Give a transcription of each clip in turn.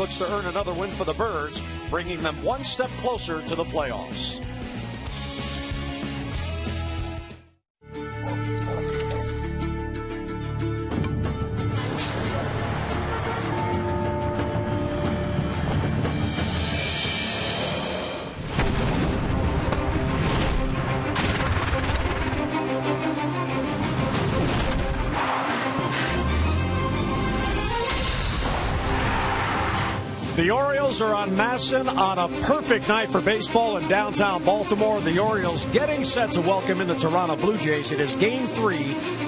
looks to earn another win for the Birds, bringing them one step closer to the playoffs. The Orioles are on Masson on a perfect night for baseball in downtown Baltimore. The Orioles getting set to welcome in the Toronto Blue Jays. It is Game 3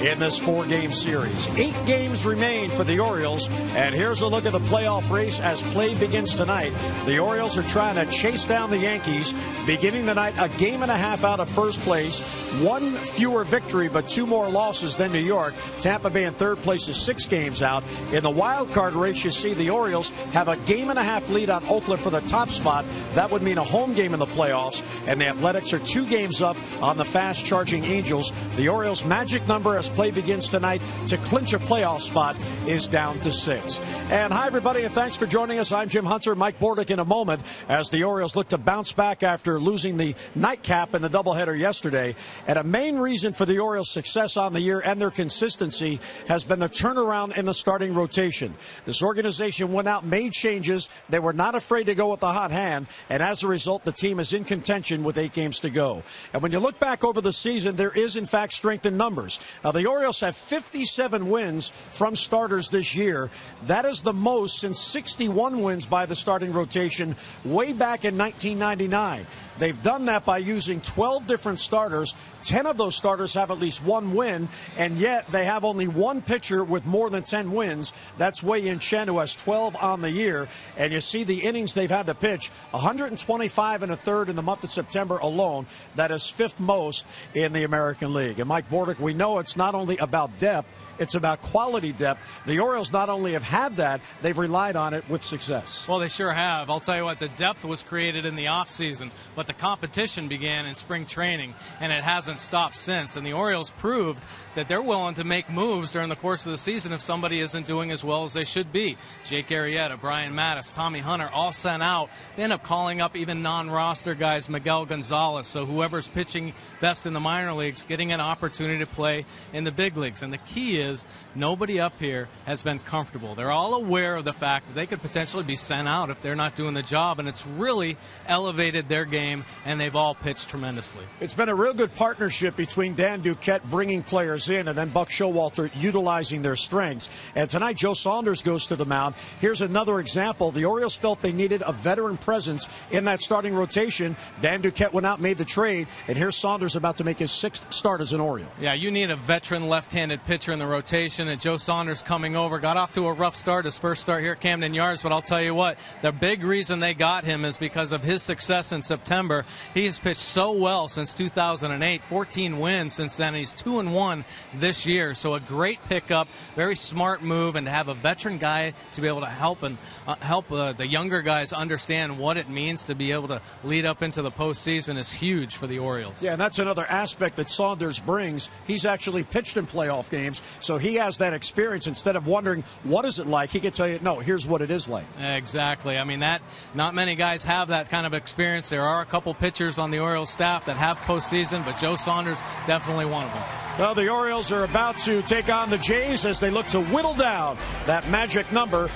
in this 4-game series. 8 games remain for the Orioles, and here's a look at the playoff race as play begins tonight. The Orioles are trying to chase down the Yankees, beginning the night a game and a half out of first place. 1 fewer victory, but 2 more losses than New York. Tampa Bay in third place is 6 games out. In the wild card race, you see the Orioles have a game and a half lead on Oakland for the top spot. That would mean a home game in the playoffs, and the Athletics are 2 games up on the fast-charging Angels. The Orioles' magic number as play begins tonight to clinch a playoff spot is down to 6. And hi, everybody, and thanks for joining us. I'm Jim Hunter. Mike Bordick in a moment as the Orioles look to bounce back after losing the nightcap in the doubleheader yesterday. And a main reason for the Orioles' success on the year and their consistency has been the turnaround in the starting rotation. This organization went out, made changes. They were not afraid to go with the hot hand, and as a result, the team is in contention with 8 games to go. And when you look back over the season, there is, in fact, strength in numbers. Now, the Orioles have 57 wins from starters this year. That is the most since 61 wins by the starting rotation way back in 1999. They've done that by using 12 different starters. 10 of those starters have at least 1 win, and yet they have only 1 pitcher with more than 10 wins. That's Wei-Yin Chen, who has 12 on the year. And you see the innings they've had to pitch, 125 and a third in the month of September alone. That is 5th most in the American League. And Mike Bordick, we know it's not only about depth, it's about quality depth. The Orioles not only have had that, they've relied on it with success. Well, they sure have. I'll tell you what, the depth was created in the offseason, but the competition began in spring training, and it hasn't stopped since. And the Orioles proved that they're willing to make moves during the course of the season if somebody isn't doing as well as they should be. Jake Arrieta, Brian Mattis, Tommy Hunter, all sent out. They end up calling up even non-roster guys, Miguel Gonzalez. So whoever's pitching best in the minor leagues, getting an opportunity to play in the big leagues. And the key is nobody up here has been comfortable. They're all aware of the fact that they could potentially be sent out if they're not doing the job, and it's really elevated their game, and they've all pitched tremendously. It's been a real good partnership between Dan Duquette bringing players in and then Buck Showalter utilizing their strengths. And tonight, Joe Saunders goes to the mound. Here's another example. The Orioles felt they needed a veteran presence in that starting rotation. Dan Duquette went out, made the trade, and here's Saunders about to make his 6th start as an Oriole. Yeah, you need a veteran left-handed pitcher in the rotation, and Joe Saunders coming over. Got off to a rough start, his first start here at Camden Yards, but I'll tell you what, the big reason they got him is because of his success in September. He's pitched so well since 2008, 14 wins since then. He's 2-1 this year, so a great pickup, very smart move, and to have a veteran guy to be able to help the younger guys understand what it means to be able to lead up into the postseason is huge for the Orioles. Yeah, and that's another aspect that Saunders brings. He's actually pitched in playoff games, so he has that experience. Instead of wondering what is it like, he can tell you, no, here's what it is like. Exactly. I mean, that not many guys have that kind of experience. There are a couple pitchers on the Orioles staff that have postseason, but Joe Saunders definitely one of them. Well, the Orioles are about to take on the Jays as they look to whittle down that magic number.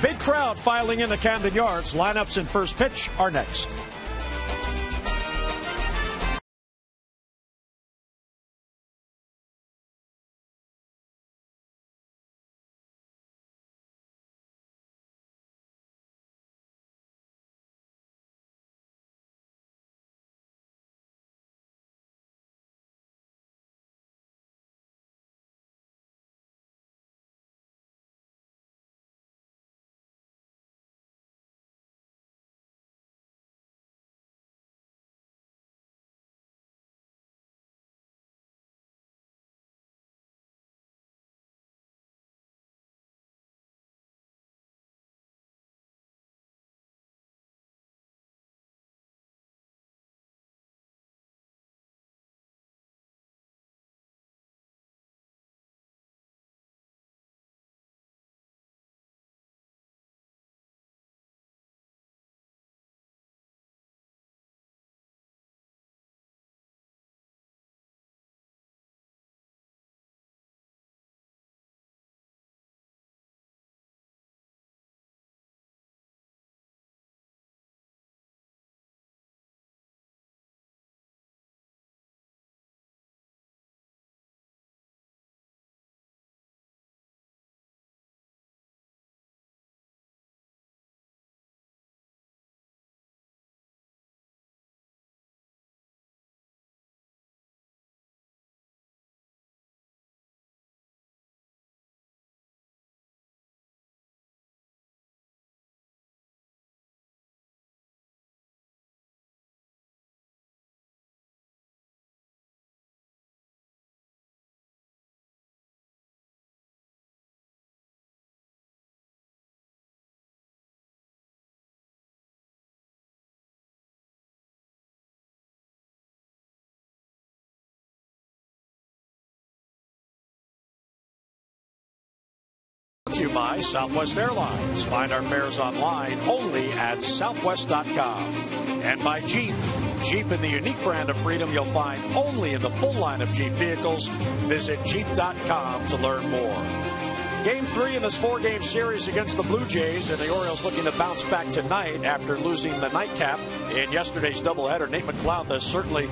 Big crowd filing in the Camden Yards. Lineups and first pitch are next. brought to you by Southwest Airlines. Find our fares online only at southwest.com. And by Jeep. Jeep in the unique brand of freedom you'll find only in the full line of Jeep vehicles. Visit Jeep.com to learn more. Game 3 in this 4-game series against the Blue Jays, and the Orioles looking to bounce back tonight after losing the nightcap in yesterday's doubleheader. Nate McLeod has certainly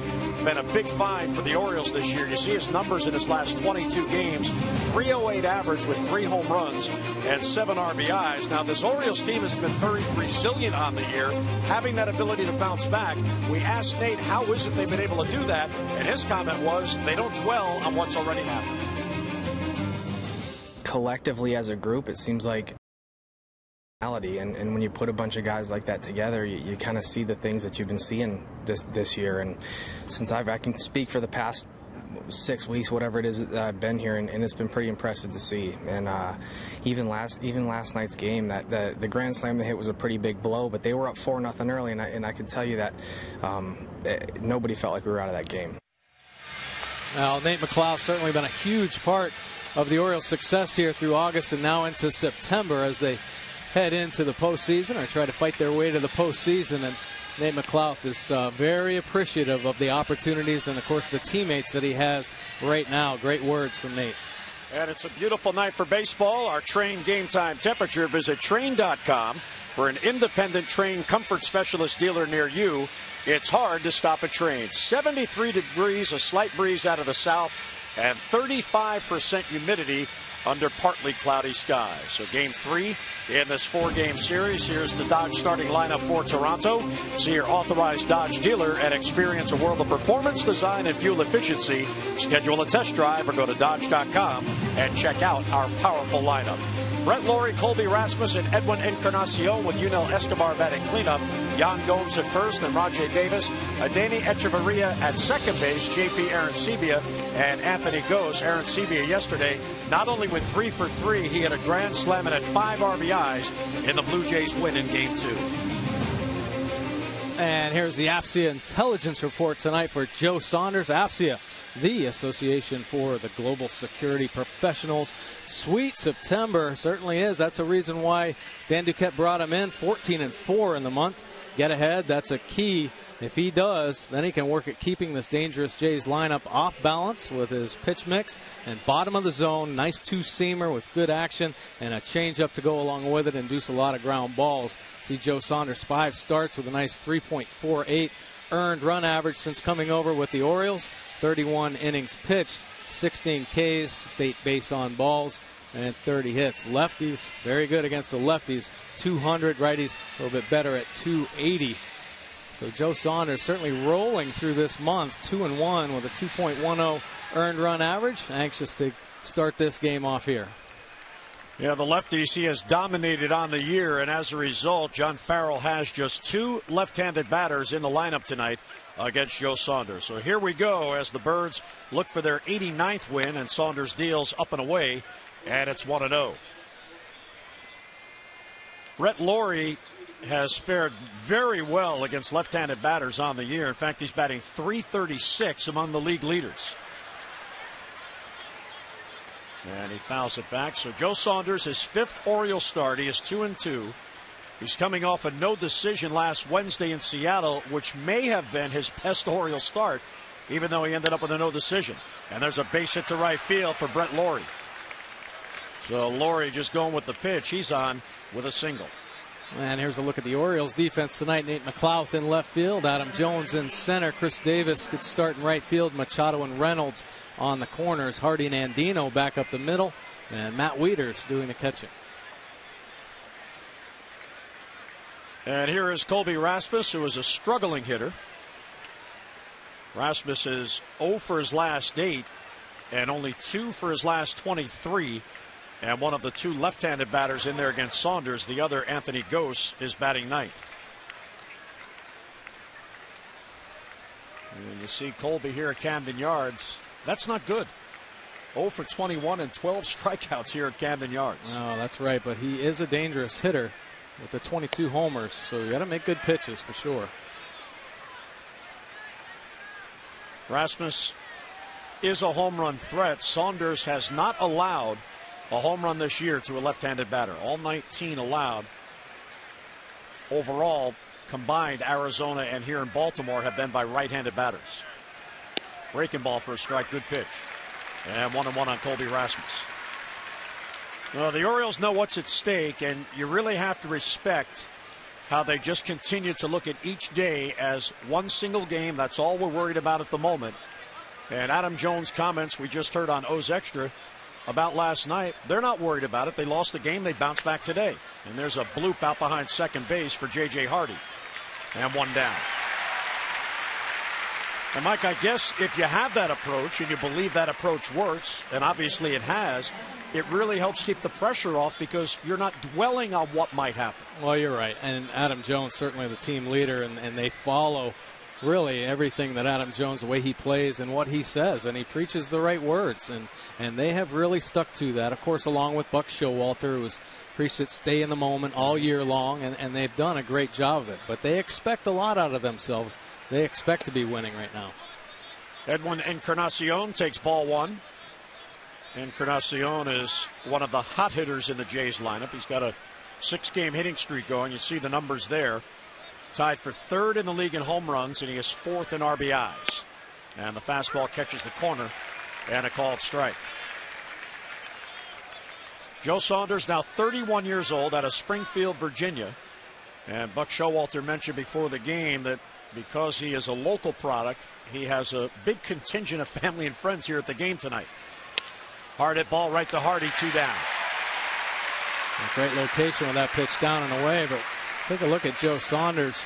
been a big find for the Orioles this year. You see his numbers in his last 22 games, 308 average with 3 home runs and 7 RBIs. Now, this Orioles team has been very resilient on the year, having that ability to bounce back. We asked Nate, how is it they've been able to do that? And his comment was, they don't dwell on what's already happened. Collectively as a group, it seems like and when you put a bunch of guys like that together, you kind of see the things that you've been seeing this year. And since I can speak for the past 6 weeks, whatever it is that I've been here, and it's been pretty impressive to see. And even last night's game, that the grand slam they hit was a pretty big blow, but they were up 4-0 early, and I can tell you that nobody felt like we were out of that game. Well, Nate McLeod certainly been a huge part of the Orioles' success here through August and now into September as they head into the postseason or try to fight their way to the postseason. And Nate McLeod is very appreciative of the opportunities and, of course, the teammates that he has right now. Great words from Nate. And it's a beautiful night for baseball. Our Train game time temperature. Visit Train.com for an independent Train comfort specialist dealer near you. It's hard to stop a Train. 73 degrees, a slight breeze out of the south, and 35% humidity under partly cloudy skies. So game 3 in this 4-game series. Here's the Dodge starting lineup for Toronto. See your authorized Dodge dealer and experience a world of performance, design, and fuel efficiency. Schedule a test drive or go to Dodge.com and check out our powerful lineup. Brett Laurie, Colby Rasmus, and Edwin Encarnacion with Yunel Escobar batting cleanup. Jan Gomes at first, and Rajay Davis. Danny Echeverria at second base. JP Arancibia and Anthony Gose. Arancibia yesterday not only went 3 for 3, he had a grand slam and had 5 RBIs in the Blue Jays win in Game 2. And here's the AFCIA intelligence report tonight for Joe Saunders. AFCIA, the Association for the Global Security Professionals. Sweet September certainly is. That's a reason why Dan Duquette brought him in. 14-4 in the month. Get ahead, that's a key. If he does, then he can work at keeping this dangerous Jays lineup off balance with his pitch mix and bottom of the zone. Nice 2-seamer with good action and a changeup to go along with it, induce a lot of ground balls. See Joe Saunders 5 starts with a nice 3.48 earned run average since coming over with the Orioles. 31 innings pitched, 16 Ks, state base on balls, and 30 hits. Lefties, very good against the lefties. 200, righties a little bit better at 280. So Joe Saunders certainly rolling through this month, 2-1 with a 2.10 earned run average. Anxious to start this game off here. Yeah, the lefties he has dominated on the year, and as a result, John Farrell has just 2 left-handed batters in the lineup tonight against Joe Saunders. So here we go as the Birds look for their 89th win, and Saunders deals up and away, and it's 1-0. Brett Laurie has fared very well against left-handed batters on the year. In fact, he's batting .336 among the league leaders. And he fouls it back. So Joe Saunders, his 5th Orioles start. He is 2-2. He's coming off a no decision last Wednesday in Seattle, which may have been his best Orioles start, even though he ended up with a no decision. And there's a base hit to right field for Brett Laurie. So Laurie just going with the pitch. He's on with a single. And here's a look at the Orioles defense tonight. Nate McLeod in left field, Adam Jones in center, Chris Davis gets start in right field, Machado and Reynolds on the corners, Hardy and Andino back up the middle, and Matt Wieters doing the catching. And here is Colby Rasmus, who is a struggling hitter. Rasmus is 0 for his last 8 and only 2 for his last 23. And one of the 2 left-handed batters in there against Saunders, the other, Anthony Gose, is batting 9th. And you see Colby here at Camden Yards. That's not good. 0 for 21 and 12 strikeouts here at Camden Yards. Oh, that's right, but he is a dangerous hitter with the 22 homers, so you got to make good pitches for sure. Rasmus is a home run threat. Saunders has not allowed a home run this year to a left-handed batter. All 19 allowed. Overall, combined, Arizona and here in Baltimore have been by right-handed batters. Breaking ball for a strike, good pitch. And 1-1 on Colby Rasmus. Well, the Orioles know what's at stake, and you really have to respect how they just continue to look at each day as one single game. That's all we're worried about at the moment. And Adam Jones' comments we just heard on O's Extra about last night, they're not worried about it. They lost the game. They bounced back today. And there's a bloop out behind second base for J.J. Hardy. And one down. And, Mike, I guess if you have that approach and you believe that approach works, and obviously it has, it really helps keep the pressure off because you're not dwelling on what might happen. Well, you're right. And Adam Jones, certainly the team leader, and they follow really everything that Adam Jones, the way he plays and what he says, and he preaches the right words, and they have really stuck to that. Of course, along with Buck Showalter, who has preached it, stay in the moment all year long, and they've done a great job of it. But they expect a lot out of themselves. They expect to be winning right now. Edwin Encarnacion takes ball one. Encarnacion is one of the hot hitters in the Jays lineup. He's got a 6-game hitting streak going. You see the numbers there. Tied for third in the league in home runs, and he is fourth in RBIs. And the fastball catches the corner, and a called strike. Joe Saunders, now 31 years old, out of Springfield, Virginia. And Buck Showalter mentioned before the game that because he is a local product, he has a big contingent of family and friends here at the game tonight. Hard hit ball right to Hardy, 2 down. A great location with that pitch down and away, but take a look at Joe Saunders.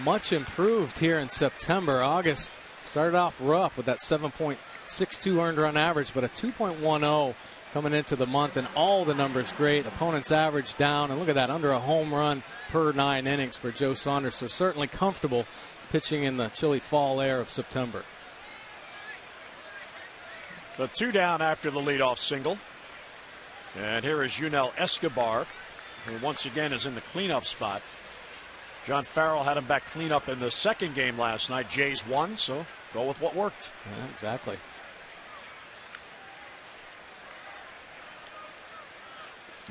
Much improved here in September. August started off rough with that 7.62 earned run average, but a 2.10 coming into the month, and all the numbers great. Opponent's average down, and look at that, under a home run per 9 innings for Joe Saunders. So certainly comfortable pitching in the chilly fall air of September. The 2 down after the leadoff single. And here is Yunel Escobar, who once again is in the cleanup spot. John Farrell had him back cleanup in the second game last night. Jays won, so go with what worked. Yeah, exactly.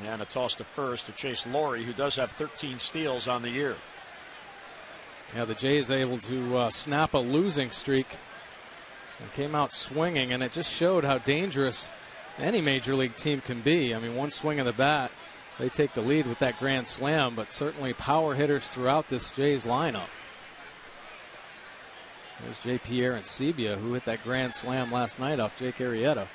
And a toss to first to Chase Laurie, who does have 13 steals on the year. Yeah, the Jays able to snap a losing streak and came out swinging, and it just showed how dangerous any major league team can be. I mean, one swing of the bat, they take the lead with that grand slam, but certainly power hitters throughout this Jays lineup. There's J.P. Arencibia, who hit that grand slam last night off Jake Arrieta.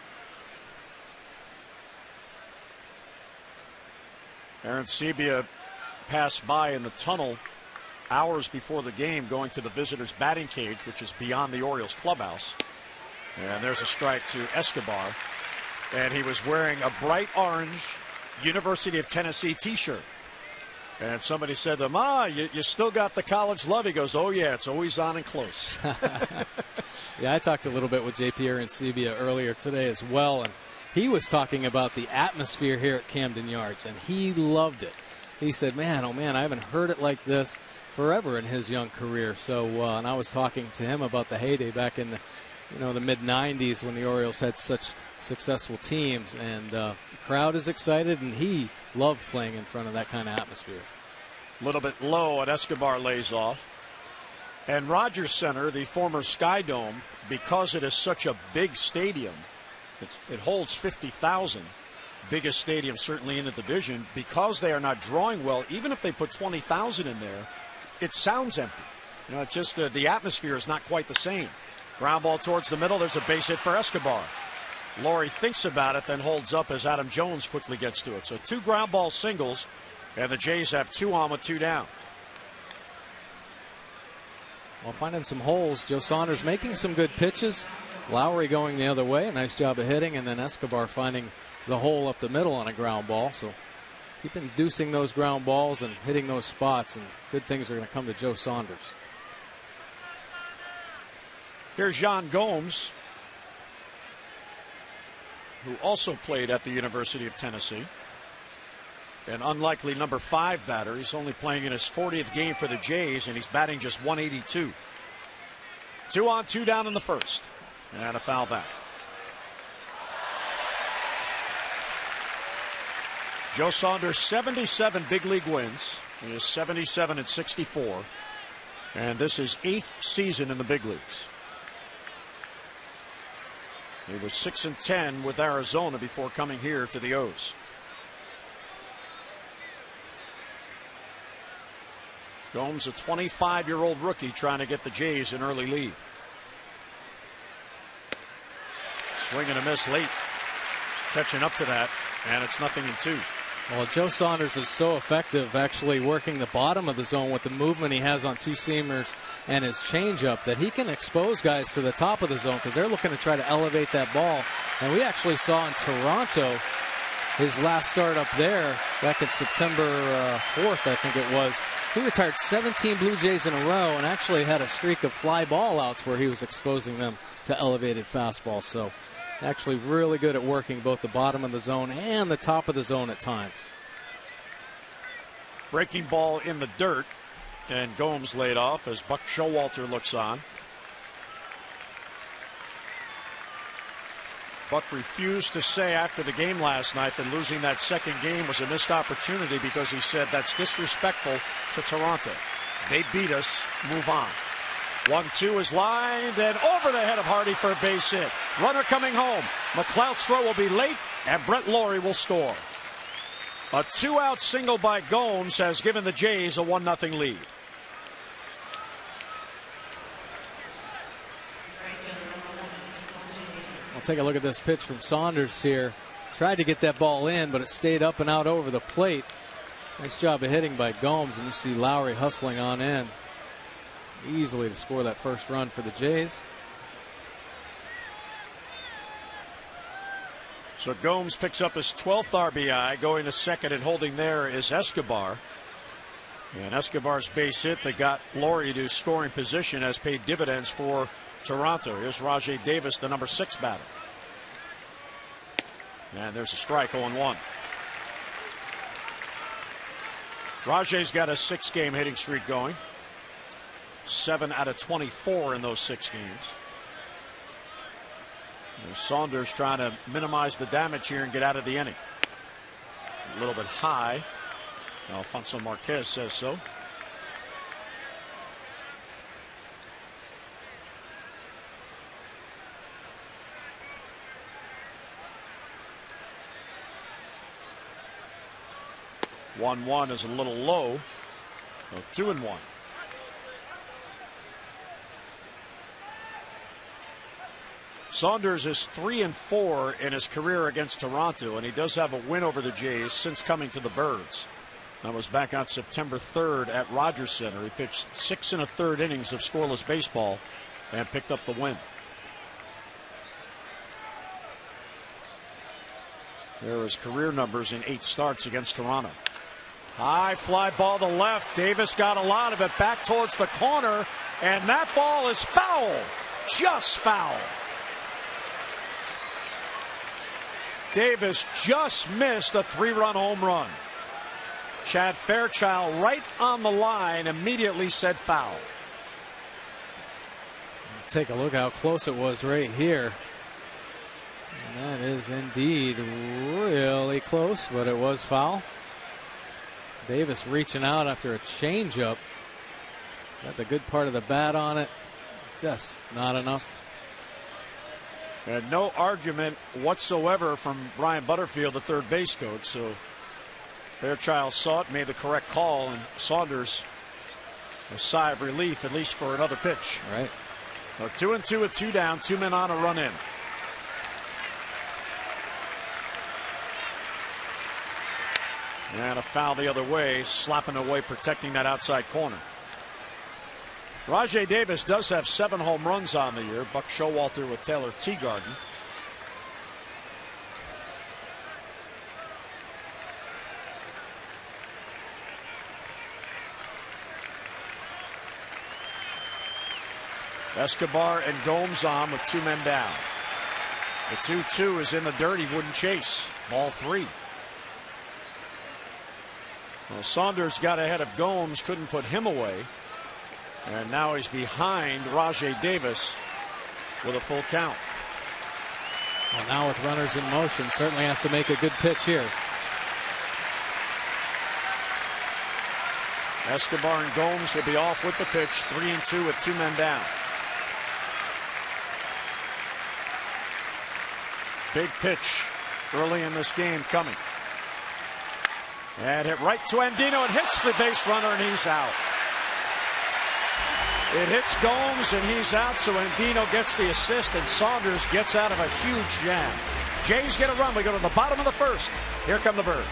Arencibia passed by in the tunnel hours before the game, going to the visitors' batting cage, which is beyond the Orioles clubhouse. And there's a strike to Escobar. And he was wearing a bright orange University of Tennessee t-shirt. And somebody said to him, you still got the college love. He goes, oh, yeah, it's always on and close. Yeah, I talked a little bit with J.P. Arencibia earlier today as well, and he was talking about the atmosphere here at Camden Yards, and he loved it. He said, man, oh, man, I haven't heard it like this forever in his young career. So, and I was talking to him about the heyday back in the the mid-'90s when the Orioles had such successful teams, and the crowd is excited, and he loved playing in front of that kind of atmosphere. A little bit low, and Escobar lays off. And Rogers Center, the former Sky Dome, because it is such a big stadium, it holds 50,000, biggest stadium certainly in the division. Because they are not drawing well, even if they put 20,000 in there, it sounds empty. It's just the atmosphere is not quite the same. Ground ball towards the middle. There's a base hit for Escobar. Laurie thinks about it, then holds up as Adam Jones quickly gets to it. So 2 ground ball singles, and the Jays have 2 on with 2 down. Well, finding some holes. Joe Saunders making some good pitches. Lowry going the other way. A nice job of hitting, and then Escobar finding the hole up the middle on a ground ball. So keep inducing those ground balls and hitting those spots, and good things are going to come to Joe Saunders. Here's Jean Gomes, who also played at the University of Tennessee. An unlikely number 5 batter. He's only playing in his 40th game for the Jays, and he's batting just 182. 2 on, 2 down in the first. And a foul back. Joe Saunders, 77 big league wins. He is 77-64. And this is 8th season in the big leagues. He was 6-10 with Arizona before coming here to the O's. Gomes, a 25-year-old rookie, trying to get the Jays an early lead. Swing and a miss late. Catching up to that, and it's 0-2. Well, Joe Saunders is so effective actually working the bottom of the zone with the movement he has on two-seamers and his changeup that he can expose guys to the top of the zone because they're looking to try to elevate that ball. And we actually saw in Toronto his last start up there back in September 4th, I think it was. He retired 17 Blue Jays in a row and actually had a streak of fly ball outs where he was exposing them to elevated fastball. So actually really good at working both the bottom of the zone and the top of the zone at times. Breaking ball in the dirt, and Gomes laid off as Buck Showalter looks on. Buck refused to say after the game last night that losing that second game was a missed opportunity because he said that's disrespectful to Toronto. They beat us, move on. 1-2 is lined and over the head of Hardy for a base hit. Runner coming home. McLeod's throw will be late and Brett Lawrie will score. A 2-out single by Gomes has given the Jays a 1-0 lead. I'll take a look at this pitch from Saunders here. Tried to get that ball in, but it stayed up and out over the plate. Nice job of hitting by Gomes, and you see Lowry hustling on in easily to score that first run for the Jays. So Gomes picks up his 12th RBI. Going to second and holding there is Escobar. And Escobar's base hit that got Lawrie to scoring position has paid dividends for Toronto. Here's Rajai Davis, the number 6 batter. And there's a strike, 0-1. Rajai's got a 6-game hitting streak going. 7 out of 24 in those 6 games. And Saunders trying to minimize the damage here and get out of the inning. A little bit high. Alfonso Marquez says so. One is a little low. So 2-1. Saunders is 3-4 in his career against Toronto, and he does have a win over the Jays since coming to the Birds. That was back on September 3rd at Rogers Center. He pitched 6 1/3 innings of scoreless baseball and picked up the win. There are his career numbers in 8 starts against Toronto. High fly ball to left. Davis got a lot of it back towards the corner, and that ball is foul. Just foul. Davis just missed a 3-run home run. Chad Fairchild right on the line immediately said foul. Take a look how close it was right here. And that is indeed really close, but it was foul. Davis reaching out after a changeup. Got the good part of the bat on it. Just not enough. And no argument whatsoever from Brian Butterfield, the third base coach. So Fairchild saw it, made the correct call, and Saunders a sigh of relief, at least for another pitch. Right. 2-2 with 2 down, 2 men on, a run in. And a foul the other way, slapping away, protecting that outside corner. Rajai Davis does have 7 home runs on the year. Buck Showalter with Taylor Teagarden. Escobar and Gomes on with 2 men down. The 2-2 is in the dirt. He wouldn't chase. Ball 3. Well, Saunders got ahead of Gomes, couldn't put him away. And now he's behind Rajai Davis with a full count. Well, now with runners in motion, certainly has to make a good pitch here. Escobar and Gomes will be off with the pitch, 3-2 with 2 men down. Big pitch early in this game coming. And hit right to Andino. It hits the base runner and he's out. It hits Gomes and he's out, so Andino gets the assist and Saunders gets out of a huge jam. Jays get a run. We go to the bottom of the first. Here come the Birds.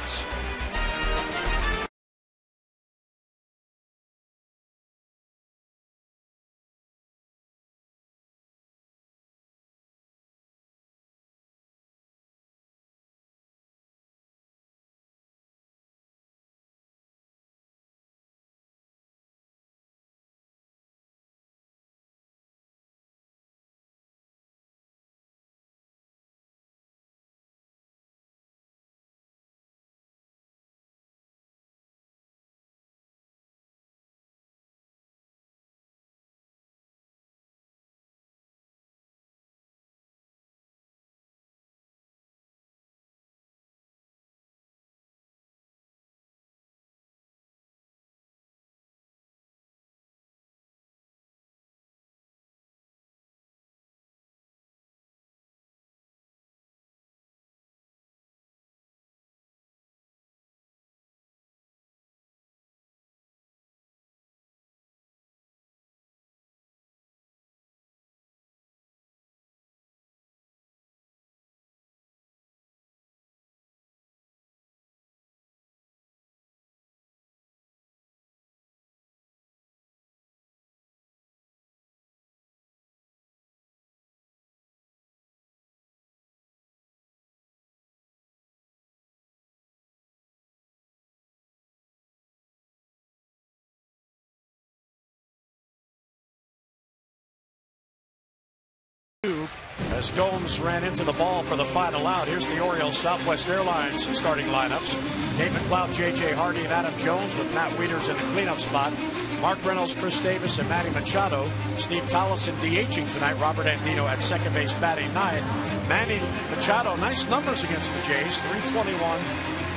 As Gomes ran into the ball for the final out. Here's the Orioles Southwest Airlines starting lineups. Nate McLeod, J.J. Hardy, and Adam Jones with Matt Wieters in the cleanup spot. Mark Reynolds, Chris Davis, and Manny Machado. Steve Tollefson DHing tonight. Robert Andino at second base batting ninth. Manny Machado, nice numbers against the Jays. 321,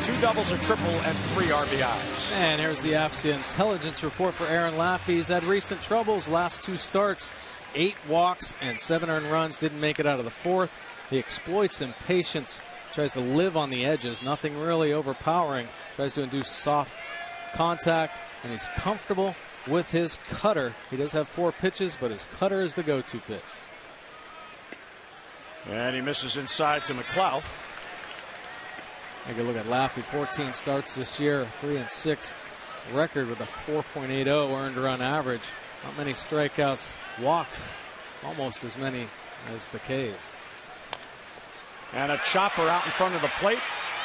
2 doubles, a triple, and 3 RBIs. And here's the AFC intelligence report for Aaron Laffey. He's had recent troubles. Last 2 starts. 8 walks and 7 earned runs. Didn't make it out of the 4th. He exploits impatience. Tries to live on the edges. Nothing really overpowering. Tries to induce soft contact. And he's comfortable with his cutter. He does have 4 pitches, but his cutter is the go-to pitch. And he misses inside to McLeod. Take a look at Laffey. 14 starts this year. 3-6 record with a 4.80 earned run average. Not many strikeouts, walks, almost as many as the K's. And a chopper out in front of the plate.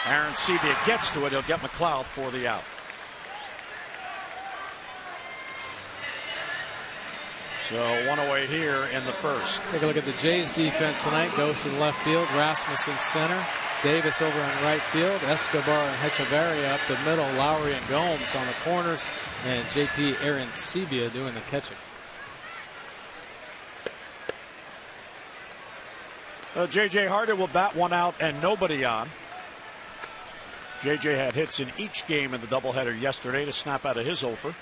Aaron Sebia gets to it. He'll get McLeod for the out. So 1 away here in the first. Take a look at the Jays defense tonight. Ghost in left field, Rasmussen center, Davis over in right field, Escobar and Hechavarria up the middle, Lowry and Gomes on the corners, and JP Aaron Sebia doing the catching. J.J. Hardy will bat 1 out and nobody on. J.J. had hits in each game in the doubleheader yesterday to snap out of his offer.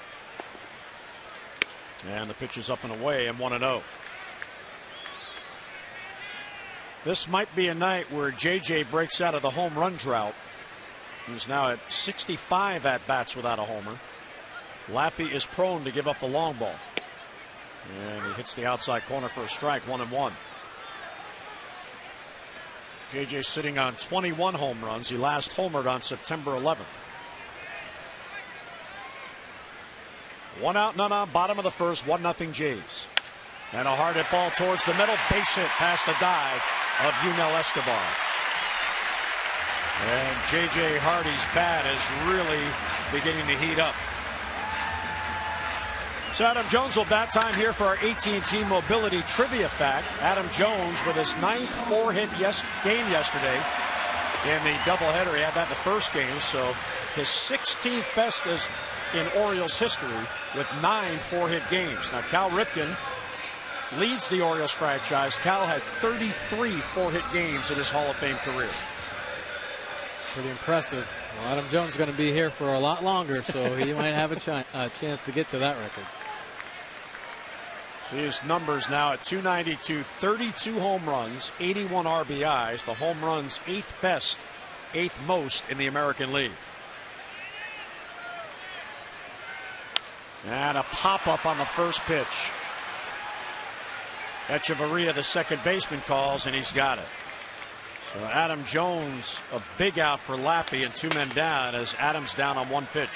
And the pitch is up and away and 1-0. This might be a night where J.J. breaks out of the home run drought. He's now at 65 at-bats without a homer. Laffey is prone to give up the long ball. And he hits the outside corner for a strike, 1-1. J.J. sitting on 21 home runs. He last homered on September 11th. 1 out, none on, bottom of the first, 1-0 Jays. And a hard hit ball towards the middle, base hit past the dive of Yunel Escobar. And J.J. Hardy's bat is really beginning to heat up. So Adam Jones will bat time here for our AT&T Mobility Trivia Fact. Adam Jones with his 9th 4-hit game yesterday in the doubleheader. He had that in the first game, so his 16th best is in Orioles history with 9 4-hit games. Now Cal Ripken leads the Orioles franchise. Cal had 33 4-hit games in his Hall of Fame career. Pretty impressive. Well, Adam Jones is going to be here for a lot longer, so he might have a chance to get to that record. See his numbers now at 292, 32 home runs, 81 RBIs. The home runs 8th best, 8th most in the American League. And a pop-up on the first pitch. Echeverria, the second baseman, calls, and he's got it. So Adam Jones, a big out for Laffey, and 2 men down as Adams down on 1 pitch.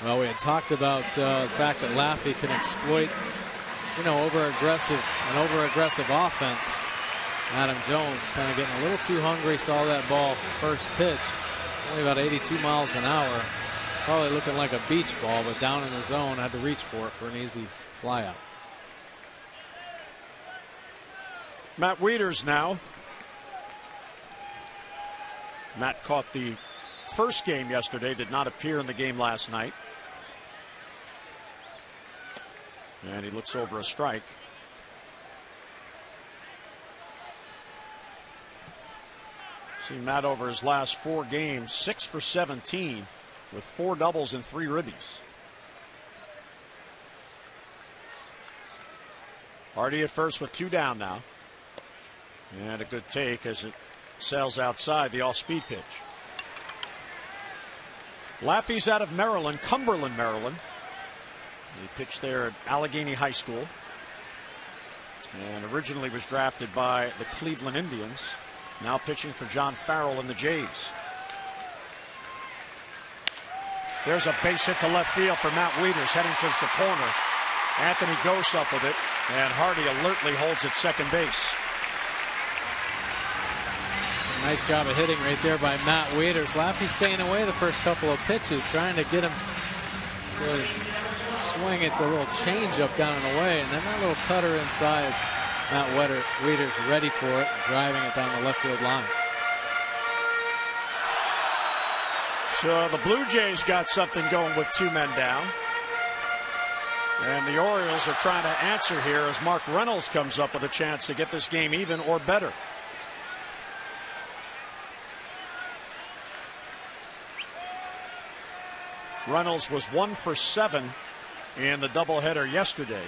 Well, we had talked about the fact that Laffey can exploit, over-aggressive offense. Adam Jones kind of getting a little too hungry, saw that ball first pitch, only about 82 miles an hour. Probably looking like a beach ball, but down in the zone, had to reach for it for an easy flyout. Matt Wieters now. Matt caught the first game yesterday, did not appear in the game last night. And he looks over a strike. See Matt over his last 4 games, 6 for 17 with 4 doubles and 3 ribbies. Hardy at first with 2 down now. And a good take as it sails outside the off-speed pitch. Laffey's out of Maryland, Cumberland, Maryland. He pitched there at Allegheny High School. And originally was drafted by the Cleveland Indians. Now pitching for John Farrell and the Jays. There's a base hit to left field for Matt Wieters heading to the corner. Anthony goes up with it, and Hardy alertly holds at second base. Nice job of hitting right there by Matt Wieters. Laffey staying away the first couple of pitches, trying to get him to swing at the little changeup down and away, and then that little cutter inside. Matt Wieters ready for it, driving it down the left field line. So the Blue Jays got something going with 2 men down. And the Orioles are trying to answer here as Mark Reynolds comes up with a chance to get this game even or better. Reynolds was 1 for 7 in the doubleheader yesterday.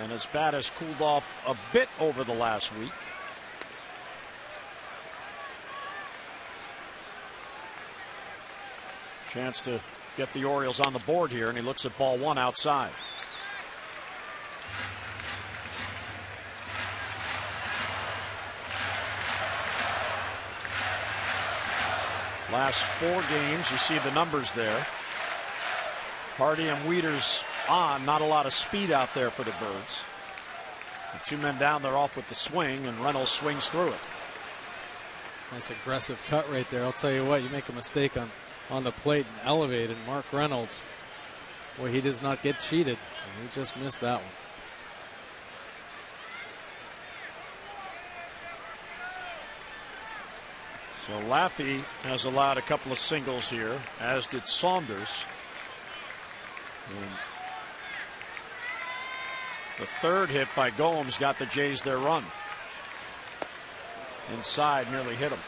And his bat has cooled off a bit over the last week. Chance to get the Orioles on the board here, and he looks at ball 1 outside. Last 4 games, you see the numbers there. Hardy and Wieters on, not a lot of speed out there for the Birds. The 2 men down, they're off with the swing, and Reynolds swings through it. Nice aggressive cut right there. I'll tell you what, you make a mistake on the plate and elevate, and Mark Reynolds, well, he does not get cheated. He just missed that one. So Laffey has allowed a couple of singles here, as did Saunders. And the third hit by Gomes got the Jays their run. Inside, nearly hit him.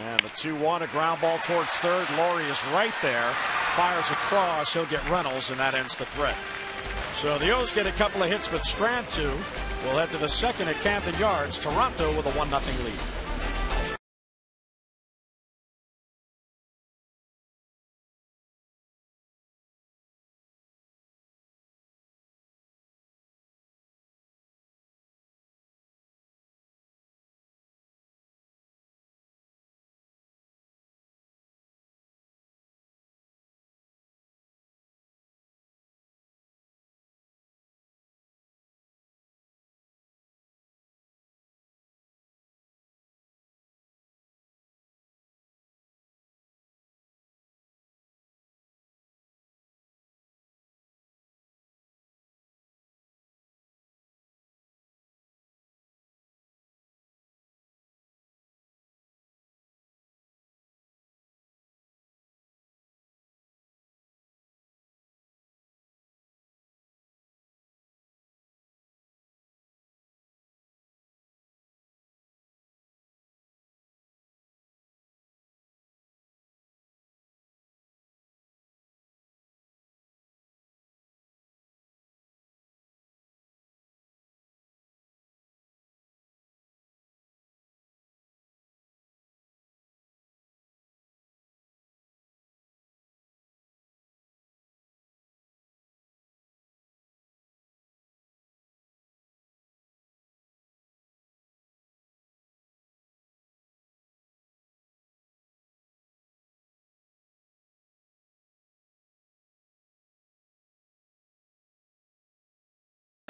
And the 2-1, a ground ball towards third. Laurie is right there, fires across. He'll get Reynolds, and that ends the threat. So the O's get a couple of hits, but Strand 2 will head to the second at Camden Yards. Toronto with a 1-0 lead.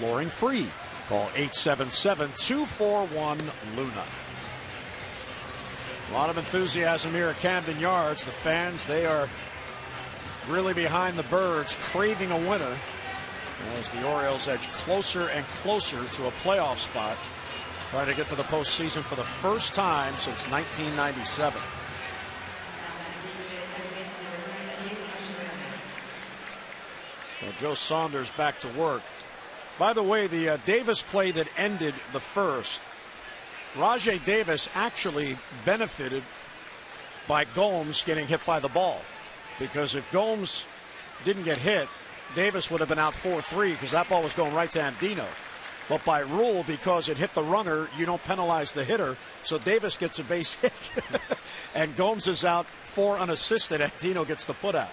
Flooring free. Call 877-241-LUNA. A lot of enthusiasm here at Camden Yards. The fans, they are really behind the Birds, craving a winner as the Orioles edge closer and closer to a playoff spot, trying to get to the postseason for the first time since 1997. Well, Joe Saunders back to work. By the way, the Davis play that ended the first, Rajai Davis actually benefited by Gomes getting hit by the ball, because if Gomes didn't get hit, Davis would have been out 4-3 because that ball was going right to Andino. But by rule, because it hit the runner, you don't penalize the hitter, so Davis gets a base hit. And Gomes is out 4 unassisted. Andino gets the put out.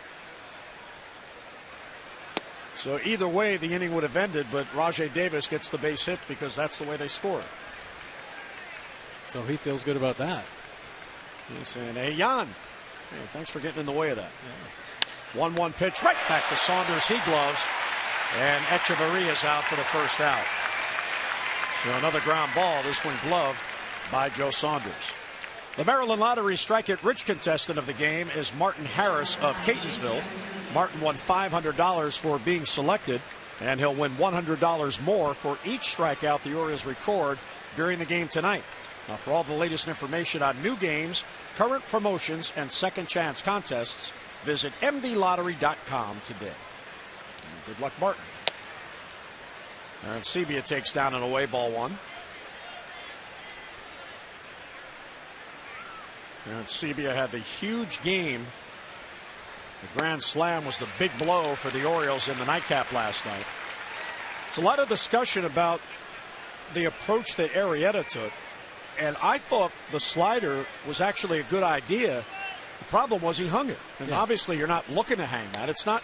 So either way, the inning would have ended, but Rajai Davis gets the base hit because that's the way they score. So he feels good about that. He's saying, hey, Jan, hey, thanks for getting in the way of that. Yeah. 1-1 pitch right back to Saunders. He gloves, and Echeverria is out for the first out. So another ground ball, this one gloved by Joe Saunders. The Maryland Lottery Strike It Rich contestant of the game is Martin Harris of Catonsville. Martin won $500 for being selected, and he'll win $100 more for each strikeout the Orioles record during the game tonight. Now, for all the latest information on new games, current promotions, and second chance contests, visit mdlottery.com today. And good luck, Martin. Arancibia takes down an away ball one. Arancibia had the huge game. The grand slam was the big blow for the Orioles in the nightcap last night. There's a lot of discussion about the approach that Arrieta took, and I thought the slider was actually a good idea. The problem was he hung it, and obviously you're not looking to hang that. It's not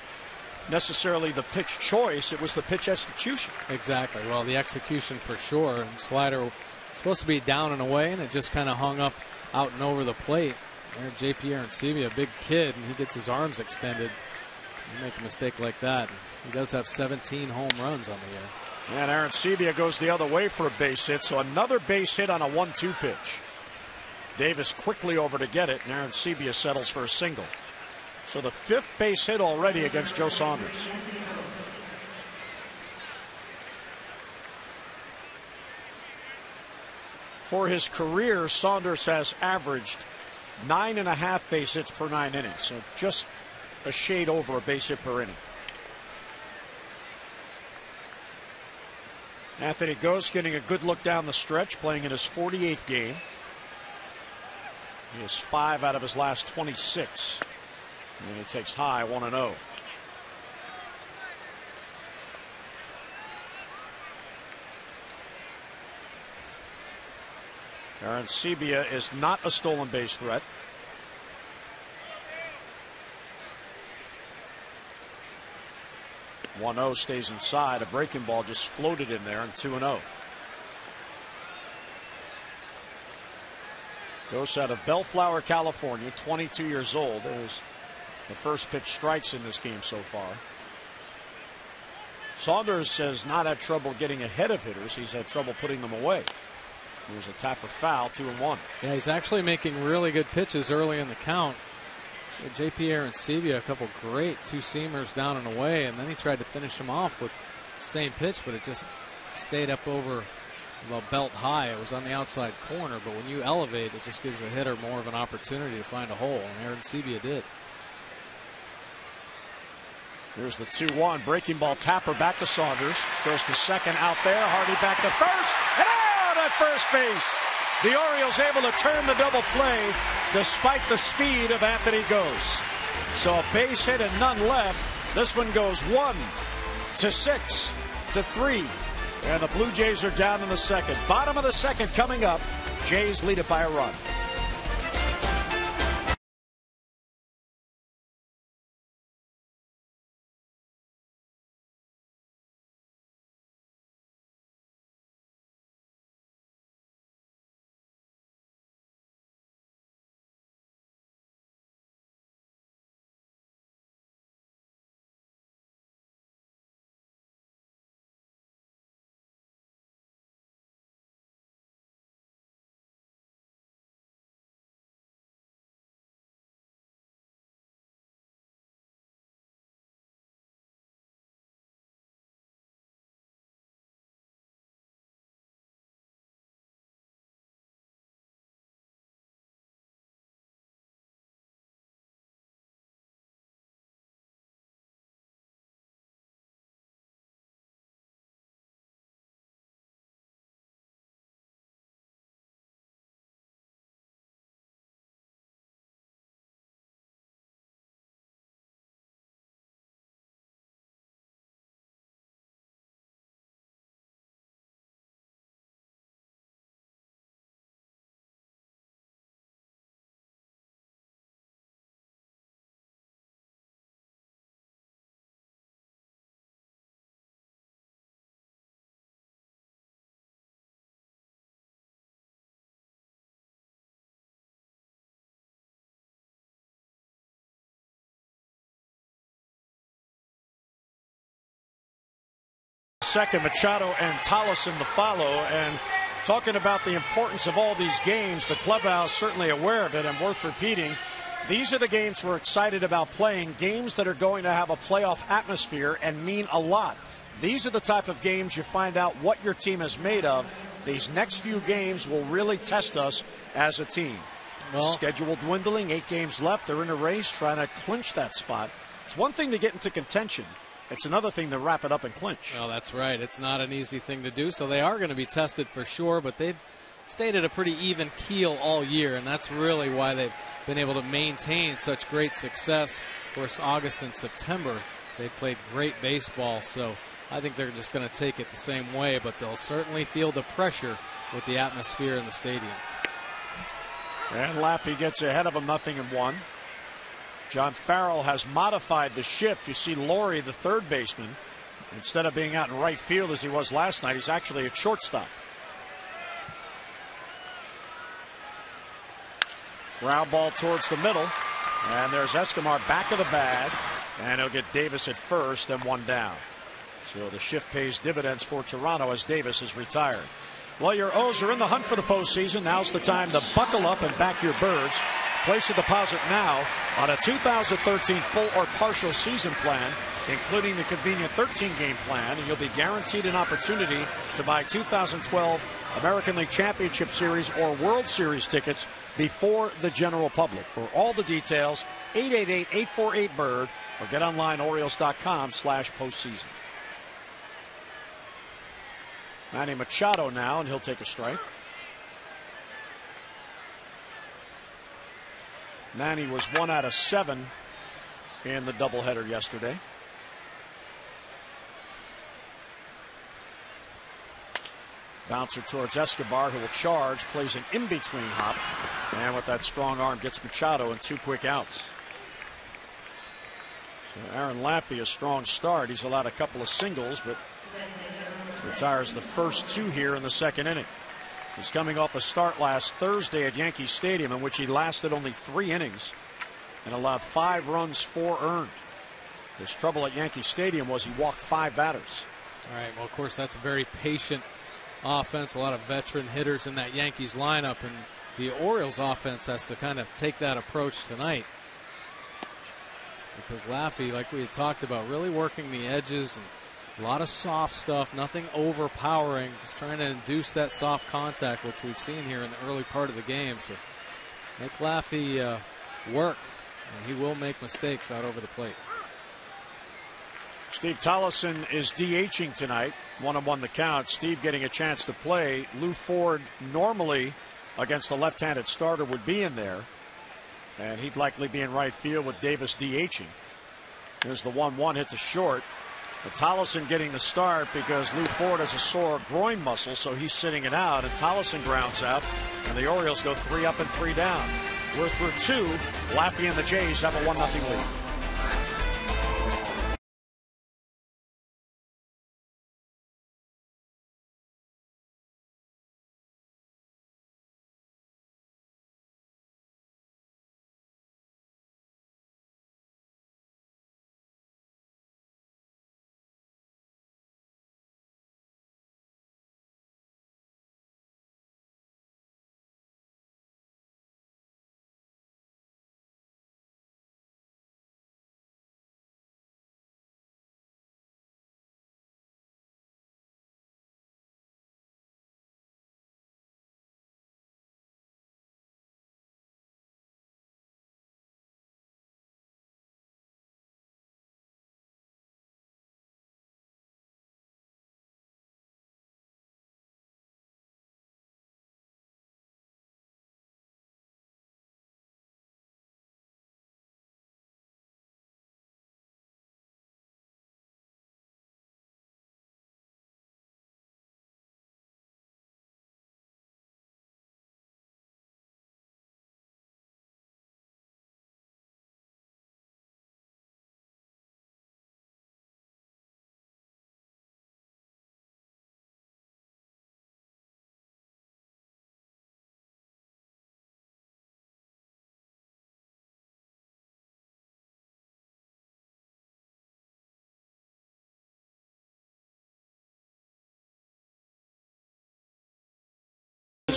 necessarily the pitch choice, it was the pitch execution. Exactly. Well, the execution for sure. Slider was supposed to be down and away, and it just kind of hung up out and over the plate. There, J.P. Arancibia, a big kid, and he gets his arms extended. You make a mistake like that. He does have 17 home runs on the year. And Arancibia goes the other way for a base hit, so another base hit on a 1-2 pitch. Davis quickly over to get it, and Arancibia settles for a single. So the 5th base hit already against Joe Saunders. For his career, Saunders has averaged 9.5 base hits per 9 innings, so just a shade over a base hit per inning. Anthony Gose getting a good look down the stretch, playing in his 48th game. He has 5 out of his last 26. And he takes high 1-0. Arancibia is not a stolen base threat. 1-0 stays inside. A breaking ball just floated in there, and 2-0. Goes out of Bellflower, California, 22 years old. There's the first pitch strikes in this game so far. Saunders has not had trouble getting ahead of hitters. He's had trouble putting them away. There's a Tapper foul, 2-1. Yeah, he's actually making really good pitches early in the count. J.P. Arancibia, a couple great two-seamers down and away, and then he tried to finish him off with the same pitch, but it just stayed up over, well, belt high. It was on the outside corner, but when you elevate, it just gives a hitter more of an opportunity to find a hole, and Arancibia did. Here's the 2-1. Breaking ball, Tapper back to Saunders. Goes to second, out there. Hardy back to first, and out at first base. The Orioles able to turn the double play despite the speed of Anthony Gose. So a base hit and none left. This one goes 1-6-3. And the Blue Jays are down in the second. Bottom of the second coming up. Jays lead it by a run. second. Machado and Tollison to follow. And talking about the importance of all these games, the clubhouse certainly aware of it, and worth repeating. These are the games we're excited about playing, games that are going to have a playoff atmosphere and mean a lot. These are the type of games you find out what your team is made of. These next few games will really test us as a team. Well, schedule dwindling, 8 games left. They're in a race trying to clinch that spot. It's one thing to get into contention. It's another thing to wrap it up and clinch. Well, that's right. It's not an easy thing to do, so they are going to be tested for sure, but they've stayed at a pretty even keel all year, and that's really why they've been able to maintain such great success. Of course, August and September, they played great baseball, so I think they're just going to take it the same way, but they'll certainly feel the pressure with the atmosphere in the stadium. And Laffey gets ahead of him, 0-1. John Farrell has modified the shift. You see Laurie, the third baseman, instead of being out in right field as he was last night, he's actually at shortstop. Ground ball towards the middle, and there's Escobar back of the bag, and he'll get Davis at first and 1 down. So the shift pays dividends for Toronto as Davis is retired. Well, your O's are in the hunt for the postseason. Now's the time to buckle up and back your birds. Place a deposit now on a 2013 full or partial season plan, including the convenient 13-game plan, and you'll be guaranteed an opportunity to buy 2012 American League Championship Series or World Series tickets before the general public. For all the details, 888-848-BIRD or get online Orioles.com/postseason. Manny Machado now, and he'll take a strike. Manny was 1 out of 7 in the doubleheader yesterday. Bouncer towards Escobar, who will charge, plays an in-between hop, and with that strong arm gets Machado and 2 quick outs. So Aaron Laffey, a strong start. He's allowed a couple of singles, but retires the first 2 here in the second inning. He's coming off a start last Thursday at Yankee Stadium in which he lasted only 3 innings and allowed 5 runs, 4 earned. His trouble at Yankee Stadium was he walked 5 batters. All right, well, of course, that's a very patient offense, a lot of veteran hitters in that Yankees lineup, and the Orioles offense has to kind of take that approach tonight, because Laffey, like we had talked about, really working the edges and a lot of soft stuff, nothing overpowering, just trying to induce that soft contact, which we've seen here in the early part of the game. So make Laffey work, and he will make mistakes out over the plate. Steve Tollison is DHing tonight. 1-1 the count. Steve getting a chance to play. Lou Ford normally against the left-handed starter would be in there, and he'd likely be in right field with Davis DHing. Here's the 1-1 hit to short. But Tollison getting the start because Lou Ford has a sore groin muscle, so he's sitting it out, and Tollison grounds out, and the Orioles go 3 up and 3 down. We're through 2. Laffey and the Jays have a 1-0 lead.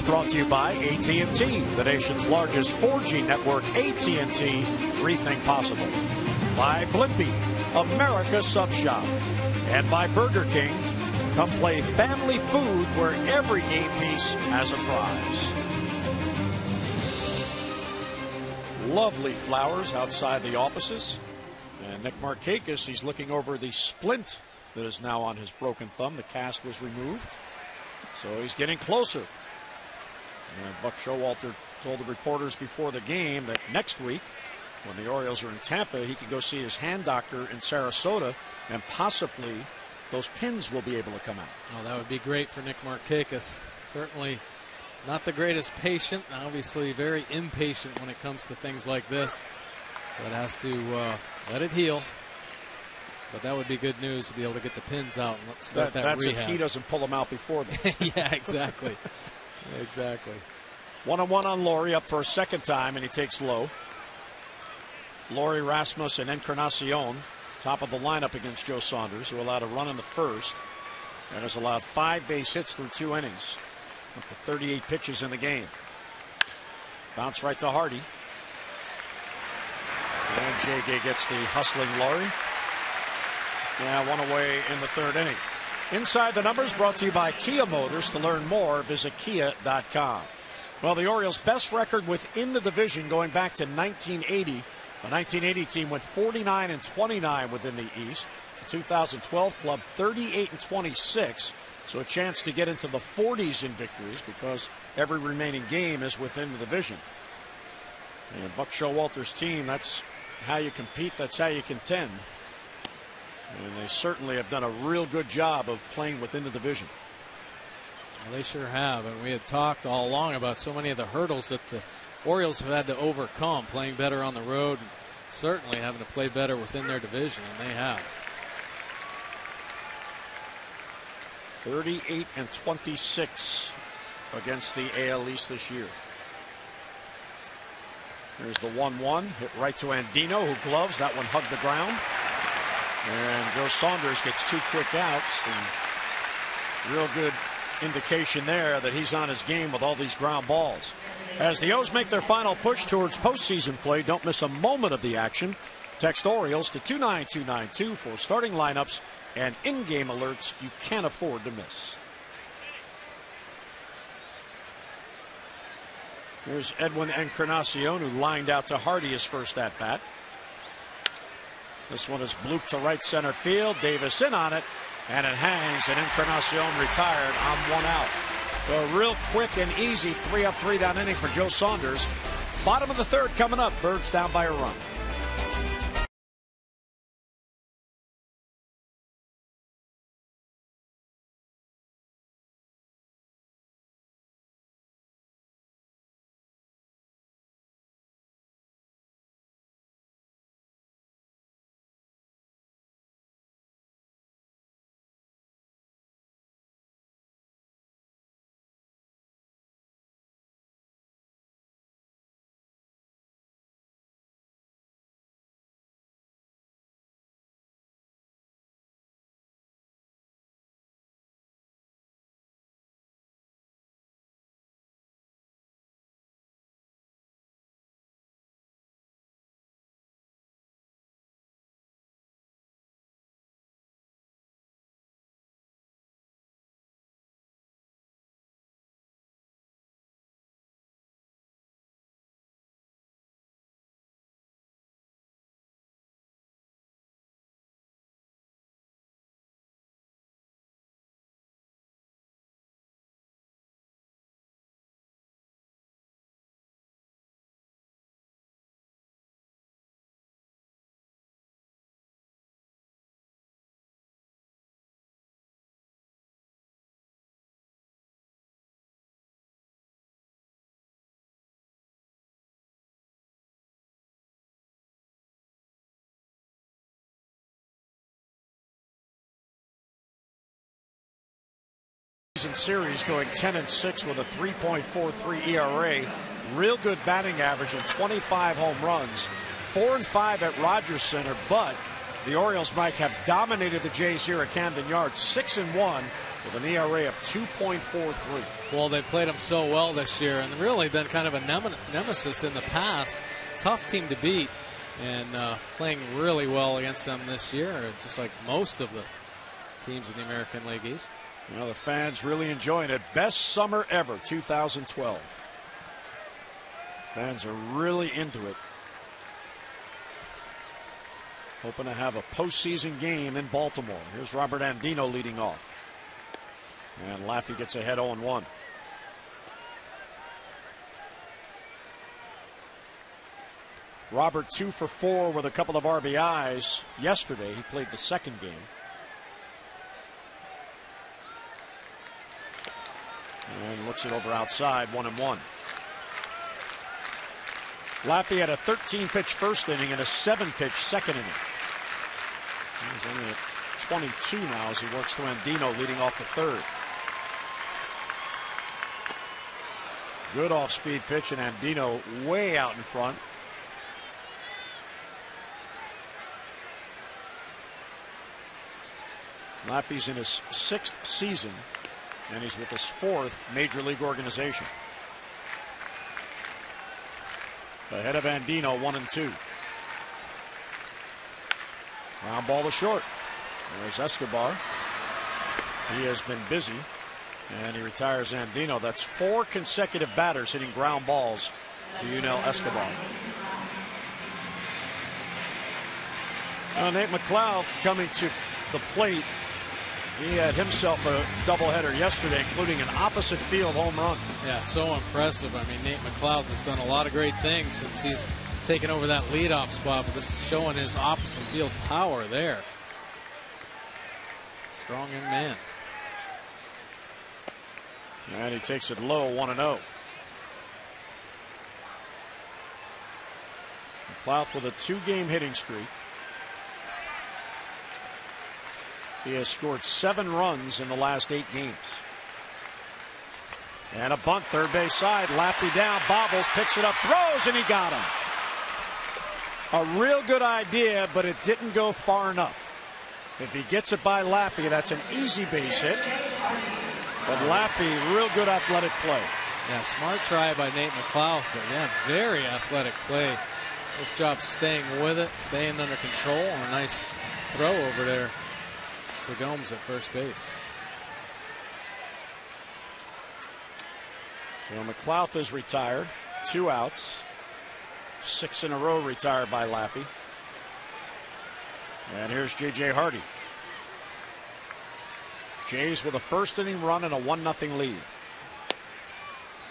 brought to you by AT&T, the nation's largest 4G network. AT&T, rethink possible. By Blimpie, America's Sub Shop. And by Burger King, come play family food where every game piece has a prize. Lovely flowers outside the offices. And Nick Markakis, he's looking over the splint that is now on his broken thumb. The cast was removed, so he's getting closer. And Buck Showalter told the reporters before the game that next week, when the Orioles are in Tampa, he can go see his hand doctor in Sarasota, and possibly those pins will be able to come out. Oh, that would be great for Nick Markakis. Certainly not the greatest patient, obviously very impatient when it comes to things like this, but has to let it heal. But that would be good news to be able to get the pins out and start that that's rehab. If he doesn't pull them out before then. Yeah, exactly. Exactly. 1-1 on Laurie, up for a second time, and he takes low. Laurie, Rasmus, and Encarnacion, top of the lineup against Joe Saunders, who allowed a run in the first and has allowed 5 base hits through 2 innings, up to 38 pitches in the game. Bounce right to Hardy. And JG gets the hustling Laurie. Yeah, 1 away in the 3rd inning. Inside the Numbers brought to you by Kia Motors. To learn more, visit kia.com. Well, the Orioles' best record within the division going back to 1980. The 1980 team went 49-29 within the East. The 2012 club 38-26. So a chance to get into the 40s in victories because every remaining game is within the division. And Buck Showalter's team, that's how you compete, that's how you contend. And they certainly have done a real good job of playing within the division. Well, they sure have. And we had talked all along about so many of the hurdles that the Orioles have had to overcome, playing better on the road, and certainly having to play better within their division, and they have. 38-26 against the AL East this year. Here's the 1-1, hit right to Andino, who gloves. That one hugged the ground. And Joe Saunders gets 2 quick outs. And real good indication there that he's on his game with all these ground balls. As the O's make their final push towards postseason play, don't miss a moment of the action. Text Orioles to 29292 for starting lineups and in-game alerts you can't afford to miss. Here's Edwin Encarnacion, who lined out to Hardy his first at-bat. This one is blooped to right center field. Davis in on it, and it hangs, and Encarnacion retired on 1 out. A real quick and easy 3-up, 3-down inning for Joe Saunders. Bottom of the 3rd coming up. Birds down by a run. Series going 10-6 with a 3.43 ERA. Real good batting average and 25 home runs. 4-5 at Rogers Center, but the Orioles, Mike, have dominated the Jays here at Camden Yards, 6-1 with an ERA of 2.43. Well, they played them so well this year and really been kind of a nemesis in the past. Tough team to beat, and playing really well against them this year, just like most of the teams in the American League East. Well, the fans really enjoying it. Best summer ever, 2012. Fans are really into it. Hoping to have a postseason game in Baltimore. Here's Robert Andino leading off. And Laffey gets ahead 0-1. Robert 2 for 4 with a couple of RBIs yesterday. He played the second game. And looks it over outside, 1-1. Laffey had a 13-pitch first inning and a 7-pitch second inning. He's only at 22 now as he works to Andino leading off the third. Good off-speed pitch, and Andino way out in front. Laffey's in his 6th season, and he's with his 4th major league organization. Ahead of Andino, 1-2. Ground ball to short. There's Escobar. He has been busy, and he retires Andino. That's 4 consecutive batters hitting ground balls to Yunel Escobar. Nate McLeod coming to the plate. He had himself a doubleheader yesterday, including an opposite field home run. Yeah, so impressive. I mean, Nate McLeod has done a lot of great things since he's taken over that leadoff spot, but this is showing his opposite field power there. Strong young man. And he takes it low, 1-0. McLeod with a 2-game hitting streak. He has scored 7 runs in the last 8 games. And a bunt, third base side. Laffey down, bobbles, picks it up, throws, and he got him. A real good idea, but it didn't go far enough. If he gets it by Laffey, that's an easy base hit. But Laffey, real good athletic play. Yeah, smart try by Nate McLeod, but yeah, very athletic play. Nice job staying with it, staying under control, and a nice throw over there to Gomes at first base. So McLeod is retired, 2 outs, 6 in a row retired by Laffey. And here's J.J. Hardy. Jays with a first inning run and a 1-0 lead.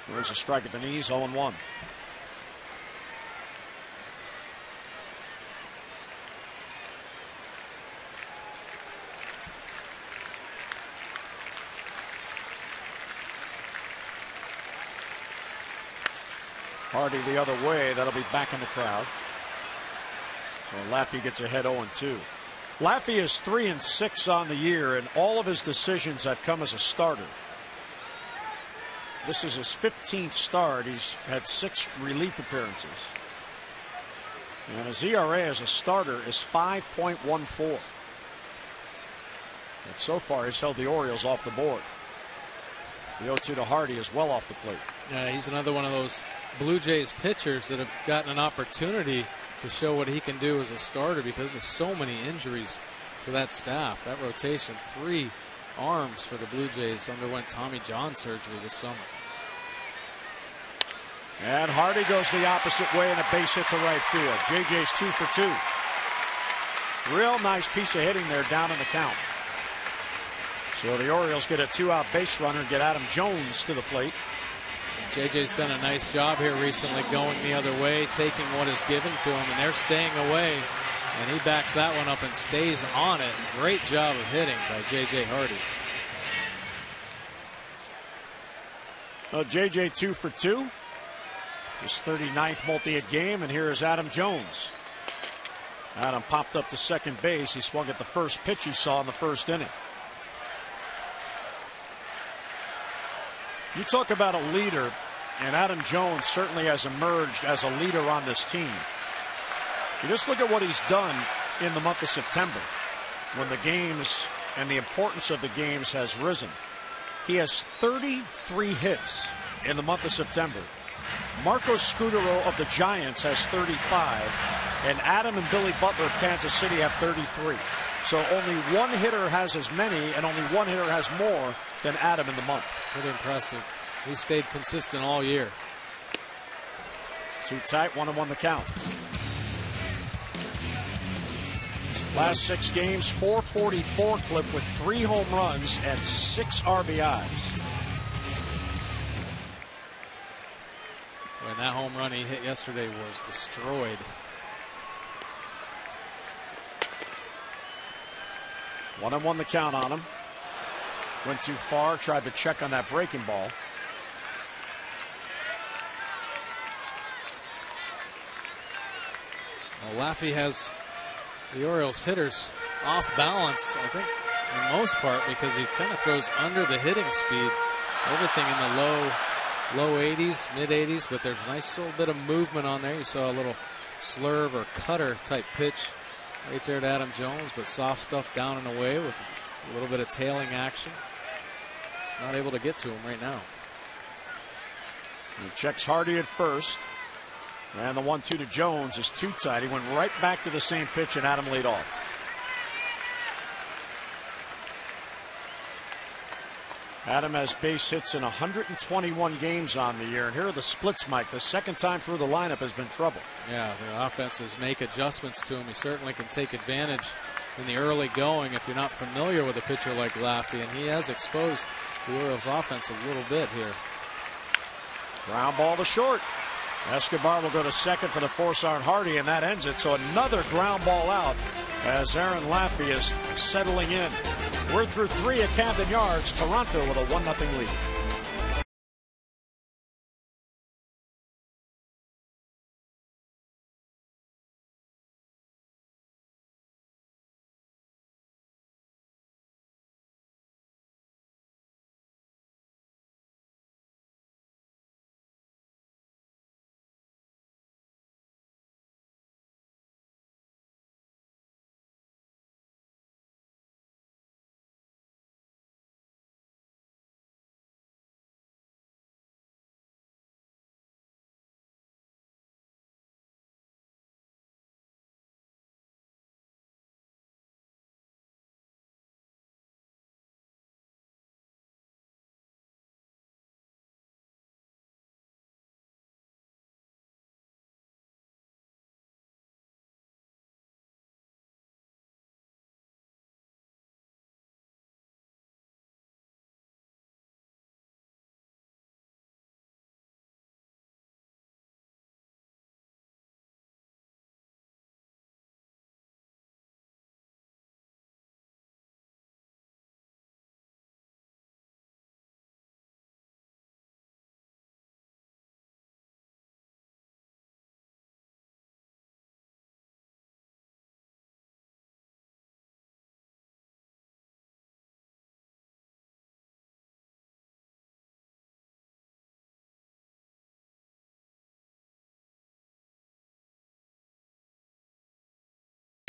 There's a strike at the knees, 0-1. Hardy the other way. That'll be back in the crowd. So Laffey gets ahead 0-2. Laffey is 3-6 on the year, and all of his decisions have come as a starter. This is his 15th start. He's had 6 relief appearances. And his ERA as a starter is 5.14. And so far, he's held the Orioles off the board. The 0-2 to Hardy is well off the plate. Yeah, he's another one of those Blue Jays pitchers that have gotten an opportunity to show what he can do as a starter because of so many injuries to that staff. That rotation, 3 arms for the Blue Jays underwent Tommy John surgery this summer. And Hardy goes the opposite way and a base hit to right field. JJ's 2 for 2. Real nice piece of hitting there down in the count. So the Orioles get a 2-out base runner, get Adam Jones to the plate. JJ's done a nice job here recently going the other way, taking what is given to him, and they're staying away. And he backs that one up and stays on it. Great job of hitting by J.J. Hardy. J.J. 2 for 2. His 39th multi-hit game, and here is Adam Jones. Adam popped up to second base. He swung at the first pitch he saw in the first inning. You talk about a leader, and Adam Jones certainly has emerged as a leader on this team. You just look at what he's done in the month of September, when the games and the importance of the games has risen. He has 33 hits in the month of September. Marco Scudero of the Giants has 35, and Adam and Billy Butler of Kansas City have 33. So only one hitter has as many, and only one hitter has more than Adam in the month. Pretty impressive. He stayed consistent all year. Too tight, 1-1 the count. Last 6 games, 444 clip with 3 home runs and 6 RBIs. When that home run he hit yesterday was destroyed. 1-1 the count on him. Went too far, tried to check on that breaking ball. Well, Laffey has the Orioles hitters off balance, I think, in most part, because he kind of throws under the hitting speed. Everything in the low 80s, mid 80s, but there's a nice little bit of movement on there. You saw a little slurve or cutter type pitch right there to Adam Jones, but soft stuff down and away with a little bit of tailing action. It's not able to get to him right now. He checks Hardy at first. And the 1-2 to Jones is too tight. He went right back to the same pitch, and Adam laid off. Adam has base hits in 121 games on the year. And here are the splits, Mike. The second time through the lineup has been trouble. Yeah, the offenses make adjustments to him. He certainly can take advantage in the early going if you're not familiar with a pitcher like Laffey. And he has exposed the Orioles offense a little bit here. Ground ball to short. Escobar will go to second for the force on Hardy, and that ends it. So another ground ball out as Aaron Laffey is settling in. We're through 3 at Camden Yards. Toronto with a 1-0 lead.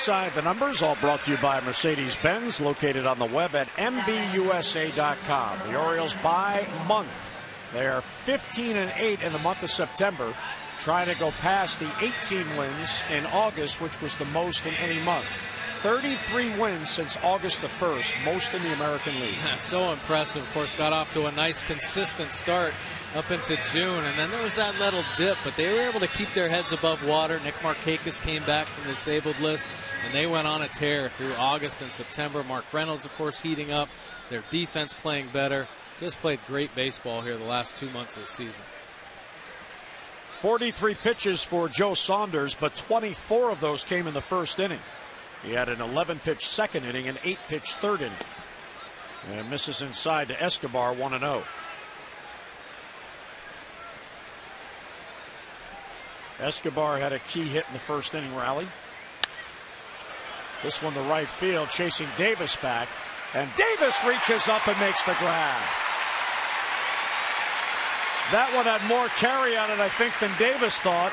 The numbers all brought to you by Mercedes-Benz, located on the web at MBUSA.com. The Orioles by month. They are 15-8 in the month of September, trying to go past the 18 wins in August, which was the most in any month. 33 wins since August the 1st, most in the American League. So impressive. Of course, got off to a nice, consistent start up into June, and then there was that little dip, but they were able to keep their heads above water. Nick Markakis came back from the disabled list, and they went on a tear through August and September. Mark Reynolds, of course, heating up. Their defense playing better. Just played great baseball here the last 2 months of the season. 43 pitches for Joe Saunders, but 24 of those came in the first inning. He had an 11-pitch second inning and 8-pitch third inning. And misses inside to Escobar, 1-0. Escobar had a key hit in the first inning rally. This one to right field, chasing Davis back. And Davis reaches up and makes the grab. That one had more carry on it, I think, than Davis thought.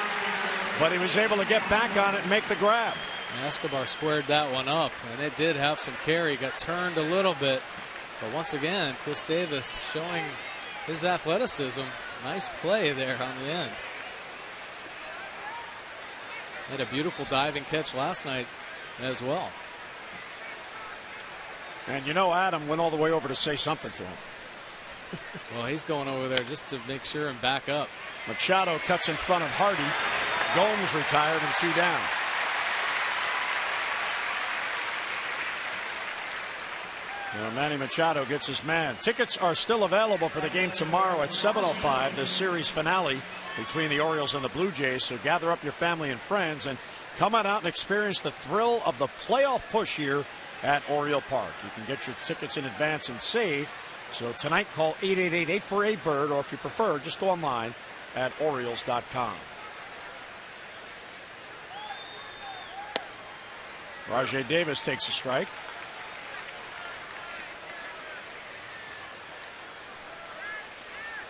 But he was able to get back on it and make the grab. Escobar squared that one up, and it did have some carry. Got turned a little bit, but once again, Chris Davis showing his athleticism. Nice play there on the end. Had a beautiful diving catch last night as well. And you know, Adam went all the way over to say something to him. Well, he's going over there just to make sure and back up. Machado cuts in front of Hardy. Gomes retired and 2 down. Well, Manny Machado gets his man. Tickets are still available for the game tomorrow at 7:05, the series finale between the Orioles and the Blue Jays. So gather up your family and friends and come on out and experience the thrill of the playoff push here at Oriole Park. You can get your tickets in advance and save. So tonight, call 888-848-BIRD, or if you prefer, just go online at Orioles.com. Rajai Davis takes a strike.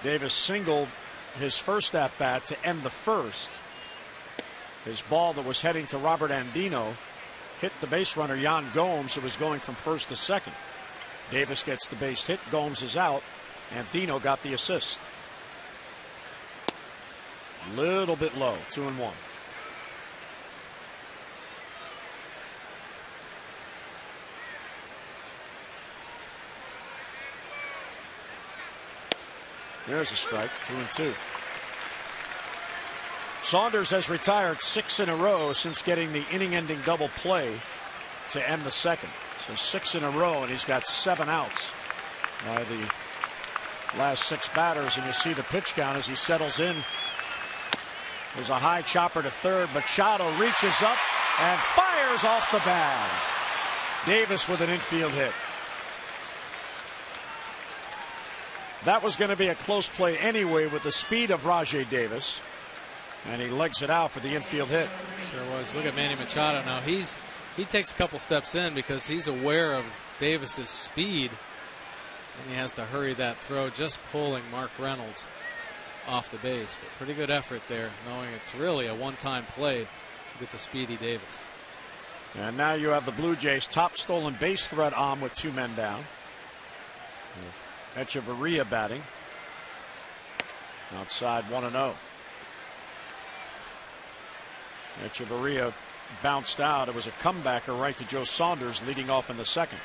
Davis singled his first at bat to end the first. His ball that was heading to Robert Andino hit the base runner Yan Gomes, who was going from first to second. Davis gets the base hit. Gomes is out. Andino got the assist. Little bit low. 2-1. There's a strike. 2-2. Saunders has retired 6 in a row since getting the inning-ending double play to end the second. So 6 in a row, and he's got 7 outs by the last 6 batters. And you see the pitch count as he settles in. There's a high chopper to third. Machado reaches up and fires off the bag. Davis with an infield hit. That was going to be a close play anyway with the speed of Rajai Davis. And he legs it out for the infield hit. Sure was. Look at Manny Machado now. He takes a couple steps in because he's aware of Davis's speed. And he has to hurry that throw, just pulling Mark Reynolds off the base. But pretty good effort there, knowing it's really a one-time play to get the speedy Davis. And now you have the Blue Jays' top stolen base threat on with 2 men down. Echeverria batting. Outside 1-0. Echeverria bounced out. It was a comebacker right to Joe Saunders leading off in the second.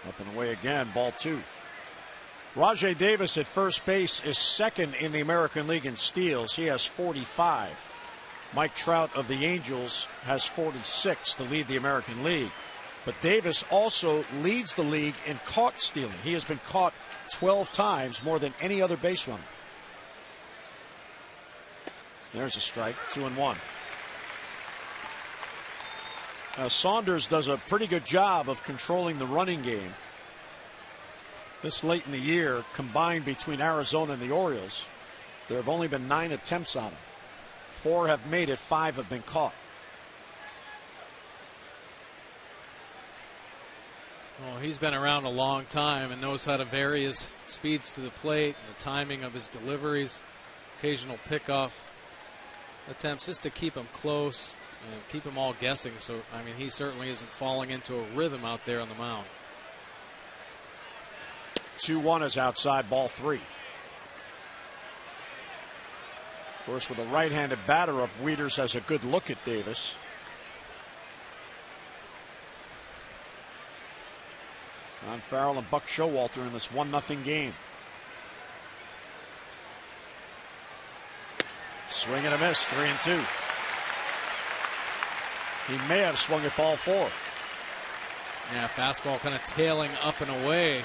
Up and away again, ball 2. Rajai Davis at first base is second in the American League in steals. He has 45. Mike Trout of the Angels has 46 to lead the American League. But Davis also leads the league in caught stealing. He has been caught 12 times, more than any other base runner. There's a strike, 2-1. Saunders does a pretty good job of controlling the running game. This late in the year, combined between Arizona and the Orioles, there have only been 9 attempts on him. 4 have made it, 5 have been caught. Well, he's been around a long time and knows how to vary his speeds to the plate and the timing of his deliveries, occasional pickoff attempts just to keep him close and keep them all guessing. So, I mean, he certainly isn't falling into a rhythm out there on the mound. 2-1 is outside, ball 3. Of course, with a right-handed batter up, Wieters has a good look at Davis. Ron Farrell and Buck Showalter in this 1-0 game. Swing and a miss, 3-2. He may have swung at ball 4. Yeah, fastball kind of tailing up and away.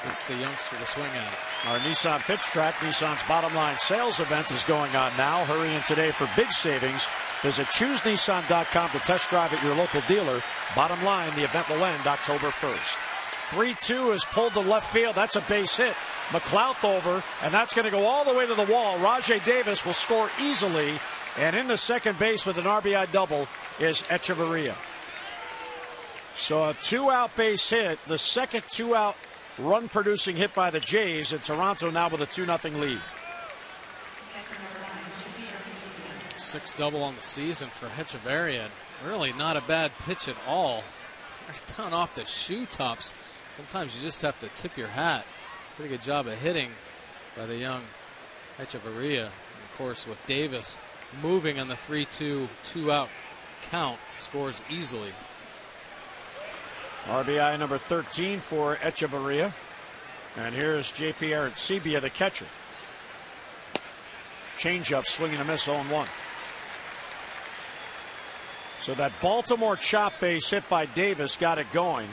It's the youngster to swing at it. Our Nissan Pitch Track, Nissan's bottom line sales event is going on now. Hurry in today for big savings. Visit ChooseNissan.com to test drive at your local dealer. Bottom line, the event will end October 1st. 3-2 is pulled to left field. That's a base hit. McLouth over, and that's going to go all the way to the wall. Rajai Davis will score easily, and in the second base with an RBI double is Echeverria. So a 2-out base hit, the second 2-out run-producing hit by the Jays, and Toronto now with a 2-0 lead. 6 double on the season for Echeverria. Really not a bad pitch at all. Right down off the shoe tops. Sometimes you just have to tip your hat. Pretty good job of hitting by the young Echeverria. And of course, with Davis moving on the 3-2, 2-out count, scores easily. RBI number 13 for Echeverria. And here's J.P. Arancibia, the catcher. Changeup, swing and a miss, 0-1. So that Baltimore chop base hit by Davis got it going.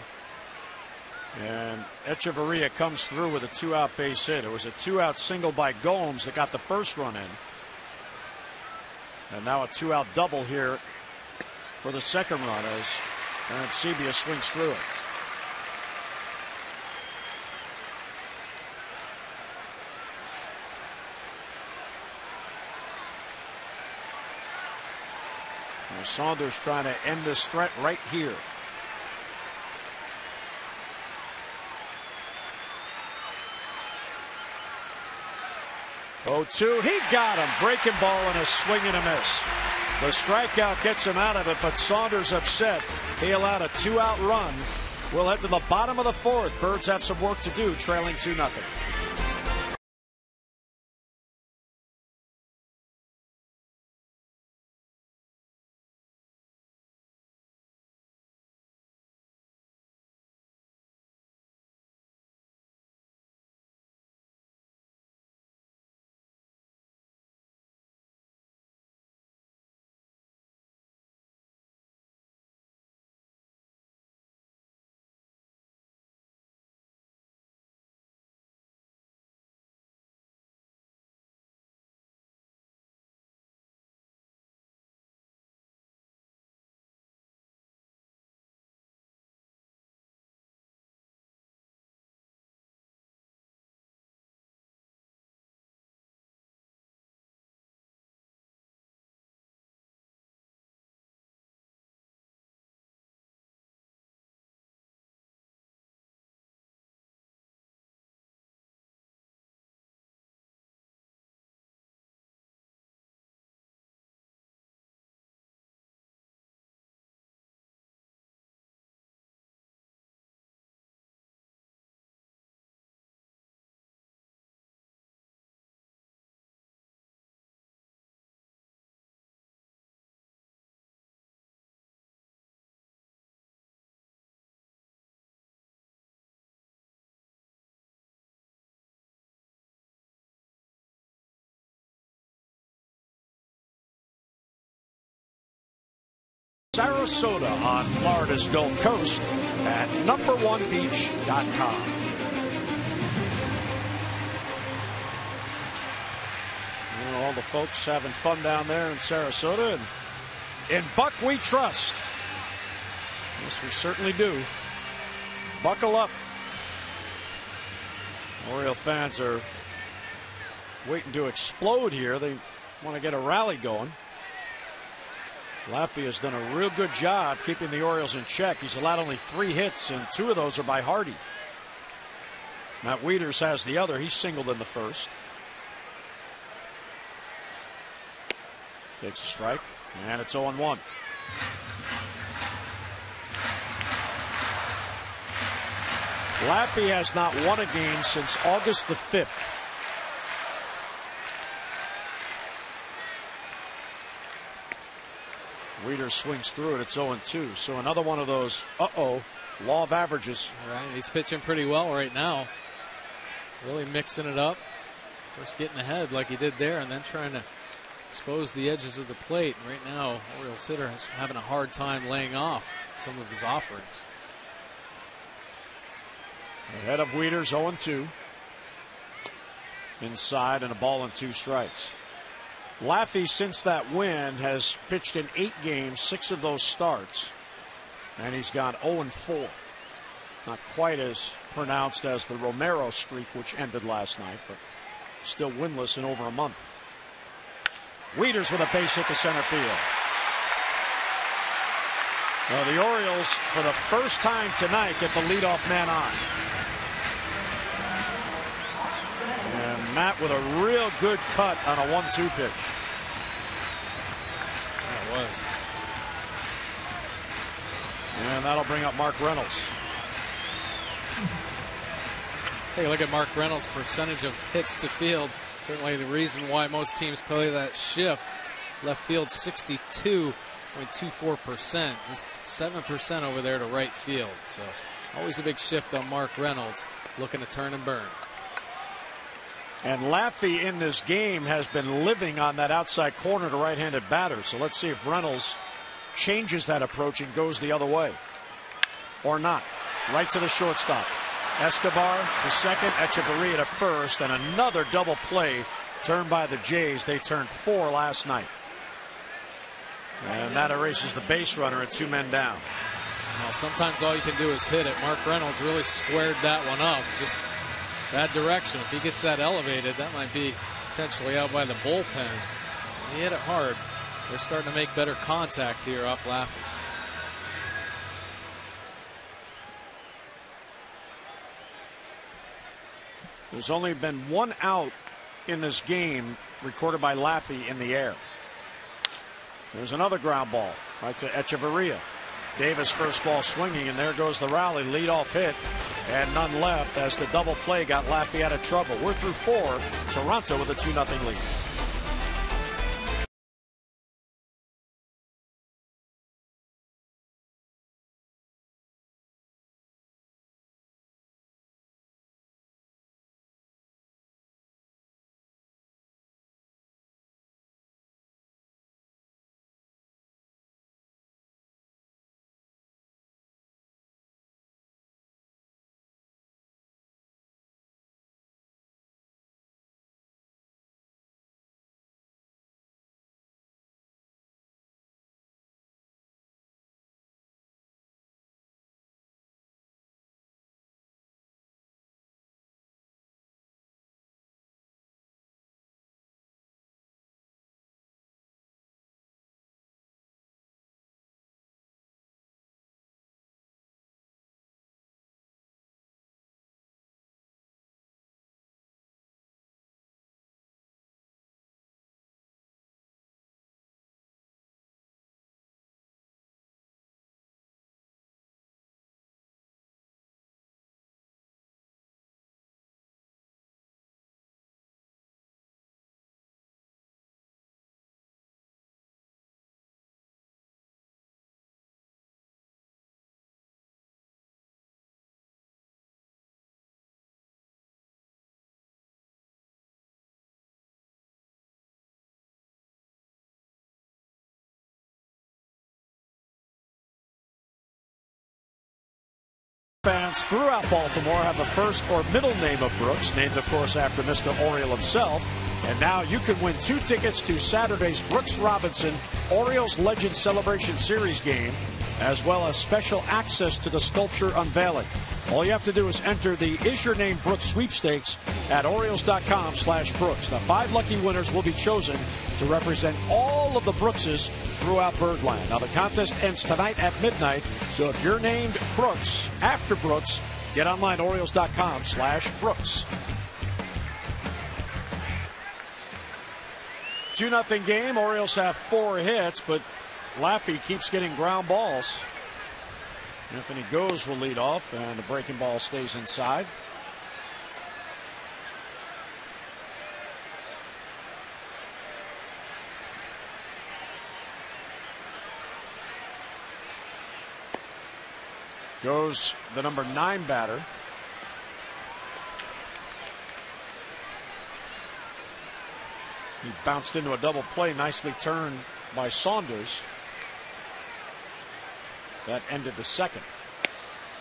And Echeverria comes through with a 2-out base hit. It was a 2-out single by Gomes that got the first run in. And now a 2-out double here for the second run as Arancibia swings through it. Saunders trying to end this threat right here. Oh, 2, he got him. Breaking ball and a swing and a miss. The strikeout gets him out of it, but Saunders upset. He allowed a 2-out run. We'll head to the bottom of the 4th. Birds have some work to do, trailing 2-0. Sarasota on Florida's Gulf Coast at number1beach.com. All the folks having fun down there in Sarasota, and in Buck we trust. Yes, we certainly do. Buckle up. Oriole fans are waiting to explode here. They want to get a rally going. Laffey has done a real good job keeping the Orioles in check. He's allowed only 3 hits, and 2 of those are by Hardy. Matt Wieters has the other. He's singled in the first. Takes a strike, and it's 0-1. Laffey has not won a game since August the 5th. Wieters swings through it. It's 0-2. So another one of those, law of averages. All right, he's pitching pretty well right now. Really mixing it up. First getting ahead like he did there, and then trying to expose the edges of the plate. And right now, Orioles hitter is having a hard time laying off some of his offerings. Ahead of Wieters, 0-2. Inside, and a ball and 2 strikes. Laffey, since that win, has pitched in 8 games, 6 of those starts, and he's gone 0-4. Not quite as pronounced as the Romero streak, which ended last night, but still winless in over a month. Wieters with a base hit to center field. Well, the Orioles, for the first time tonight, get the leadoff man on. Matt with a real good cut on a 1-2 pitch. That was. And that'll bring up Mark Reynolds. Take a look at Mark Reynolds' percentage of hits to field. Certainly the reason why most teams play that shift. Left field 62.24%, just 7% over there to right field. So always a big shift on Mark Reynolds, looking to turn and burn. And Laffey in this game has been living on that outside corner to right-handed batter. So let's see if Reynolds changes that approach and goes the other way. Or not. Right to the shortstop. Escobar to second, Echeverria to first, and another double play turned by the Jays. They turned 4 last night. And that erases the base runner at 2 men down. Well, sometimes all you can do is hit it. Mark Reynolds really squared that one up. Just bad direction. If he gets that elevated, that might be potentially out by the bullpen. He hit it hard. They're starting to make better contact here off Laffey. There's only been 1 out in this game recorded by Laffey in the air. There's another ground ball right to Echeverria. Davis first ball swinging, and there goes the rally. Leadoff hit, and none left as the double play got Laffey out of trouble. We're through 4. Toronto with a 2-0 lead. Fans throughout Baltimore have the first or middle name of Brooks, named of course after Mr. Oriole himself. And now you can win 2 tickets to Saturday's Brooks Robinson Orioles Legend Celebration Series game, as well as special access to the sculpture unveiling. All you have to do is enter the Is Your Name Brooks sweepstakes at Orioles.com/Brooks. Now 5 lucky winners will be chosen to represent all of the Brookses throughout Birdland. Now the contest ends tonight at midnight, so if you're named Brooks after Brooks, get online Orioles.com/Brooks. 2-0 game. Orioles have 4 hits, but Laffey keeps getting ground balls. Anthony Goes will lead off, and the breaking ball stays inside. Goes the number 9 batter. He bounced into a double play, nicely turned by Saunders. That ended the second.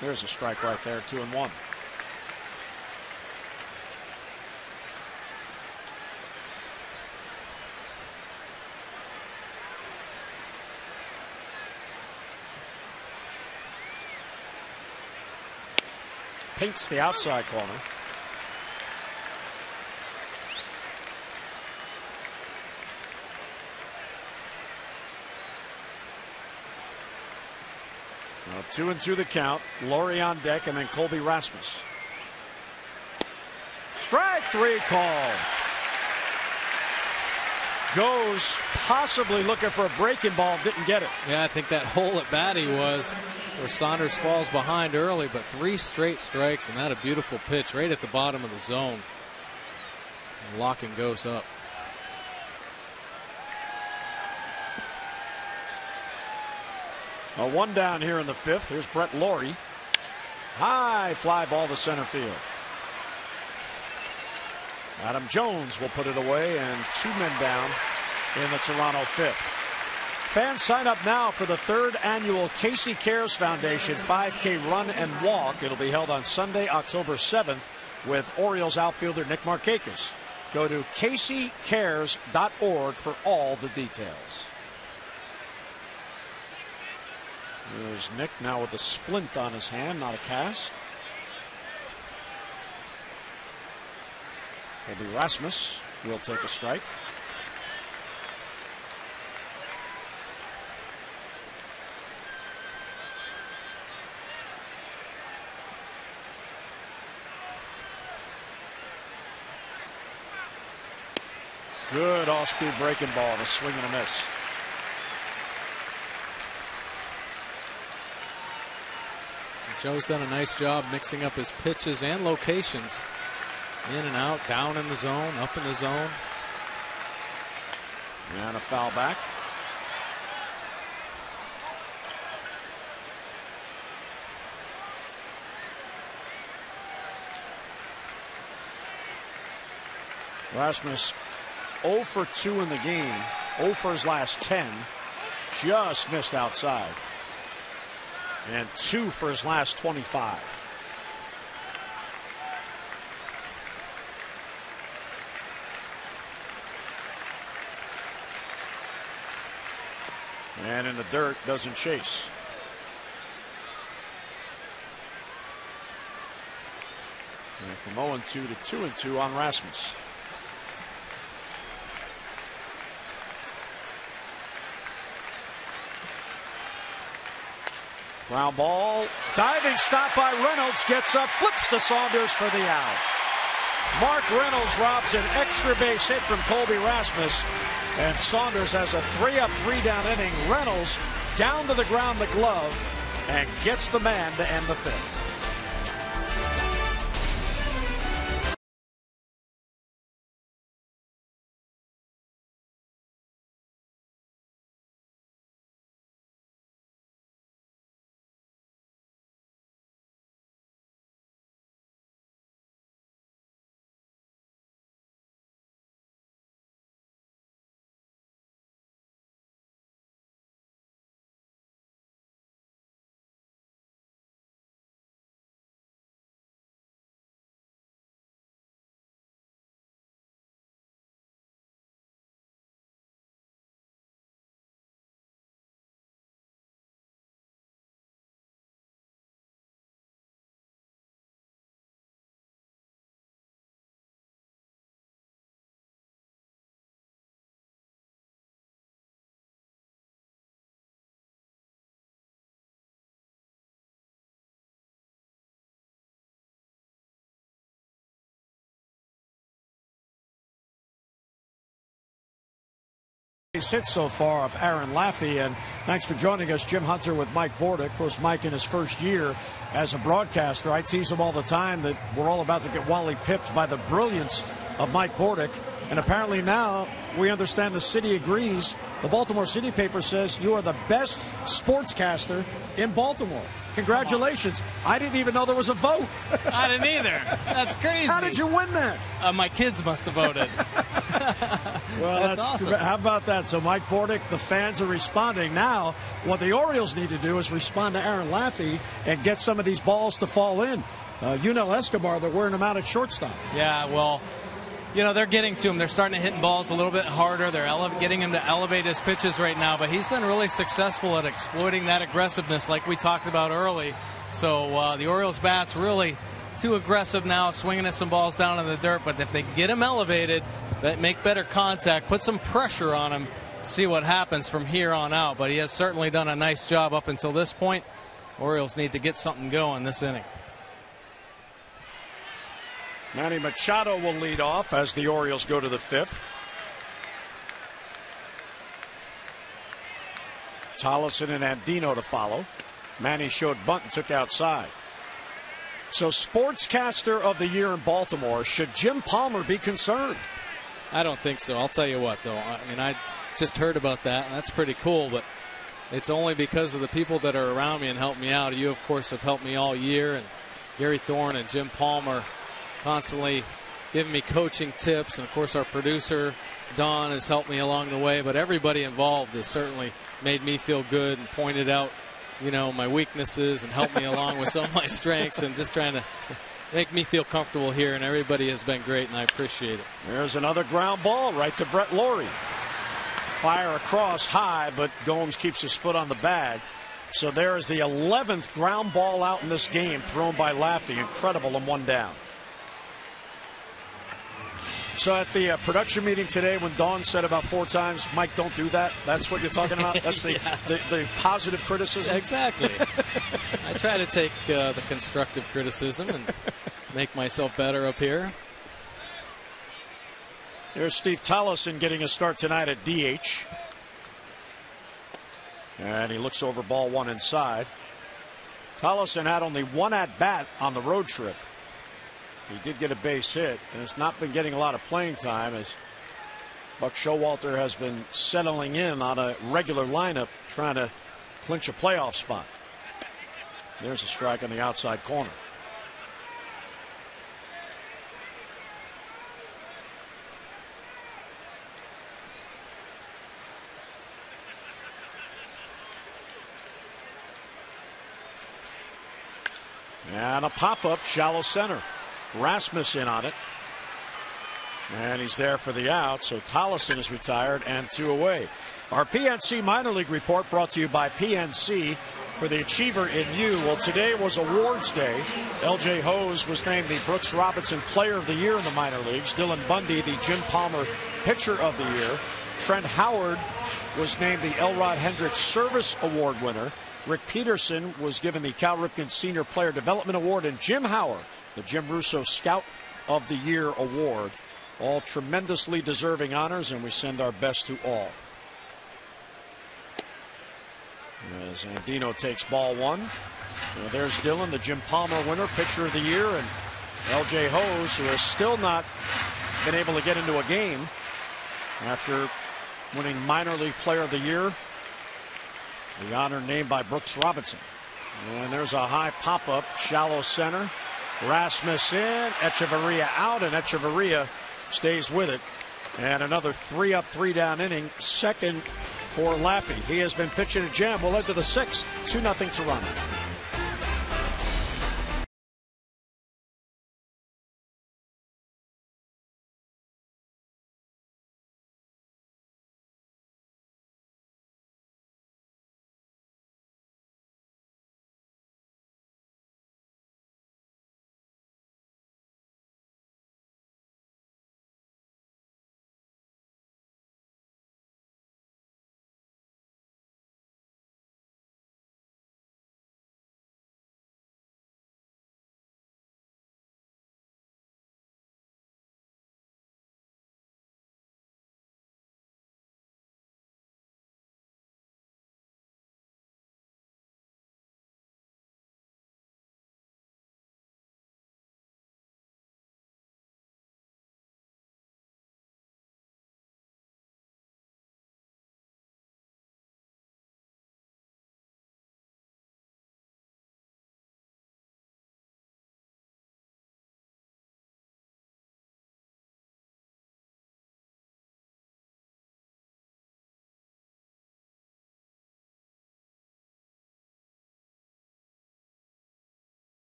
There's a strike right there, 2-1. Paints the outside corner. Now 2-2 the count. Laurie on deck, and then Colby Rasmus. Strike three call. Goes possibly looking for a breaking ball, didn't get it. Yeah, I think that hole at bat he was where Saunders falls behind early, but 3 straight strikes, and that a beautiful pitch right at the bottom of the zone. And Locken goes up. A 1 down here in the 5th. Here's Brett Laurie. High fly ball to center field. Adam Jones will put it away, and 2 men down in the Toronto 5th. Fans sign up now for the 3rd annual Casey Cares Foundation 5K run and walk. It'll be held on Sunday, October 7th with Orioles outfielder Nick Markakis. Go to caseycares.org for all the details. There's Nick now with a splint on his hand, not a cast. Will be Rasmus. Will take a strike. Good off-speed breaking ball, a swing and a miss. Joe's done a nice job mixing up his pitches and locations. In and out, down in the zone, up in the zone. And a foul back. Rasmus 0 for 2 in the game, 0 for his last 10. Just missed outside. And 2 for his last 25. And in the dirt, doesn't chase. And from 0-2 to 2-2 on Rasmus. Ground ball, diving stop by Reynolds, gets up, flips to Saunders for the out. Mark Reynolds robs an extra base hit from Colby Rasmus, and Saunders has a 3-up, 3-down inning. Reynolds down to the ground, the glove, and gets the man to end the 5th. Hit so far of Aaron Laffey, and thanks for joining us, Jim Hunter with Mike Bordick. Of course, Mike in his first year as a broadcaster, I tease him all the time that we're all about to get Wally pipped by the brilliance of Mike Bordick, and apparently now we understand the city agrees. The Baltimore City paper says you are the best sportscaster in Baltimore. Congratulations. I didn't even know there was a vote. I didn't either. That's crazy. How did you win that? My kids must have voted. Well, that's awesome. How about that? So Mike Bordick, the fans are responding. Now, what the Orioles need to do is respond to Aaron Laffey and get some of these balls to fall in. Escobar, they're wearing him out at shortstop. Yeah, well, you know, they're getting to him. They're starting to hit balls a little bit harder. They're getting him to elevate his pitches right now, but he's been really successful at exploiting that aggressiveness like we talked about early. So the Orioles bats really too aggressive now, swinging at some balls down in the dirt, but if they get him elevated, that make better contact, put some pressure on him, see what happens from here on out. But he has certainly done a nice job up until this point. Orioles need to get something going this inning. Manny Machado will lead off as the Orioles go to the 5th. Tollison and Andino to follow. Manny showed bunt and took outside. So Sportscaster of the Year in Baltimore, should Jim Palmer be concerned? I don't think so. I'll tell you what, though. I mean, I just heard about that, and that's pretty cool, but it's only because of the people that are around me and help me out. You, of course, have helped me all year, and Gary Thorne and Jim Palmer constantly giving me coaching tips, and, of course, our producer, Don, has helped me along the way, but everybody involved has certainly made me feel good and pointed out, you know, my weaknesses and helped me along with some of my strengths and just trying to make me feel comfortable here, and everybody has been great, and I appreciate it. There's another ground ball right to Brett Laurie. Fire across high, but Gomes keeps his foot on the bag. So there is the 11th ground ball out in this game thrown by Laffey. Incredible and one down. So at the production meeting today, when Dawn said about 4 times, Mike, don't do that, that's what you're talking about? That's the, Yeah. the positive criticism? Exactly. I try to take the constructive criticism and make myself better up here. Here's Steve Tollison getting a start tonight at DH. And he looks over ball 1 inside. Tollison had only 1 at-bat on the road trip. He did get a base hit, and has not been getting a lot of playing time as Buck Showalter has been settling in on a regular lineup trying to clinch a playoff spot. There's a strike on the outside corner. And a pop-up shallow center. Rasmussen on it. And he's there for the out, so Tollison is retired and 2 away. Our PNC minor league report brought to you by PNC for the achiever in you. Well, today was awards day. LJ Hose was named the Brooks Robinson Player of the Year in the minor leagues. Dylan Bundy, the Jim Palmer Pitcher of the Year. Trent Howard was named the Elrod Hendricks Service Award winner. Rick Peterson was given the Cal Ripken Senior Player Development Award, and Jim Howard, the Jim Russo Scout of the Year Award. All tremendously deserving honors, and we send our best to all. As Andino takes ball 1. Well, there's Dylan, the Jim Palmer winner, Pitcher of the Year, and LJ Hose, who has still not been able to get into a game after winning minor league Player of the Year. The honor named by Brooks Robinson. And there's a high pop-up, shallow center. Rasmussen, Echeverria out, and Echeverria stays with it. And another 3-up, 3-down inning. Second for Laffey. He has been pitching a gem. We'll head to the 6th. 2-0 Toronto.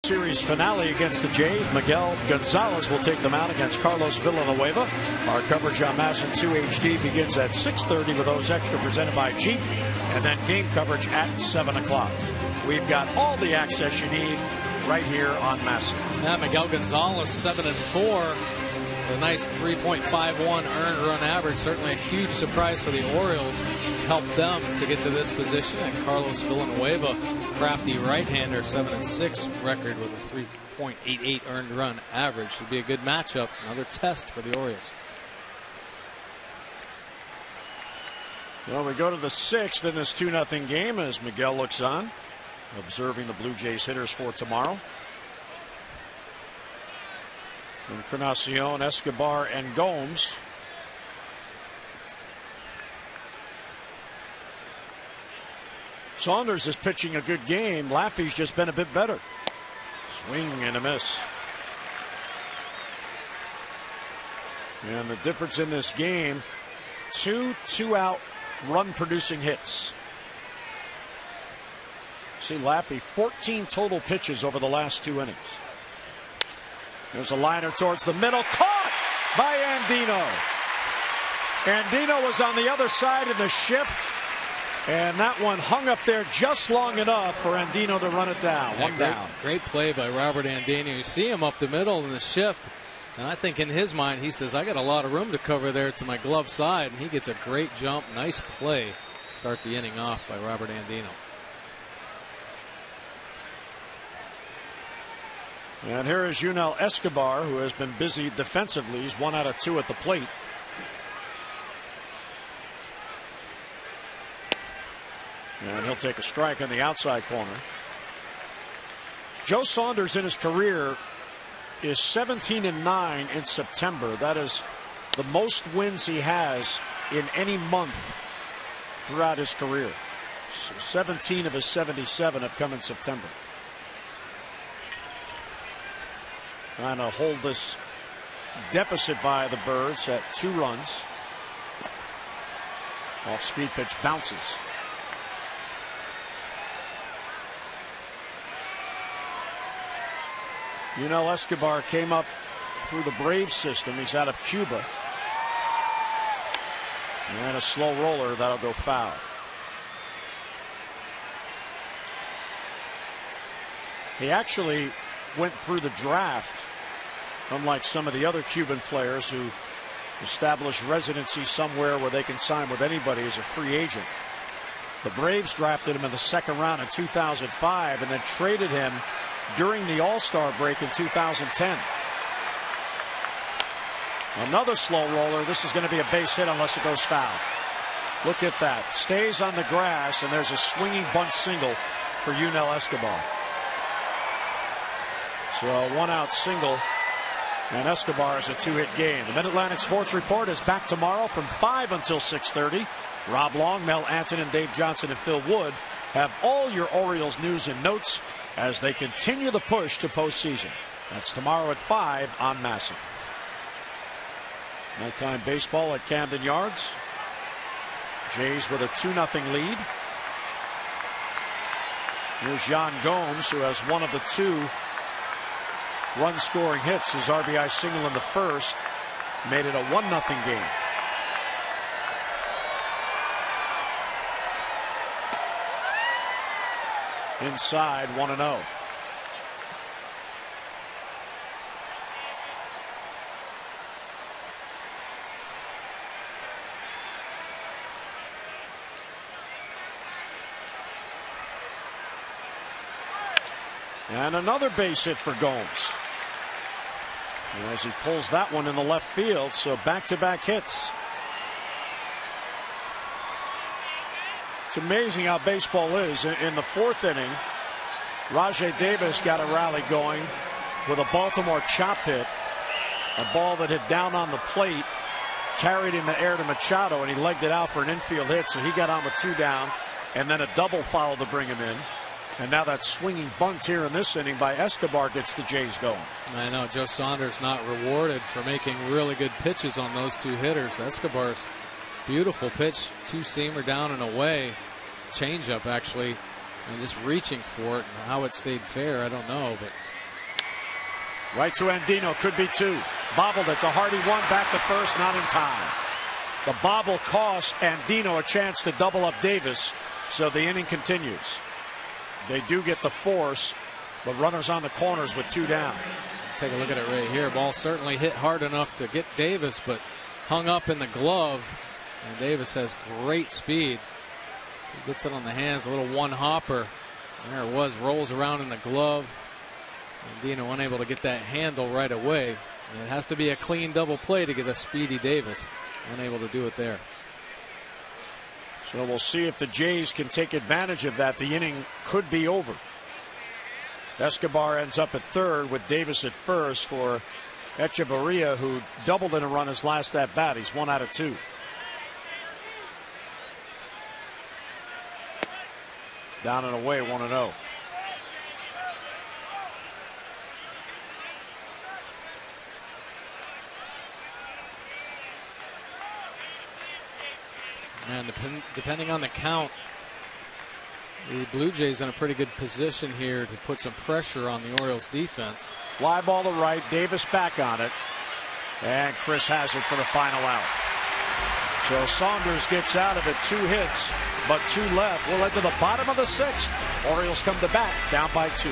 Series finale against the Jays. Miguel Gonzalez will take them out against Carlos Villanueva. Our coverage on MASN 2 HD begins at 6:30 with those extra presented by Jeep, and then game coverage at 7 o'clock. We've got all the access you need right here on MASN. Yeah, Miguel Gonzalez 7-4. A nice 3.51 earned run average. Certainly a huge surprise for the Orioles. It's helped them to get to this position. And Carlos Villanueva, crafty right-hander, 7-6 record with a 3.88 earned run average. Should be a good matchup. Another test for the Orioles. Well, we go to the 6th in this 2-0 game as Miguel looks on, observing the Blue Jays hitters for tomorrow. Encarnacion, Escobar, and Gomes. Saunders is pitching a good game. Laffey's just been a bit better. Swing and a miss. And the difference in this game, two-out run-producing hits. See Laffey, 14 total pitches over the last 2 innings. There's a liner towards the middle, caught by Andino. Andino was on the other side in the shift, and that one hung up there just long enough for Andino to run it down. Yeah, one down. Great play by Robert Andino. You see him up the middle in the shift, and I think in his mind he says, I got a lot of room to cover there to my glove side, and he gets a great jump. Nice play. Start the inning off by Robert Andino. And here is Yunel Escobar, who has been busy defensively. He's 1 out of 2 at the plate. And he'll take a strike on the outside corner. Joe Saunders in his career is 17-9 in September. That is the most wins he has in any month throughout his career. So 17 of his 77 have come in September. Trying to hold this deficit by the Birds at 2 runs. Off speed pitch bounces. Yunel Escobar came up through the Braves system. He's out of Cuba. And a slow roller that'll go foul. He actually went through the draft, unlike some of the other Cuban players who establish residency somewhere where they can sign with anybody as a free agent. The Braves drafted him in the 2nd round in 2005 and then traded him during the All-Star break in 2010. Another slow roller. This is going to be a base hit unless it goes foul. Look at that. Stays on the grass, and there's a swinging bunt single for Yunel Escobar. So a 1-out single, and Escobar is a 2-hit game. The Mid-Atlantic Sports Report is back tomorrow from 5 until 6:30. Rob Long, Mel Anton, and Dave Johnson and Phil Wood have all your Orioles news and notes as they continue the push to postseason. That's tomorrow at 5 on MASN. Nighttime baseball at Camden Yards. Jays with a 2-0 lead. Here's Yan Gomes, who has one of the 2 run-scoring hits. His RBI single in the 1st made it a 1-0 game. Inside, 1-0. And another base hit for Gomes. As he pulls that one in the left field, so back-to-back hits. It's amazing how baseball is. In the 4th inning, Rajai Davis got a rally going with a Baltimore chop hit. A ball that hit down on the plate, carried in the air to Machado, and he legged it out for an infield hit, so he got on with 2 down, and then a double foul to bring him in. And now that swinging bunt here in this inning by Escobar gets the Jays going. I know Joe Saunders not rewarded for making really good pitches on those 2 hitters. Escobar's beautiful pitch, 2-seamer down and away, changeup actually, and just reaching for it. And how it stayed fair, I don't know, but Right to Andino, could be 2. Bobbled it to Hardy, 1, back to first, not in time. The bobble cost Andino a chance to double up Davis, so the inning continues. They do get the force, but runners on the corners with 2 down. Take a look at it right here. Ball certainly hit hard enough to get Davis, but hung up in the glove. And Davis has great speed. He gets it on the hands, a little one-hopper. There it was, rolls around in the glove. Andino unable to get that handle right away. And it has to be a clean double play to get a speedy Davis. Unable to do it there. So we'll see if the Jays can take advantage of that. The inning could be over. Escobar ends up at third with Davis at first for Echeverria, who doubled in a run his last at bat. He's 1 out of 2. Down and away, 1-0. And depending on the count, the Blue Jays in a pretty good position here to put some pressure on the Orioles defense. Fly ball to right, Davis back on it, and Chris has it for the final out. So Saunders gets out of it, 2 hits, but 2 left. We'll head to the bottom of the 6th. Orioles come to bat, down by 2.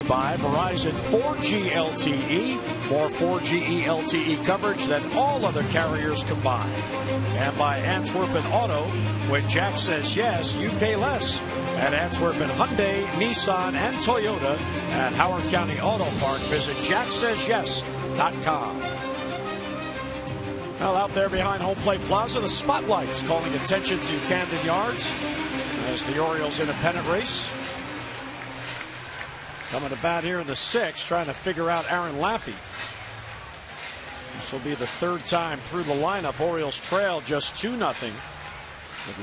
By Verizon 4G LTE, more 4G LTE coverage than all other carriers combined. And by Antwerpen Auto, when Jack says yes, you pay less. At Antwerpen Hyundai, Nissan, and Toyota at Howard County Auto Park, visit jacksays.yes.com. Well, out there behind Home Plate Plaza, the spotlights calling attention to Camden Yards as the Orioles in a pennant race. Coming to bat here in the 6th, trying to figure out Aaron Laffey. This will be the 3rd time through the lineup. Orioles trail just 2-0. But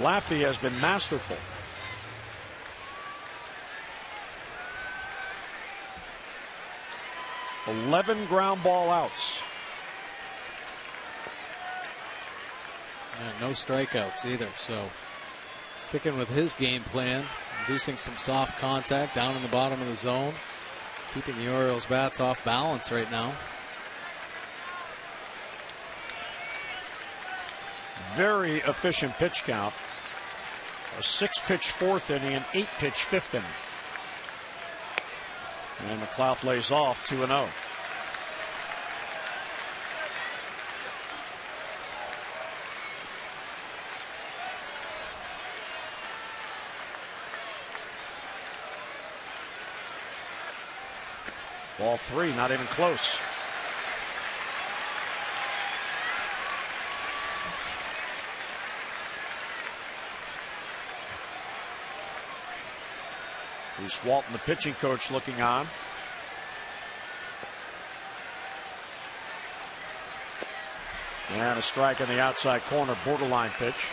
Laffey has been masterful. $11 ground ball outs. And no strikeouts either. So sticking with his game plan. Inducing some soft contact down in the bottom of the zone. Keeping the Orioles bats off balance right now. Very efficient pitch count. A 6-pitch 4th inning, an 8-pitch 5th inning. And McLeod lays off 2-0. Ball 3, not even close. Bruce Walton, the pitching coach, looking on. And a strike in the outside corner, borderline pitch.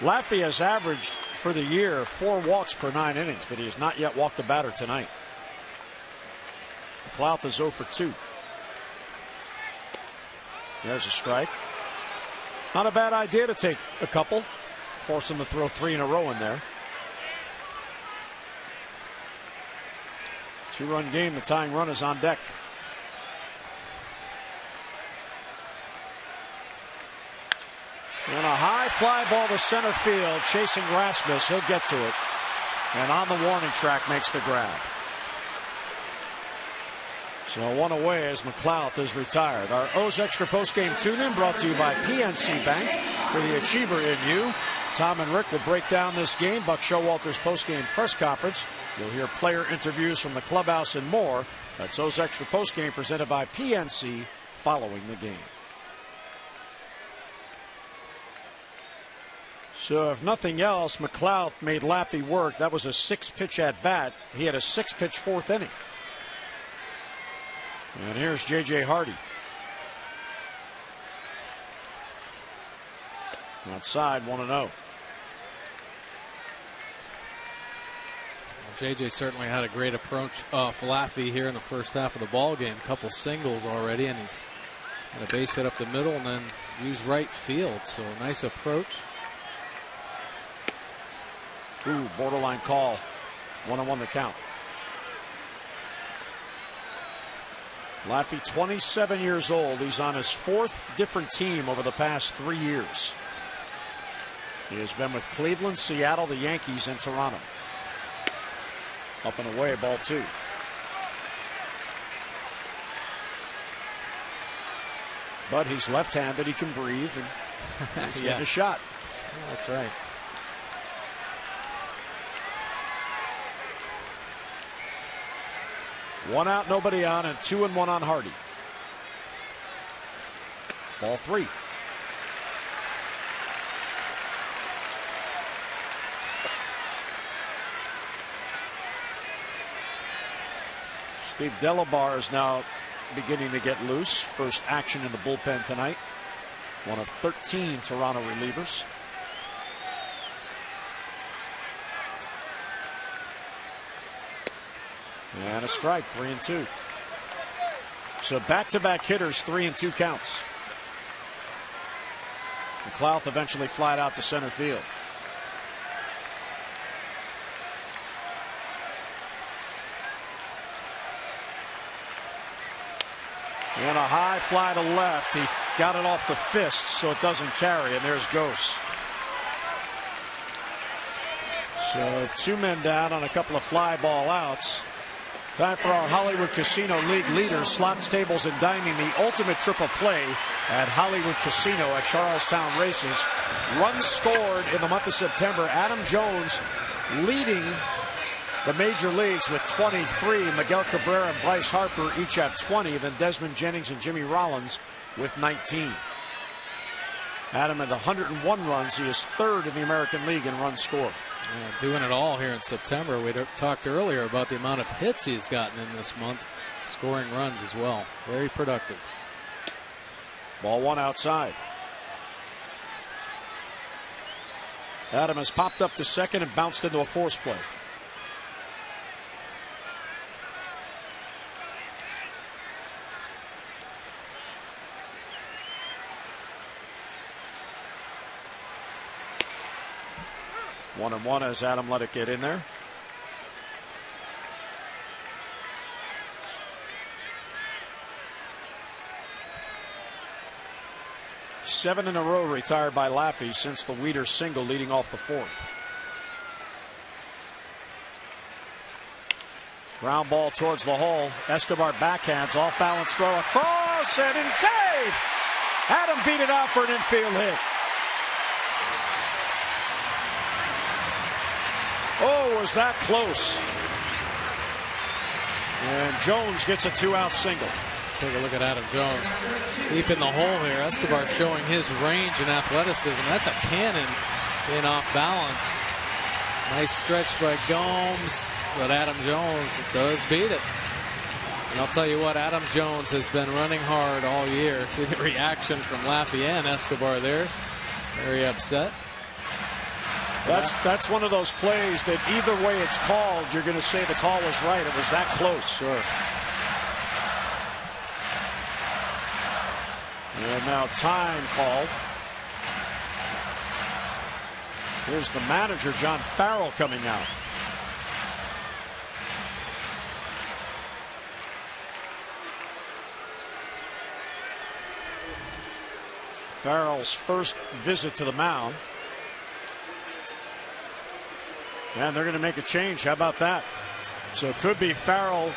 Laffey has averaged for the year 4 walks per 9 innings, but he has not yet walked a batter tonight. McLeod is 0 for 2. There's a strike. Not a bad idea to take a couple. Force him to throw 3 in a row in there. 2-run game. The tying run is on deck. And a high fly ball to center field. Chasing Rasmus. He'll get to it. And on the warning track makes the grab. So 1 away as McLeod is retired. Our O's Extra postgame tune-in brought to you by PNC Bank. For the achiever in you, Tom and Rick will break down this game. Buck Showalter's postgame press conference. You'll hear player interviews from the clubhouse and more. That's O's Extra postgame presented by PNC following the game. So if nothing else, McLeod made Laffey work. That was a 6-pitch at bat. He had a 6-pitch 4th inning. And here's J.J. Hardy. Outside, 1-0. J.J. certainly had a great approach off Laffey here in the first half of the ball game. A couple singles already, and he's got a base hit up the middle and then use right field. So a nice approach. Ooh, borderline call. 1-1 the count. Laffey, 27 years old. He's on his 4th different team over the past 3 years. He has been with Cleveland, Seattle, the Yankees, and Toronto. Up and away, ball 2. But he's left-handed. He can breathe, and he's getting a shot. Oh, that's right. One out, nobody on, and 2-1 on Hardy. Ball 3. Steve Delabar is now beginning to get loose. First action in the bullpen tonight. One of 13 Toronto relievers. And a strike, 3-2. So back-to-back hitters, 3-2 counts. McLeod eventually flied out to center field. And a high fly to left. He got it off the fist, so it doesn't carry, and there's Gose. So 2 men down on a couple of fly ball outs. Time for our Hollywood Casino League leaders. Slots, tables, and dining. The ultimate triple play at Hollywood Casino at Charlestown Races. Runs scored in the month of September. Adam Jones leading the major leagues with 23. Miguel Cabrera and Bryce Harper each have 20. Then Desmond Jennings and Jimmy Rollins with 19. Adam at 101 runs. He is 3rd in the American League in runs scored. Yeah, doing it all here in September. We talked earlier about the amount of hits he's gotten in this month, scoring runs as well. Very productive. Ball 1 outside. Adam has popped up to second and bounced into a force play. One and one as Adam let it get in there. Seven in a row retired by Laffey since the Weeder single leading off the 4th. Ground ball towards the hole. Escobar backhands, off balance throw across and in save. Adam beat it out for an infield hit. Oh, was that close? And Jones gets a 2-out single. Take a look at Adam Jones. Deep in the hole here. Escobar showing his range and athleticism. That's a cannon in off balance. Nice stretch by Gomes, but Adam Jones does beat it. And I'll tell you what, Adam Jones has been running hard all year. See the reaction from Laffey and Escobar there. Very upset. That's one of those plays that either way it's called, you're going to say the call was right. It was that close. Sure. And now time called. Here's the manager, John Farrell, coming out. Farrell's first visit to the mound. And they're going to make a change. How about that? So it could be Farrell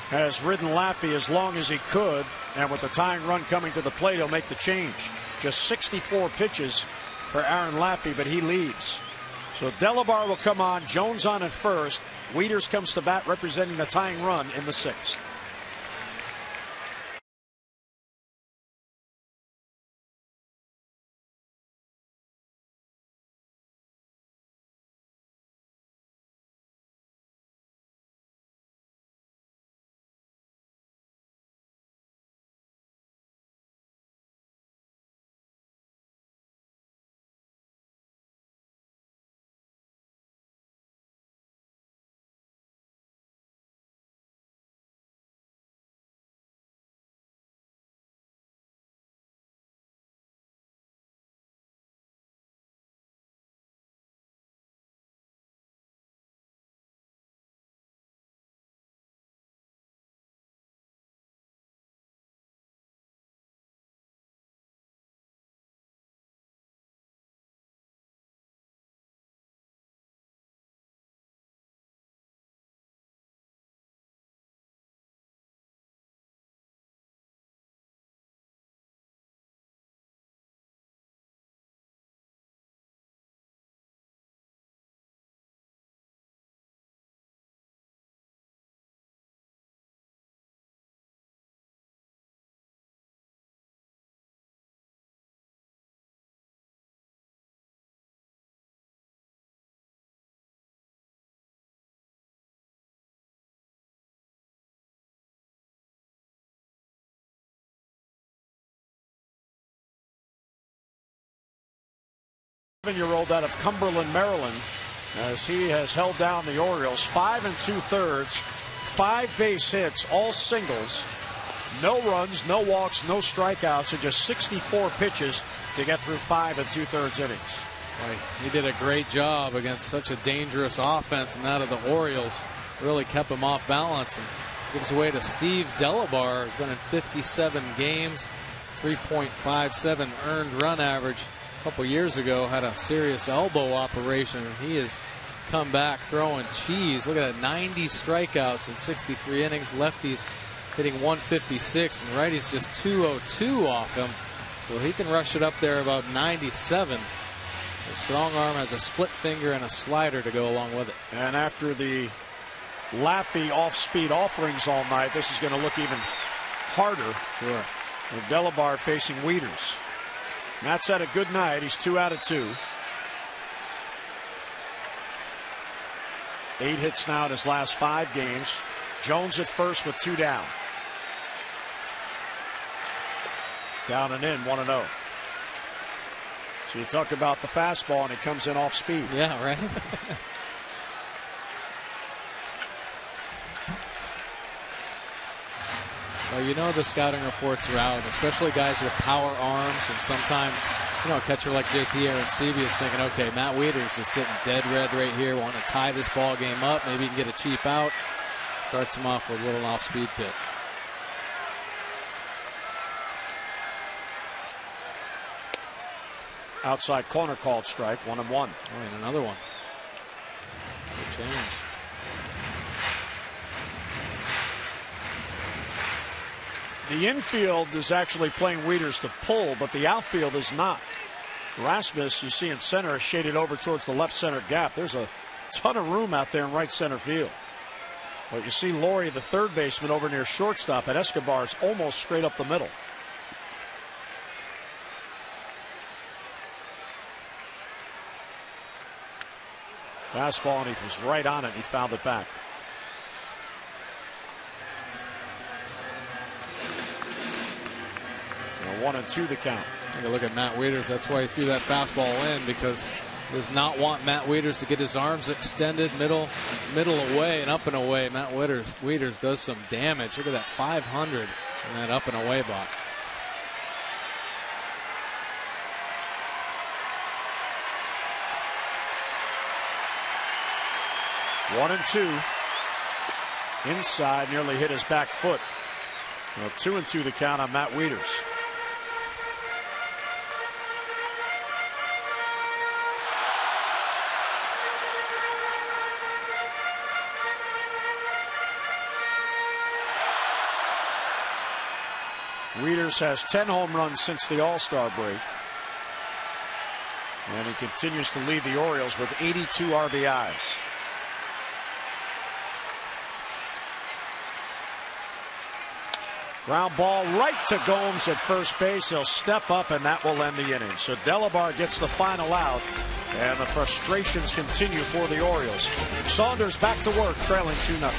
has ridden Laffey as long as he could. And with the tying run coming to the plate, he'll make the change. Just 64 pitches for Aaron Laffey, but he leaves. So Delabar will come on. Jones on at first. Wieters comes to bat representing the tying run in the 6th. Year-old out of Cumberland, Maryland, as he has held down the Orioles 5 2/3, 5 base hits, all singles, no runs, no walks, no strikeouts, and just 64 pitches to get through 5 2/3 innings. Right. He did a great job against such a dangerous offense, and that of the Orioles really kept him off balance and gives away to Steve Delabar, who's been in 57 games, 3.57 earned run average. Couple years ago had a serious elbow operation, and he has come back throwing cheese. Look at that, 90 strikeouts in 63 innings. Lefties hitting 156 and righties just 202 off him, so he can rush it up there about 97. The strong arm has a split finger and a slider to go along with it. And after the Laffey off-speed offerings all night, this is going to look even harder. Sure. With Delabar facing Wieters. Matt's had a good night. He's 2 out of 2. 8 hits now in his last 5 games. Jones at first with 2 down. Down and in, 1-0. So you talk about the fastball, and it comes in off speed. Yeah, right. Well, you know the scouting reports are out, especially guys with power arms, and sometimes, you know, a catcher like J.P. Arancibia is thinking, okay, Matt Wieters is sitting dead red right here, want to tie this ball game up, maybe he can get a cheap out. Starts him off with a little off-speed pitch. Outside corner called strike, 1-1. Oh, and another one. Good change. The infield is actually playing Wieters to pull, but the outfield is not. Rasmus, you see in center, is shaded over towards the left center gap. There's a ton of room out there in right center field. But you see Laurie, the third baseman, over near shortstop, and Escobar is almost straight up the middle. Fastball, and he was right on it. He fouled it back. And a 1-2 the count. Take a look at Matt Wieters. That's why he threw that fastball in, because Does not want Matt Wieters to get his arms extended, middle away and up and away. Matt Wieters does some damage. Look at that, 500 in that up and away box. One and two. Inside, nearly hit his back foot. Well, 2-2 the count on Matt Wieters. Wieters has 10 home runs since the All-Star break. And he continues to lead the Orioles with 82 RBIs. Ground ball right to Gomes at first base. He'll step up, and that will end the inning. So Delabar gets the final out, and the frustrations continue for the Orioles. Saunders back to work, trailing 2-0.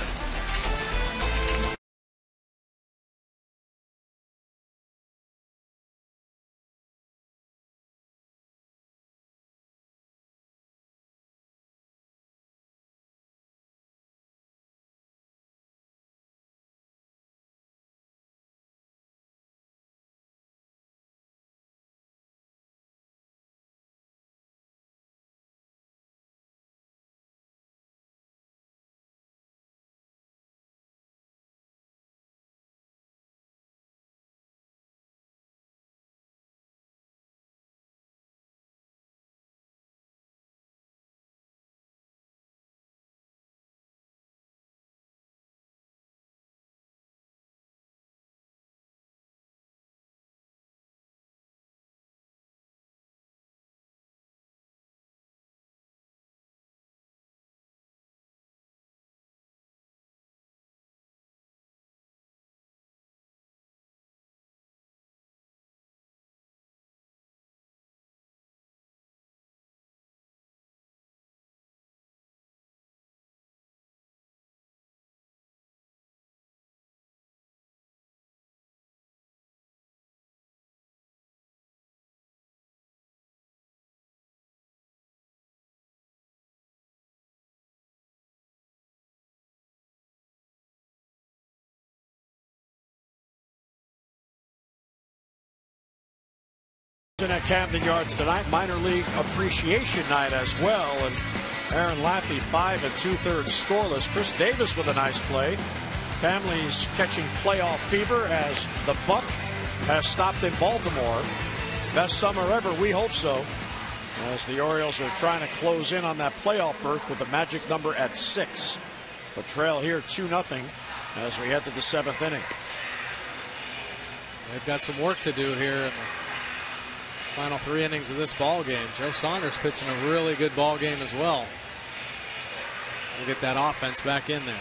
At Camden Yards tonight, minor league appreciation night as well, and Aaron Laffey 5 2/3 scoreless. Chris Davis with a nice play. Families catching playoff fever as the buck has stopped in Baltimore. Best summer ever, we hope so, as the Orioles are trying to close in on that playoff berth with the magic number at 6. The trail here 2-0 as we head to the 7th inning. They've got some work to do here in the final 3 innings of this ball game. Joe Saunders pitching a really good ball game as well. We'll get that offense back in there.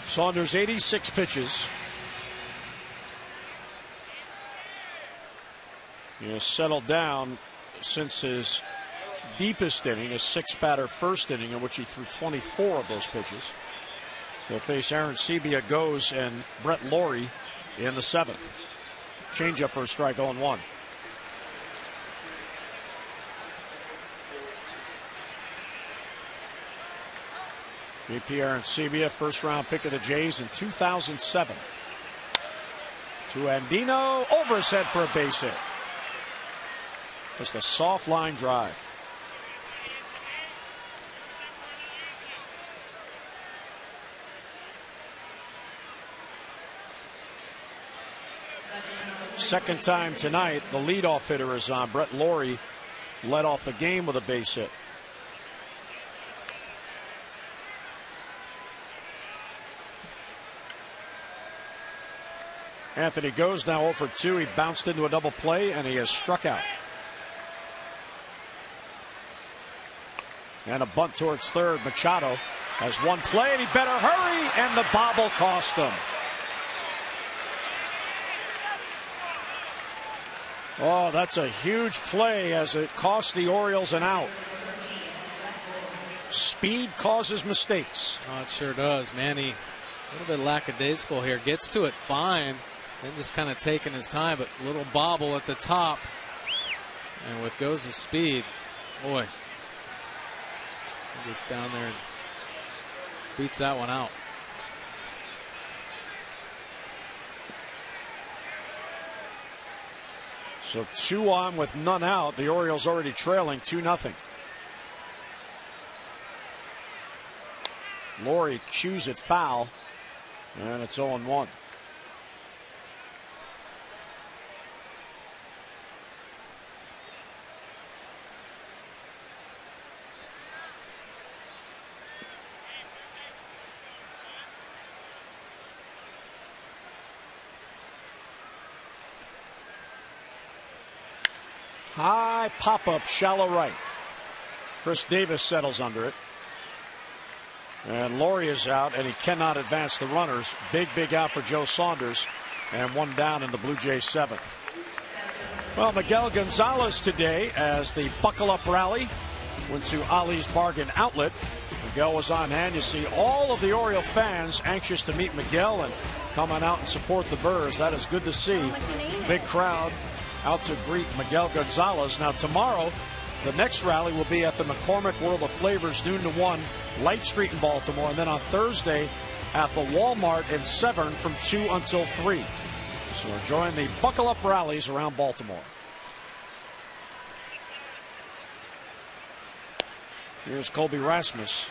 Saunders 86 pitches. He has settled down since his deepest inning, his 6-batter first inning, in which he threw 24 of those pitches. He'll face Aaron Sebia, Goes, and Brett Laurie in the 7th. Changeup for a strike, 0-1. JP Arencibia, first-round pick of the Jays in 2007. To Andino, over his head for a base hit. Just a soft line drive. Second time tonight, the leadoff hitter is on. Brett Laurie led off the game with a base hit. Anthony Goes now 0 for 2. He bounced into a double play and he has struck out. And a bunt towards third. Machado has one play and he better hurry, and the bobble cost him. Oh, that's a huge play as it cost the Orioles an out. Speed causes mistakes. Oh, it sure does. Manny, a little bit lackadaisical here. Gets to it fine. And just kind of taking his time, but a little bobble at the top. And with Goza's speed, boy, he gets down there and beats that one out. So 2 on with none out. The Orioles already trailing 2-0. Laurie cues it foul, and it's 0-1. High pop-up, shallow right. Chris Davis settles under it. And Laurie is out, and he cannot advance the runners. Big out for Joe Saunders, and 1 down in the Blue Jays 7th. Well, Miguel Gonzalez today as the Buckle Up rally went to Ali's Bargain Outlet. Miguel was on hand. You see all of the Oriole fans anxious to meet Miguel and coming out and support the Birds. That is good to see. Big crowd out to greet Miguel Gonzalez. Now tomorrow, the next rally will be at the McCormick World of Flavors, noon to 1, Light Street in Baltimore. And then on Thursday at the Walmart in Severn from 2 until 3. So join the Buckle Up rallies around Baltimore. Here's Colby Rasmus.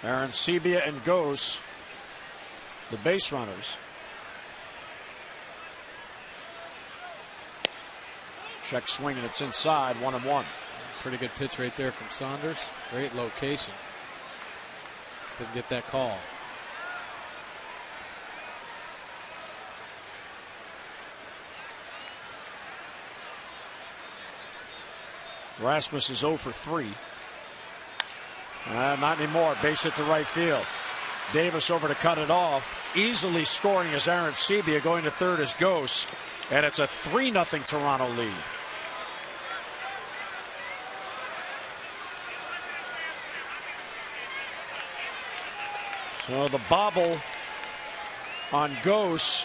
Aaron Sebia and Gose, the base runners. Check swing, and it's inside, 1-1. Pretty good pitch right there from Saunders. Great location. Just didn't get that call. Rasmus is 0 for 3. Not anymore. Base hit to right field. Davis over to cut it off. Easily scoring is Aaron Sebia. Going to third is Gose. And it's a 3-0 Toronto lead. So the bobble on Gose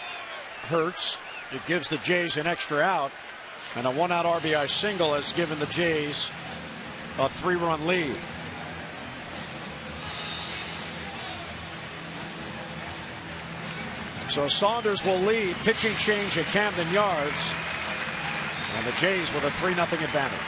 hurts. It gives the Jays an extra out. And a 1-out RBI single has given the Jays a 3-run lead. So Saunders will lead. Pitching change at Camden Yards. And the Jays with a 3-0 advantage.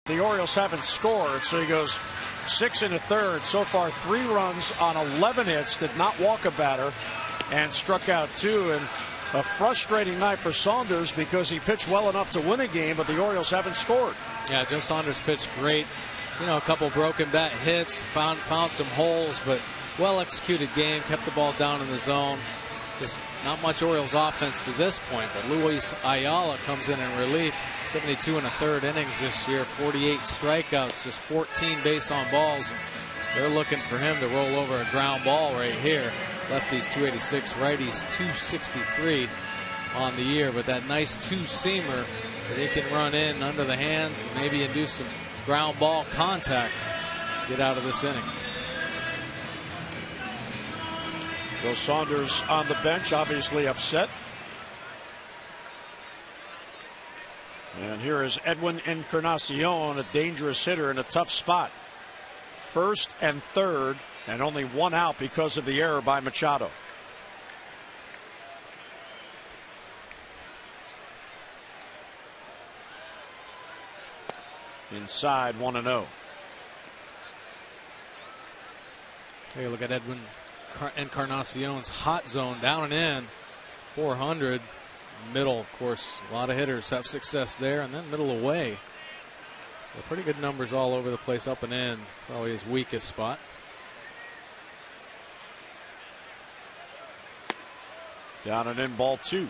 The Orioles haven't scored, so he goes 6 1/3. So far, 3 runs on 11 hits, did not walk a batter, and struck out 2. And a frustrating night for Saunders because he pitched well enough to win a game, but the Orioles haven't scored. Yeah, Joe Saunders pitched great. you know, a couple broken bat hits, found some holes, but well executed game, kept the ball down in the zone. Just not much Orioles offense to this point, but Luis Ayala comes in relief. 72 and a third innings this year, 48 strikeouts, just 14 base on balls. They're looking for him to roll over a ground ball right here. Lefties 286, righties 263 on the year, but that nice two-seamer that he can run in under the hands and maybe induce some ground ball contact, get out of this inning. Joe Saunders on the bench, obviously upset. And here is Edwin Encarnacion, a dangerous hitter in a tough spot. First and third, and only one out because of the error by Machado. Inside, 1-0. Hey, look at Edwin Encarnacion's hot zone, down and in, 400. Middle, of course, a lot of hitters have success there, and then middle away. So pretty good numbers all over the place, up and in, probably his weakest spot. Down and in, ball 2.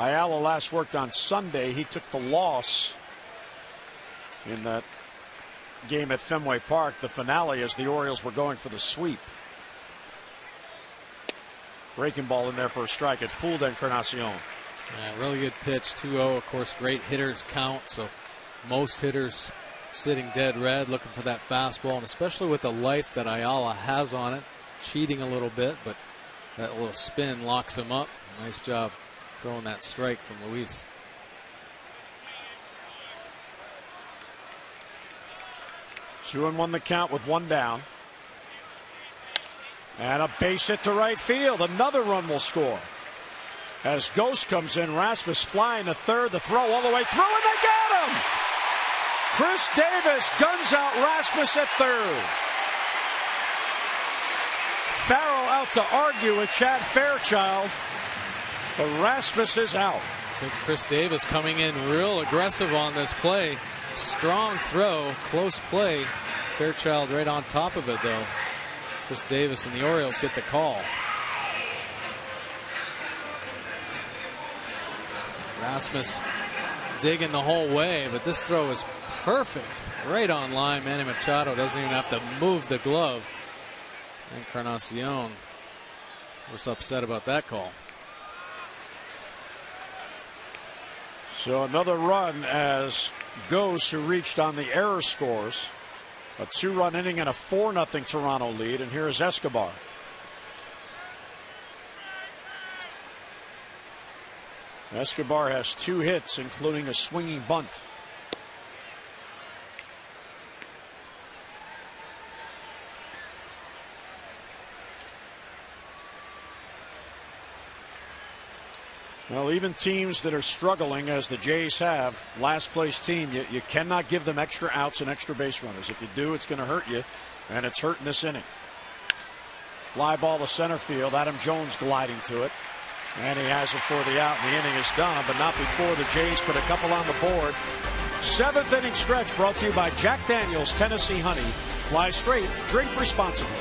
Ayala last worked on Sunday. He took the loss in that game at Fenway Park, the finale, as the Orioles were going for the sweep. Breaking ball in there for a strike. It fooled Encarnacion. Yeah, really good pitch, 2-0. Of course, great hitters count, so most hitters sitting dead red looking for that fastball, and especially with the life that Ayala has on it, cheating a little bit, but that little spin locks him up. Nice job throwing that strike from Luis. 2-1 the count with one down. And a base hit to right field. Another run will score. As Ghost comes in, Rasmus flying to third. The throw all the way through, and they got him! Chris Davis guns out Rasmus at third. Farrell out to argue with Chad Fairchild. But Rasmus is out. So Chris Davis coming in real aggressive on this play. Strong throw, close play. Fairchild right on top of it, though. Chris Davis and the Orioles get the call. Rasmus digging the whole way, but this throw is perfect. Right on line. Manny Machado doesn't even have to move the glove. Encarnacion was upset about that call. So another run as Ghost, who reached on the error, scores. A 2-run inning and a 4-0 Toronto lead. And here is Escobar. Escobar has 2 hits, including a swinging bunt. Well, even teams that are struggling, as the Jays have, last place team, you cannot give them extra outs and extra base runners. If you do, it's going to hurt you, and it's hurting this inning. Fly ball to center field. Adam Jones gliding to it, and he has it for the out, and the inning is done, but not before the Jays put a couple on the board. 7th inning stretch brought to you by Jack Daniel's Tennessee Honey. Fly straight, drink responsibly.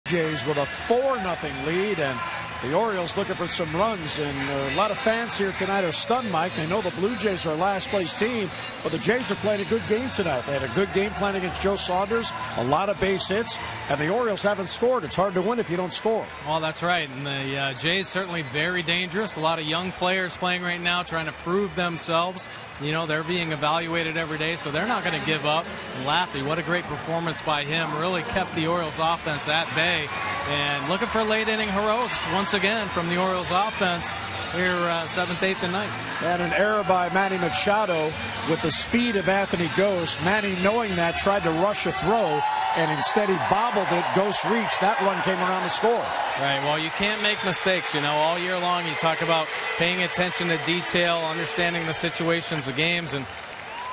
Jays with a 4-0 lead, and the Orioles looking for some runs. And a lot of fans here tonight are stunned, Mike. They know the Blue Jays are a last-place team, but the Jays are playing a good game tonight. They had a good game plan against Joe Saunders, a lot of base hits, and the Orioles haven't scored. It's hard to win if you don't score. Well, that's right. And the Jays certainly very dangerous. A lot of young players playing right now, trying to prove themselves. You know, they're being evaluated every day, so they're not going to give up. And Laffey, what a great performance by him. Really kept the Orioles offense at bay. And looking for late inning heroics once again from the Orioles offense here 7th, 8th, and 9th. And an error by Manny Machado with the speed of Anthony Ghost. Manny, knowing that, tried to rush a throw, and instead he bobbled it. Ghost reached. That run came around to score. Right. Well, you can't make mistakes. You know, all year long you talk about paying attention to detail, understanding the situations of games, and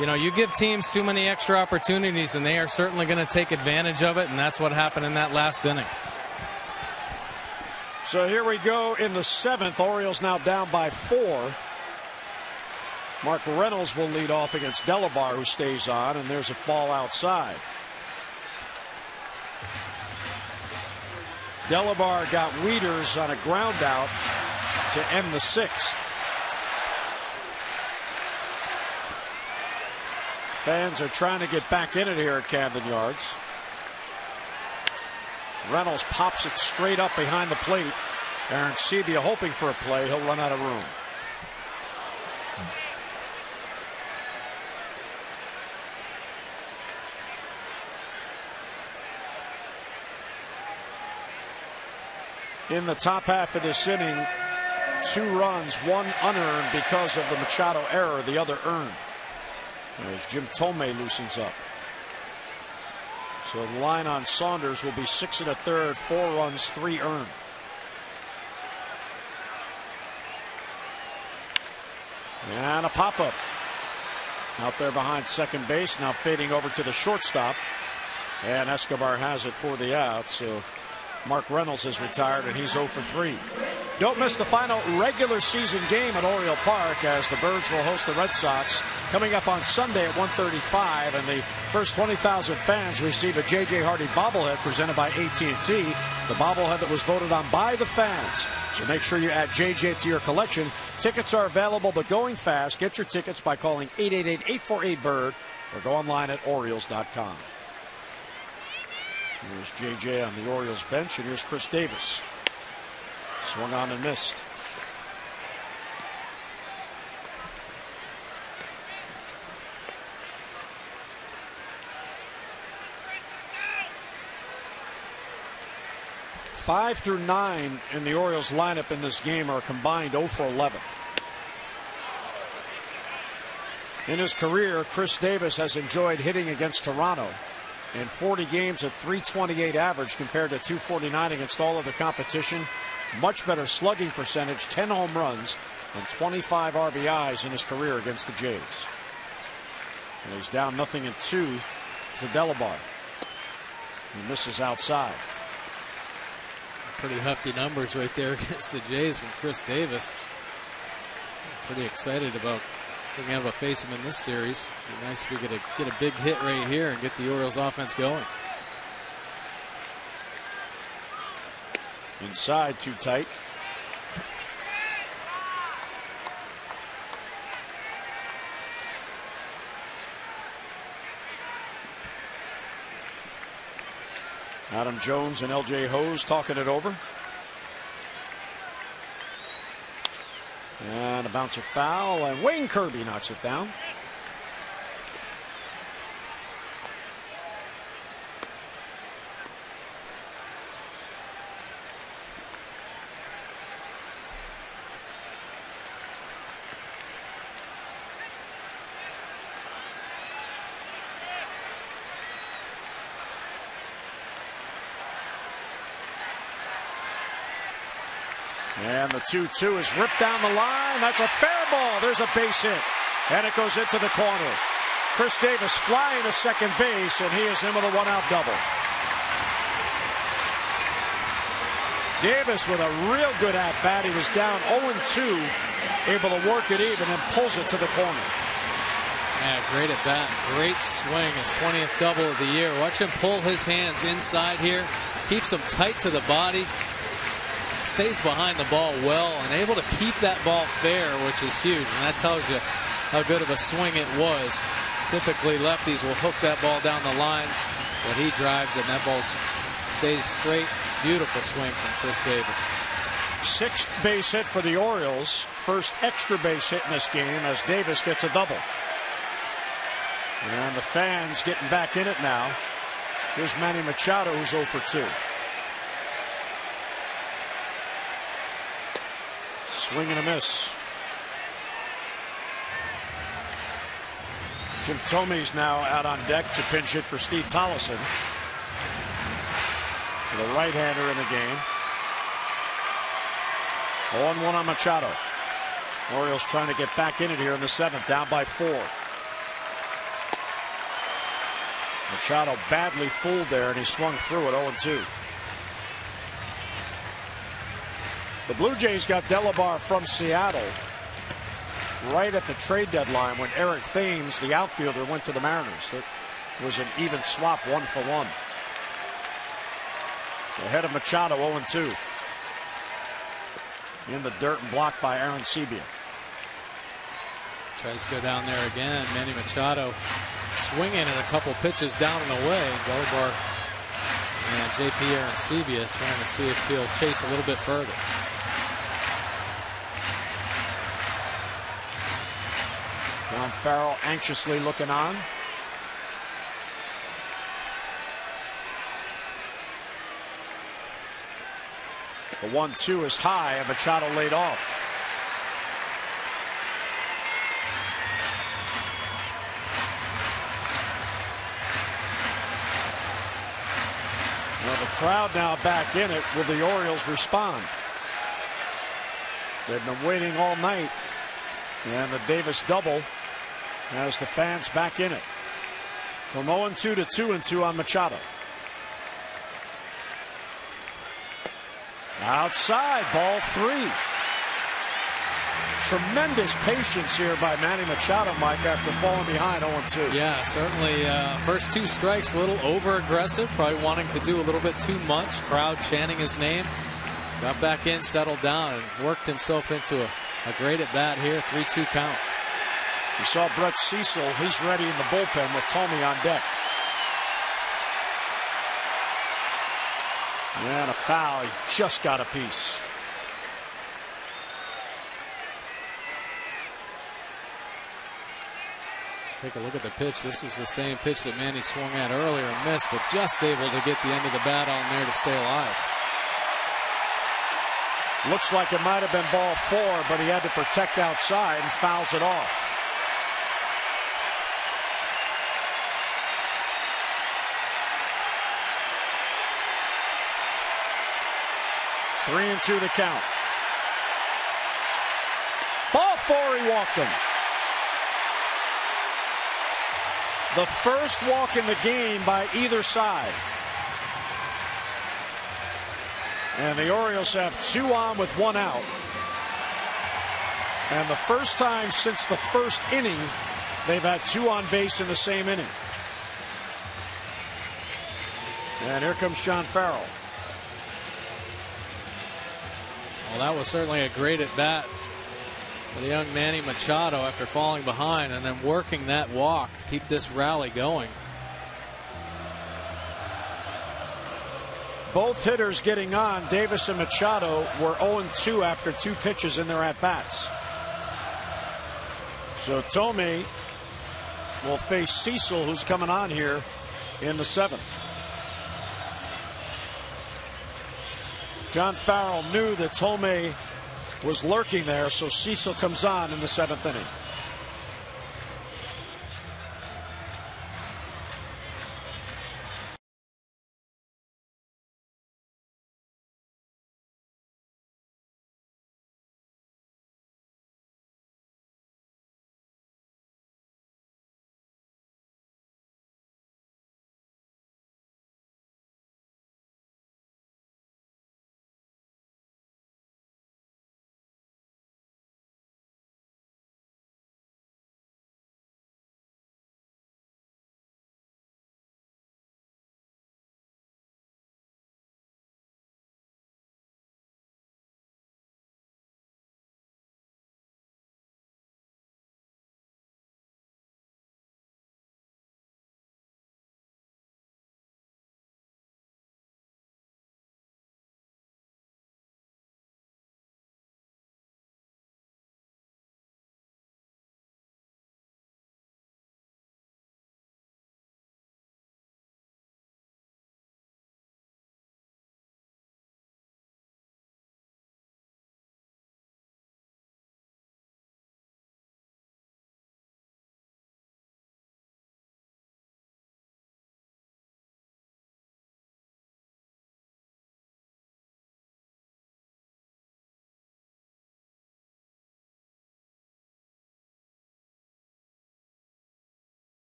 you know, you give teams too many extra opportunities, and they are certainly going to take advantage of it, and that's what happened in that last inning. So here we go in the 7th. Orioles now down by 4. Mark Reynolds will lead off against Delabar, who stays on, and there's a ball outside. Delabar got Wieters on a ground out to end the 6th. Fans are trying to get back in it here at Camden Yards. Reynolds pops it straight up behind the plate. Aaron Sebia hoping for a play. He'll run out of room. In the top half of this inning, 2 runs, 1 unearned because of the Machado error, the other earned. As Jim Tomei loosens up. So the line on Saunders will be 6 1/3, 4 runs, 3 earned. And a pop-up. Out there behind second base, now fading over to the shortstop. And Escobar has it for the out. So Mark Reynolds is retired, and he's 0 for 3. Don't miss the final regular season game at Oriole Park, as the Birds will host the Red Sox coming up on Sunday at 1:35, and the first 20,000 fans receive a J.J. Hardy bobblehead presented by AT&T, the bobblehead that was voted on by the fans. So make sure you add J.J. to your collection. Tickets are available, but going fast. Get your tickets by calling 888-848-BIRD or go online at Orioles.com. Here's J.J. on the Orioles bench, and here's Chris Davis. Swung on and missed. Five through 9 in the Orioles lineup in this game are combined 0 for 11. In his career, Chris Davis has enjoyed hitting against Toronto. In 40 games at .328 average compared to .249 against all other competition. Much better slugging percentage, 10 home runs, and 25 RBIs in his career against the Jays. And he's down 0-2 to Delabar. And this is outside. Pretty hefty numbers right there against the Jays from Chris Davis. Pretty excited about being able to face him in this series. It'd be nice if we could get a big hit right here and get the Orioles offense going. Inside, too tight. Adam Jones and L.J. Hose talking it over. And a bouncer foul, and Wayne Kirby knocks it down. And the 2-2 is ripped down the line. That's a fair ball. There's a base hit. And it goes into the corner. Chris Davis flying to second base, and he is in with a one-out double. Davis with a real good at-bat. He was down 0-2, able to work it even and pulls it to the corner. Yeah, great at bat. Great swing. His 20th double of the year. Watch him pull his hands inside here. Keeps them tight to the body. Stays behind the ball well and able to keep that ball fair, which is huge. And that tells you how good of a swing it was. Typically, lefties will hook that ball down the line, but he drives it, and that ball stays straight. Beautiful swing from Chris Davis. 6th base hit for the Orioles. First extra base hit in this game as Davis gets a double. And the fans getting back in it now. Here's Manny Machado, who's 0 for 2. Swing and a miss. Jim Thome's now out on deck to pinch hit for Steve Tollefson. The right-hander in the game. 0-1 on Machado. Orioles trying to get back in it here in the 7th, down by 4. Machado badly fooled there, and he swung through it 0-2. The Blue Jays got Delabar from Seattle right at the trade deadline when Eric Thames, the outfielder, went to the Mariners. It was an even swap, 1-for-1. Ahead of Machado, 0-2. In the dirt and blocked by Aaron Sebia. Tries to go down there again. Manny Machado swinging at a couple pitches down and away. Delabar and JP Aaron Sebia trying to see if he'll chase a little bit further. John Farrell anxiously looking on. The 1-2 is high, and Machado laid off. Well, the crowd now back in it. Will the Orioles respond? They've been waiting all night. And the Davis double has the fans back in it. From 0-2 to 2-2 on Machado. Outside, ball 3. Tremendous patience here by Manny Machado, Mike, after falling behind 0-2. Yeah, certainly. First 2 strikes, a little over-aggressive, probably wanting to do a little bit too much. Crowd chanting his name. Got back in, settled down, and worked himself into a great at bat here. 3-2 count. You saw Brett Cecil. He's ready in the bullpen with Tomey on deck. And a foul. He just got a piece. Take a look at the pitch. This is the same pitch that Manny swung at earlier and missed, but just able to get the end of the bat on there to stay alive. Looks like it might have been ball 4, but he had to protect outside and fouls it off. Three and 2 the count. Ball 4, he walked him. The first walk in the game by either side. And the Orioles have 2 on with 1 out. And the first time since the first inning, they've had 2 on base in the same inning. And here comes John Farrell. Well, that was certainly a great at bat for the young Manny Machado after falling behind and then working that walk to keep this rally going. Both hitters getting on. Davis and Machado were 0-2 after 2 pitches in their at-bats. So Tomey will face Cecil, who's coming on here in the 7th. John Farrell knew that Tomey was lurking there, so Cecil comes on in the 7th inning.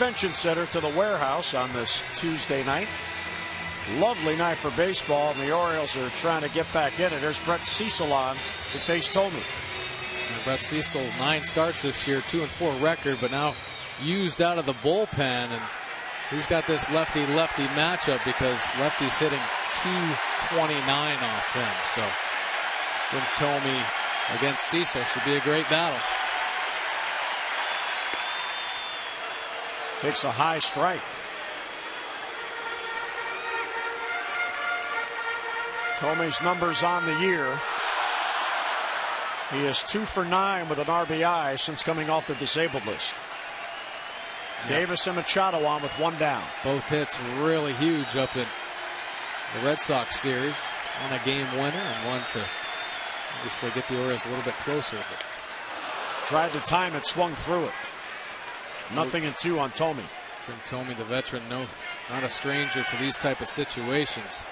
Convention Center to the Warehouse on this Tuesday night. Lovely night for baseball, and the Orioles are trying to get back in it. There's Brett Cecil on to face Tomey. Brett Cecil, 9 starts this year, 2-4 record, but now used out of the bullpen, and he's got this lefty-lefty matchup because lefty's hitting 229 off him. So Jim Tomey against Cecil should be a great battle. Takes a high strike. Tomey's numbers on the year. He is 2 for 9 with an RBI since coming off the disabled list. Yep. Davis and Machado on with 1 down. Both hits really huge up in the Red Sox series. One a game winner and one to obviously get the Orioles a little bit closer. But tried to time it, swung through it. 0-2 on Tomey. Jim Tomey, the veteran, not a stranger to these type of situations.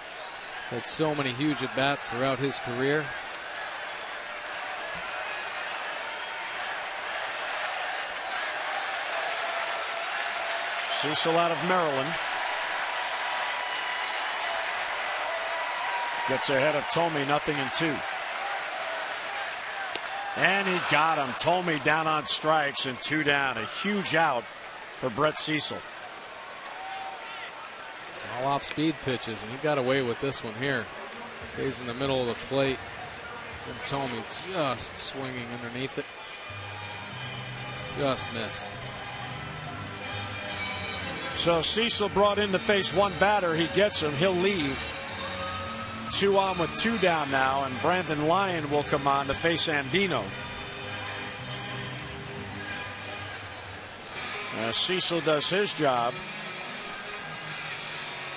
Had so many huge at bats throughout his career. Cecil out of Maryland. Gets ahead of Tomey, 0-2. And he got him. Tomey down on strikes and 2 down. A huge out for Brett Cecil. All off speed pitches, and he got away with this one here. Stays in the middle of the plate. And Tomey just swinging underneath it. Just missed. So Cecil brought in to face 1 batter. He gets him. He'll leave. 2 on with 2 down now, and Brandon Lyon will come on to face Andino. Cecil does his job.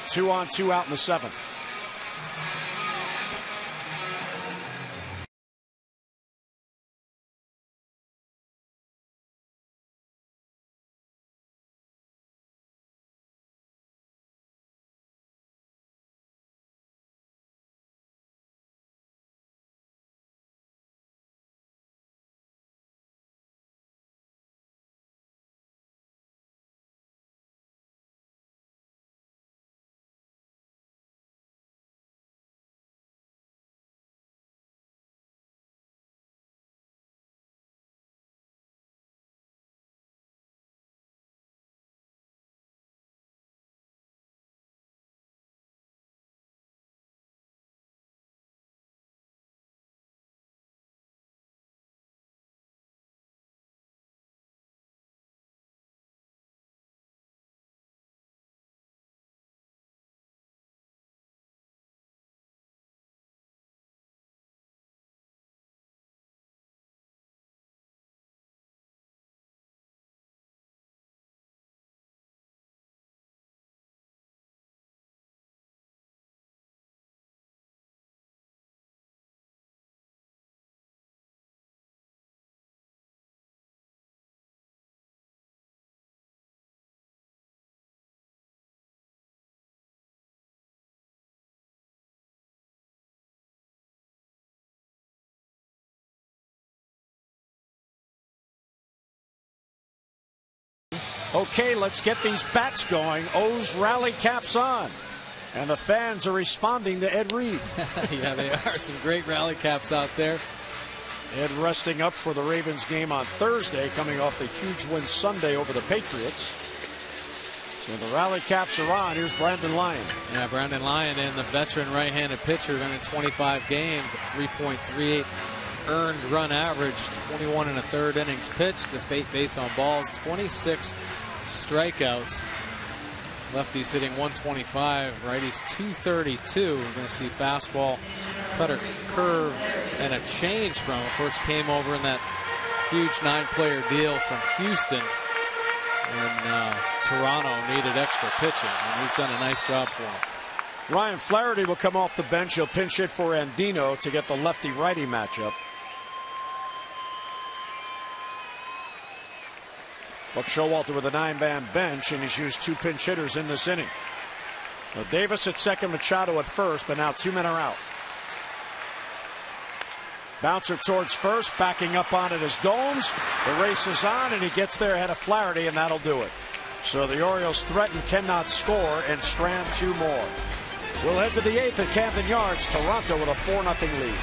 2 on, 2 out in the 7th. Okay, let's get these bats going. O's rally caps on. And the fans are responding to Ed Reed. Yeah, they are. Some great rally caps out there. Ed resting up for the Ravens game on Thursday, coming off the huge win Sunday over the Patriots. So the rally caps are on. Here's Brandon Lyon. Yeah, Brandon Lyon, and the veteran right-handed pitcher, been in 25 games, 3.38 earned run average, 21 1/3 innings pitched, just 8 base on balls, 26 strikeouts. Lefty's hitting 125, righty's 232. We're going to see fastball, cutter, curve, and a change from, of course, came over in that huge 9-player deal from Houston. And Toronto needed extra pitching, and he's done a nice job for him. Ryan Flaherty will come off the bench. He'll pinch hit for Andino to get the lefty-righty matchup. Buck Showalter with a 9-man bench, and he's used 2 pinch hitters in this inning. Now Davis at second, Machado at first, but now 2 men are out. Bouncer towards first, backing up on it is Gomes. The race is on, and he gets there ahead of Flaherty, and that'll do it. So the Orioles threaten, cannot score, and strand 2 more. We'll head to the 8th at Camden Yards. Toronto with a 4-0 lead.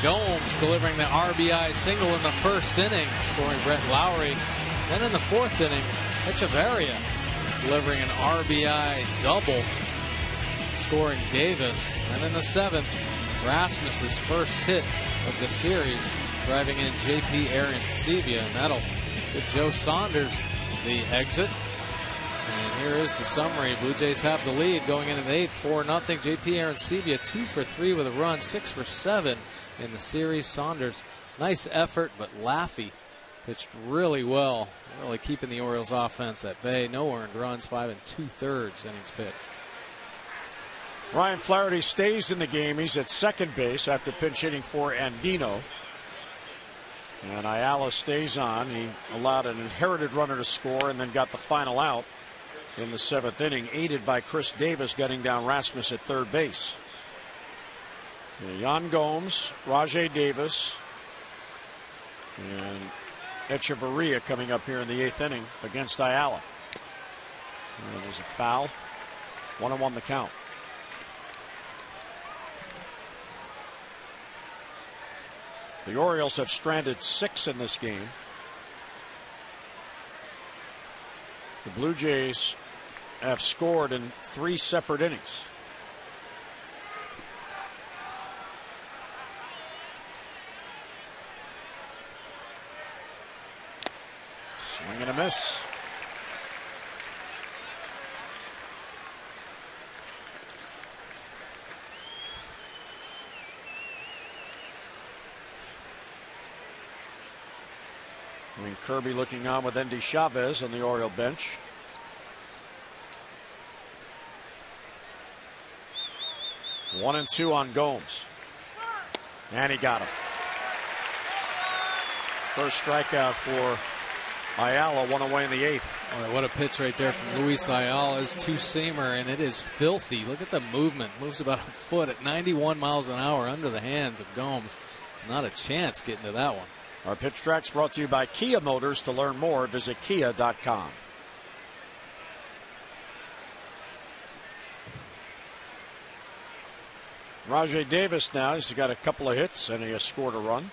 Gomes delivering the RBI single in the first inning, scoring Brett Lowry. Then in the 4th inning, Echeverria delivering an RBI double, scoring Davis. And in the 7th, Rasmus's first hit of the series, driving in J.P. Arencibia, and that'll give Joe Saunders the exit. And here is the summary. Blue Jays have the lead going into the 8th, 4-0. J.P. Arencibia 2 for 3 with a run, 6 for 7 in the series. Saunders, nice effort, but Laffey pitched really well, really keeping the Orioles offense at bay. No earned runs, 5 2/3 innings pitched. Ryan Flaherty stays in the game. He's at second base after pinch hitting for Andino. And Ayala stays on. He allowed an inherited runner to score and then got the final out in the 7th inning, aided by Chris Davis getting down Rasmus at third base. Yan Gomes, Rajay Davis, and Echeverria coming up here in the 8th inning against Ayala. And there's a foul. 1-1 the count. The Orioles have stranded 6 in this game. The Blue Jays have scored in 3 separate innings. Swing and a miss. I mean, Kirby looking on with Endy Chavez on the Oriole bench. One and two on Gomes. And he got him. First strikeout for Ayala, one away in the 8th. Oh, what a pitch right there from Luis Ayala's two-seamer, and it is filthy. Look at the movement. Moves about a foot at 91 miles an hour under the hands of Gomes. Not a chance getting to that one. Our pitch tracks brought to you by Kia Motors. To learn more, visit kia.com. Rajay Davis now, he's got a couple of hits and he has scored a run.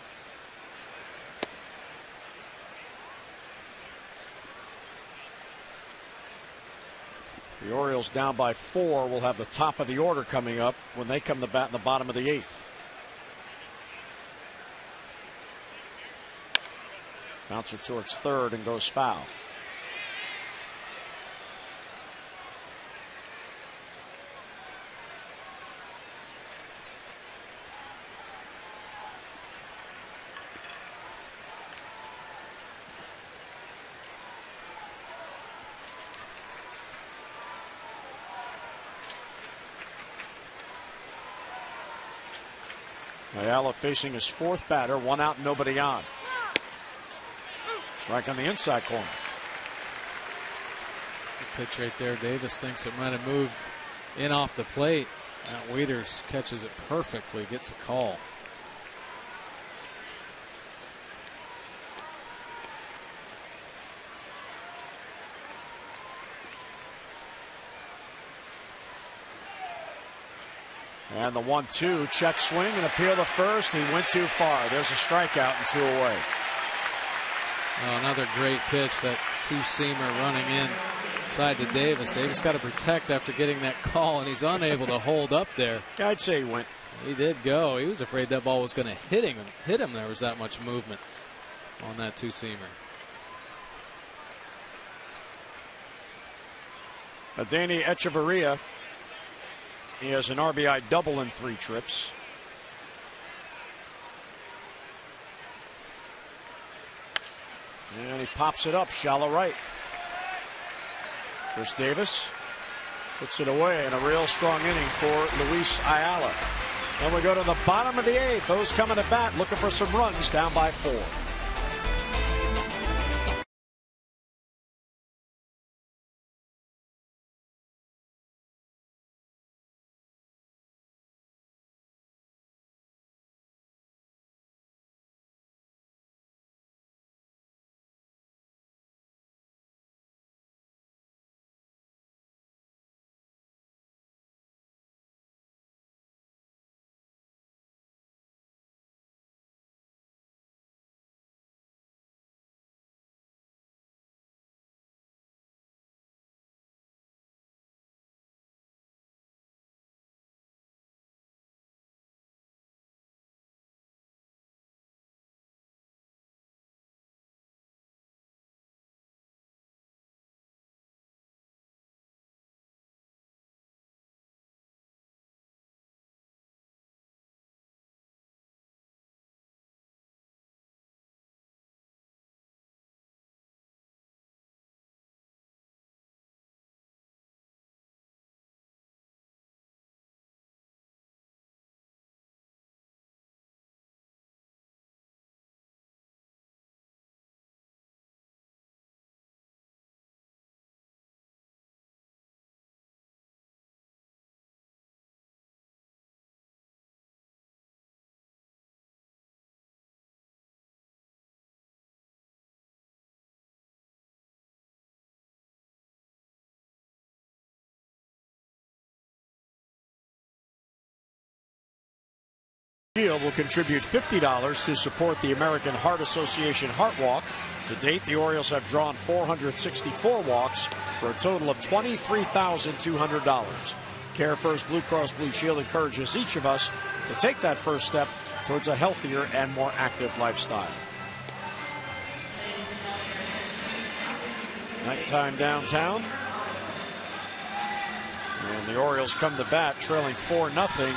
The Orioles down by 4 will have the top of the order coming up when they come to bat in the bottom of the 8th. Bouncer towards third and goes foul. Ayala facing his 4th batter, 1 out, nobody on. Strike on the inside corner. The pitch right there. Davis thinks it might have moved in off the plate. Matt Waiters catches it perfectly, gets a call. And the 1-2, check swing and appeal to first. He went too far. There's a strikeout and 2 away. Another great pitch, that 2-seamer running in side to Davis. Davis got to protect after getting that call, and he's unable to hold up there. I'd say he went. He did go. He was afraid that ball was going to hit him. There was that much movement on that 2-seamer. Danny Echeverria. He has an RBI double in 3 trips. And he pops it up, shallow right. Chris Davis puts it away in a real strong inning for Luis Ayala. Then we go to the bottom of the 8th. Those coming to bat looking for some runs, down by 4. Will contribute $50 to support the American Heart Association Heart Walk. To date, the Orioles have drawn 464 walks for a total of $23,200. Care First Blue Cross Blue Shield encourages each of us to take that first step towards a healthier and more active lifestyle. Nighttime downtown. And the Orioles come to bat trailing 4-0,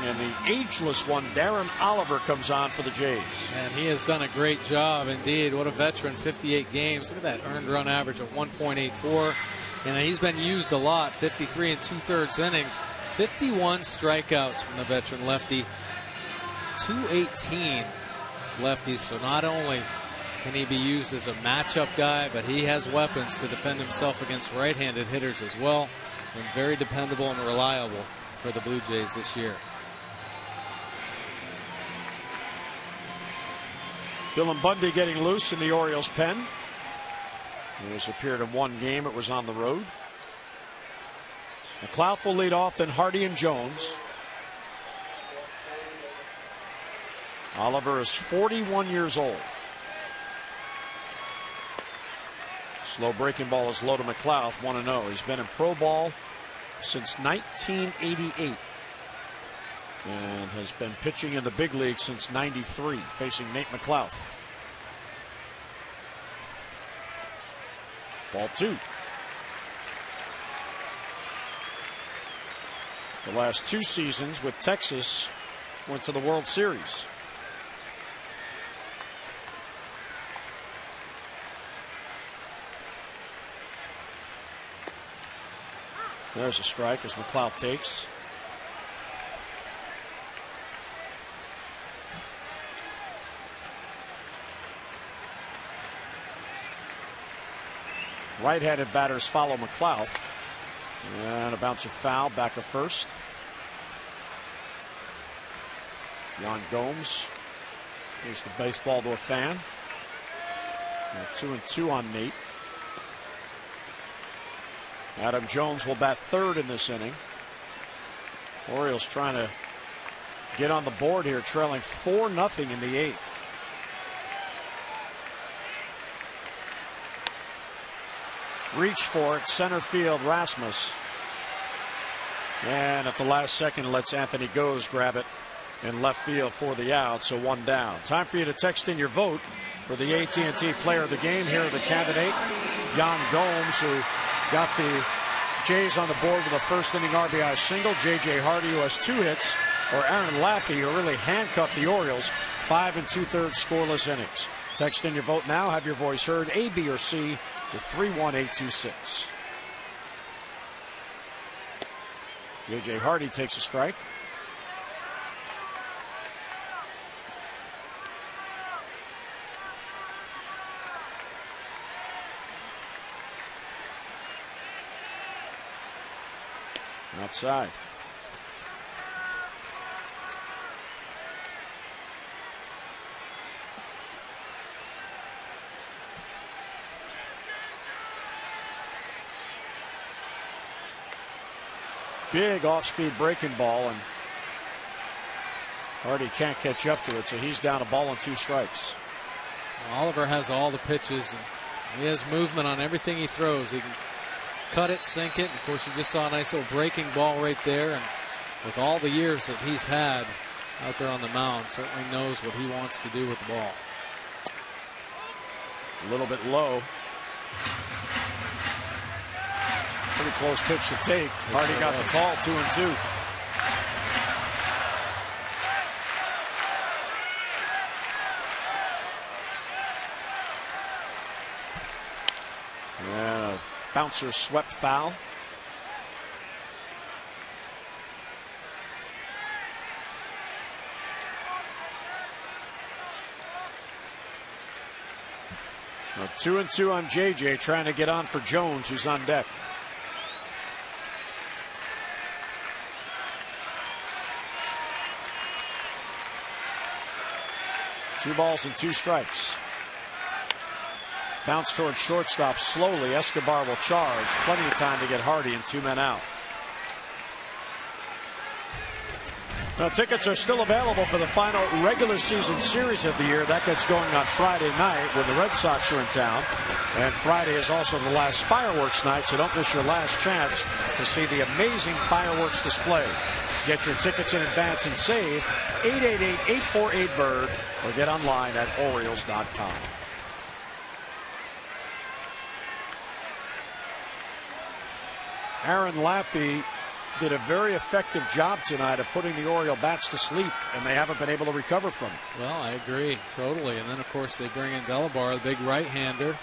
and the ageless one, Darren Oliver, comes on for the Jays. And he has done a great job indeed. What a veteran, 58 games. Look at that earned run average of 1.84. And he's been used a lot, 53 2/3 innings, 51 strikeouts from the veteran lefty, 218 lefties. So not only can he be used as a matchup guy, but he has weapons to defend himself against right-handed hitters as well. And very dependable and reliable for the Blue Jays this year. Dylan Bundy getting loose in the Orioles' pen. He has appeared in 1 game. It was on the road. McLeod will lead off, then Hardy and Jones. Oliver is 41 years old. Slow breaking ball is low to McLeod, 1-0. He's been in pro ball since 1988 and has been pitching in the big league since '93, facing Nate McLeod. Ball 2. The last 2 seasons with Texas went to the World Series. There's a strike as McLeod takes. Right-handed batters follow McLouth. And a bouncer foul back of first. Jan Gomes gives the baseball to a fan. 2-2 on Nate. Adam Jones will bat third in this inning. Orioles trying to get on the board here, trailing 4-0 in the eighth. Reach for it, center field, Rasmus. And at the last second lets Anthony Goes grab it in left field for the out, so one down. Time for you to text in your vote for the AT&T Player of the Game. Here are the candidate, Jan Gomes, who got the Jays on the board with a first inning RBI single. J.J. Hardy, who has 2 hits, or Aaron Laffey, who really handcuffed the Orioles. 5 2/3 scoreless innings. Text in your vote now. Have your voice heard. A, B, or C to 31826. J.J. Hardy takes a strike. Outside. Big off-speed breaking ball, and Hardy can't catch up to it, so he's down a ball and 2 strikes. Oliver has all the pitches, and he has movement on everything he throws. He can cut it, sink it. Of course, you just saw a nice little breaking ball right there, and with all the years that he's had out there on the mound, certainly knows what he wants to do with the ball. A little bit low. Pretty close pitch to take. Hardy got the call, 2-2. And a bouncer swept foul. Now 2-2 on JJ, trying to get on for Jones, who's on deck. Two balls and 2 strikes. Bounce towards shortstop slowly. Escobar will charge. Plenty of time to get Hardy and 2 men out. Now, tickets are still available for the final regular season series of the year. That gets going on Friday night when the Red Sox are in town. And Friday is also the last fireworks night, so don't miss your last chance to see the amazing fireworks display. Get your tickets in advance and save 888-848-BIRD or get online at Orioles.com. Aaron Laffey did a very effective job tonight of putting the Oriole bats to sleep, and they haven't been able to recover from it. Well, I agree totally. And then, of course, they bring in Delabar, the big right-hander,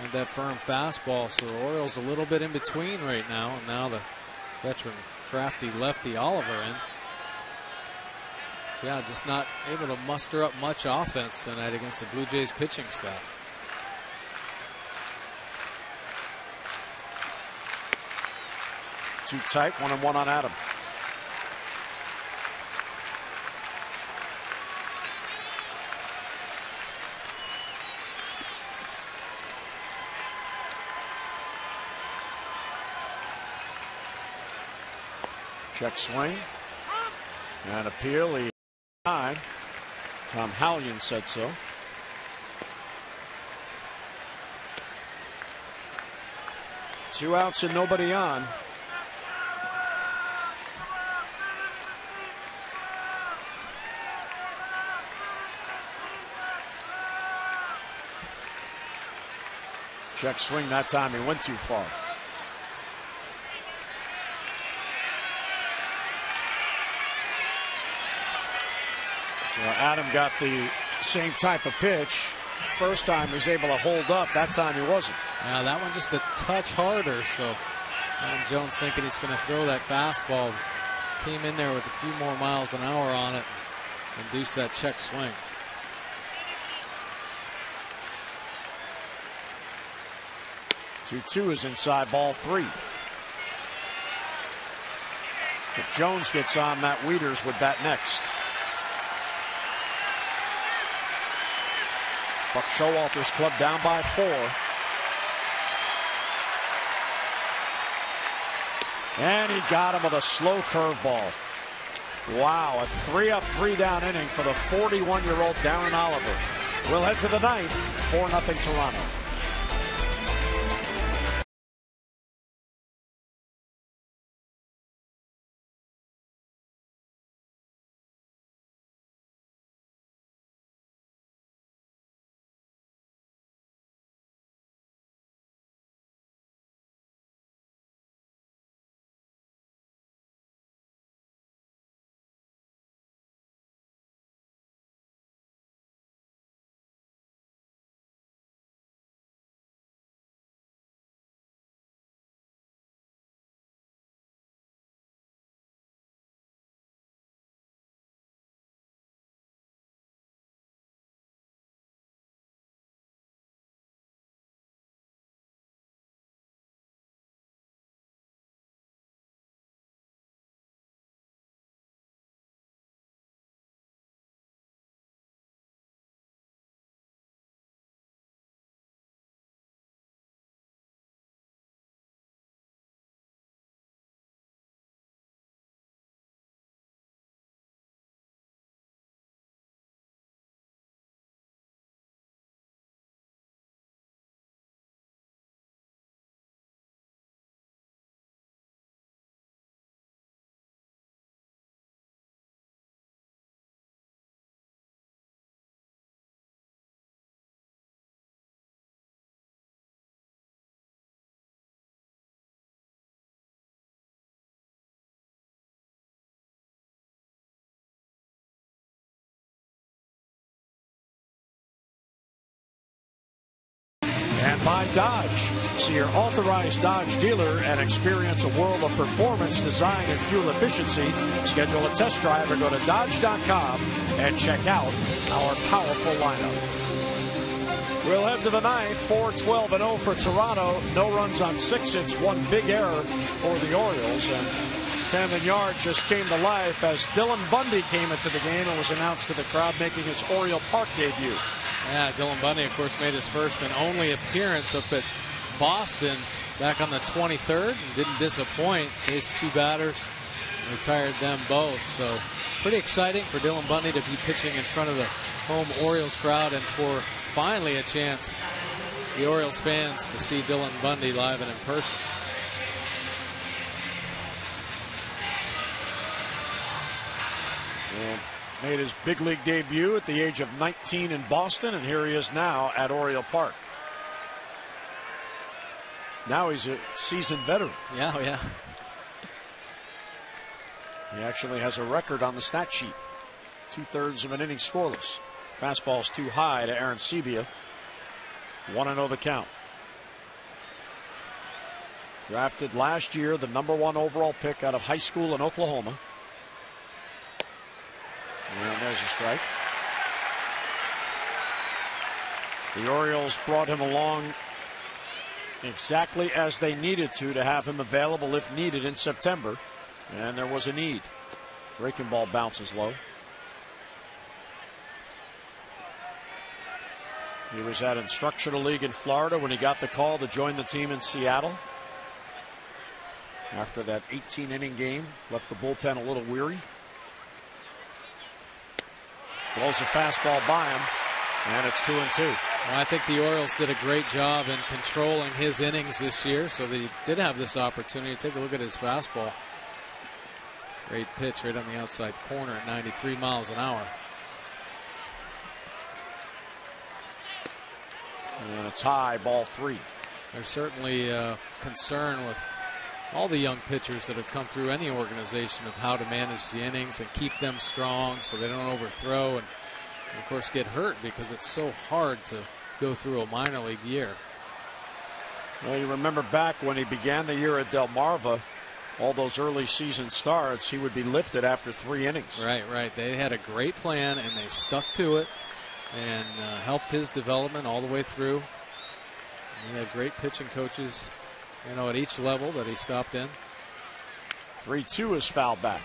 and that firm fastball. So the Orioles a little bit in between right now, and now the veteran crafty lefty Oliver in. So, yeah, just not able to muster up much offense tonight against the Blue Jays pitching staff. Too tight, 1-1 on Adam. Check swing and appeal. He time. Tom Hallion said so. Two outs and nobody on. Check swing that time. He went too far. So Adam got the same type of pitch. First time he was able to hold up. That time he wasn't. Now that one just a touch harder. So Adam Jones thinking he's going to throw that fastball. Came in there with a few more miles an hour on it. Induced that check swing. 2-2 is inside, ball 3. If Jones gets on, Matt Wieters would bat next. Buck Showalter's club down by 4. And he got him with a slow curveball. Wow, a 3-up, 3-down inning for the 41-year-old Darren Oliver. We'll head to the 9th, 4-0 Toronto. And by Dodge. See your authorized Dodge dealer and experience a world of performance, design, and fuel efficiency. Schedule a test drive or go to Dodge.com and check out our powerful lineup. We'll head to the 9th, 4-12-0 for Toronto. No runs on 6 hits, 1 big error for the Orioles. And Camden Yards just came to life as Dylan Bundy came into the game and was announced to the crowd making his Oriole Park debut. Yeah, Dylan Bundy, of course, made his first and only appearance up at Boston back on the 23rd and didn't disappoint. Faced 2 batters, retired them both. So pretty exciting for Dylan Bundy to be pitching in front of the home Orioles crowd and for finally a chance, the Orioles fans, to see Dylan Bundy live and in person. And made his big league debut at the age of 19 in Boston, and here he is now at Oriole Park. Now he's a seasoned veteran. Yeah, yeah. He actually has a record on the stat sheet. 2/3 of an inning scoreless. Fastball's too high to Aaron Sebia. 1-0 the count. Drafted last year, the #1 overall pick out of high school in Oklahoma. And there's a strike. The Orioles brought him along exactly as they needed to have him available if needed in September. And there was a need. Breaking ball bounces low. He was at Instructional League in Florida when he got the call to join the team in Seattle. After that 18-inning game, left the bullpen a little weary. Blows a fastball by him, and it's 2-2. Well, I think the Orioles did a great job in controlling his innings this year, so that he did have this opportunity. Take a look at his fastball. Great pitch right on the outside corner at 93 miles an hour. And it's high, ball 3. There's certainly a concern with all the young pitchers that have come through any organization of how to manage the innings and keep them strong so they don't overthrow and of course get hurt, because it's so hard to go through a minor league year. Well, you remember back when he began the year at Delmarva, all those early season starts, he would be lifted after 3 innings. Right. They had a great plan and they stuck to it and helped his development all the way through. He had great pitching coaches, at each level that he stopped in. 3-2 is fouled back.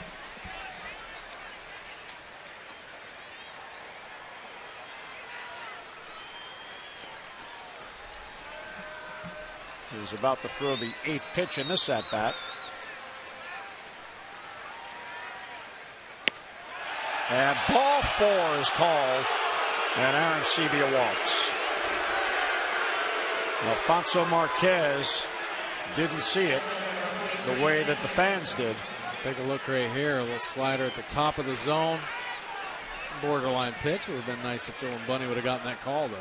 He's about to throw the 8th pitch in this at-bat. And ball 4 is called, and Aaron Sebia walks. Alfonso Marquez didn't see it the way that the fans did. Take a look right here. A little slider at the top of the zone. Borderline pitch. It would have been nice if Dylan Bundy would have gotten that call, though.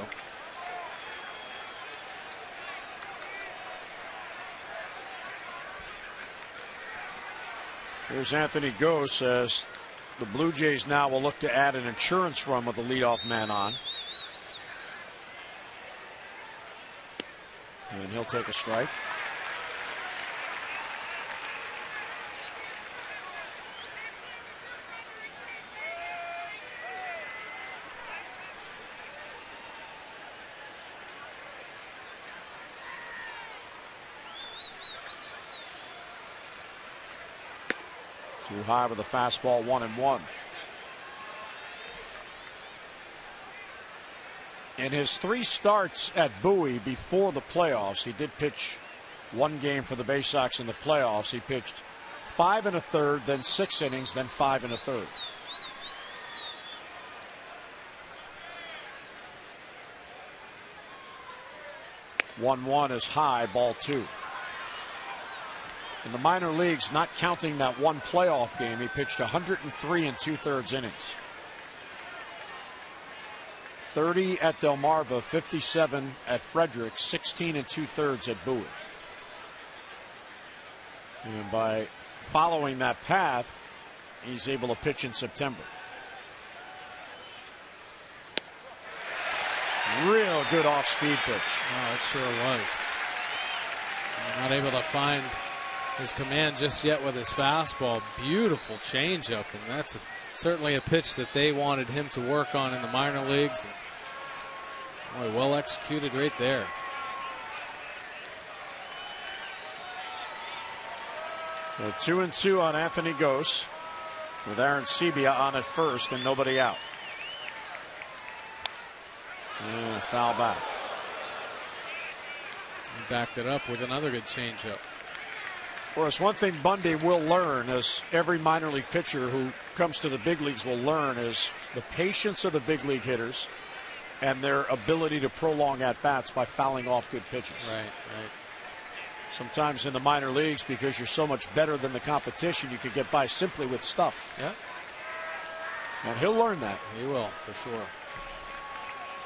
Here's Anthony Gose as the Blue Jays now will look to add an insurance run with the leadoff man on. And he'll take a strike. Too high with a fastball, 1-1. In his 3 starts at Bowie before the playoffs, he did pitch 1 game for the Bay Sox in the playoffs. He pitched 5 1/3, then 6 innings, then 5 1/3. "1-1 is high, ball 2. In the minor leagues, not counting that 1 playoff game, he pitched 103 2/3 innings. 30 at Delmarva, 57 at Frederick, 16 2/3 at Bowie. And by following that path, he's able to pitch in September. Real good off-speed pitch. Oh, it sure was. Not able to find his command just yet with his fastball. Beautiful changeup, and that's certainly a pitch that they wanted him to work on in the minor leagues. Boy, well executed right there. So 2-2 on Anthony Gose, with Aaron Sebia on at first and nobody out. And foul back. He backed it up with another good changeup. Of course, one thing Bundy will learn, as every minor league pitcher who comes to the big leagues will learn, is the patience of the big league hitters and their ability to prolong at-bats by fouling off good pitches. Right. Sometimes in the minor leagues, because you're so much better than the competition, you could get by simply with stuff. Yeah. And he'll learn that. He will, for sure.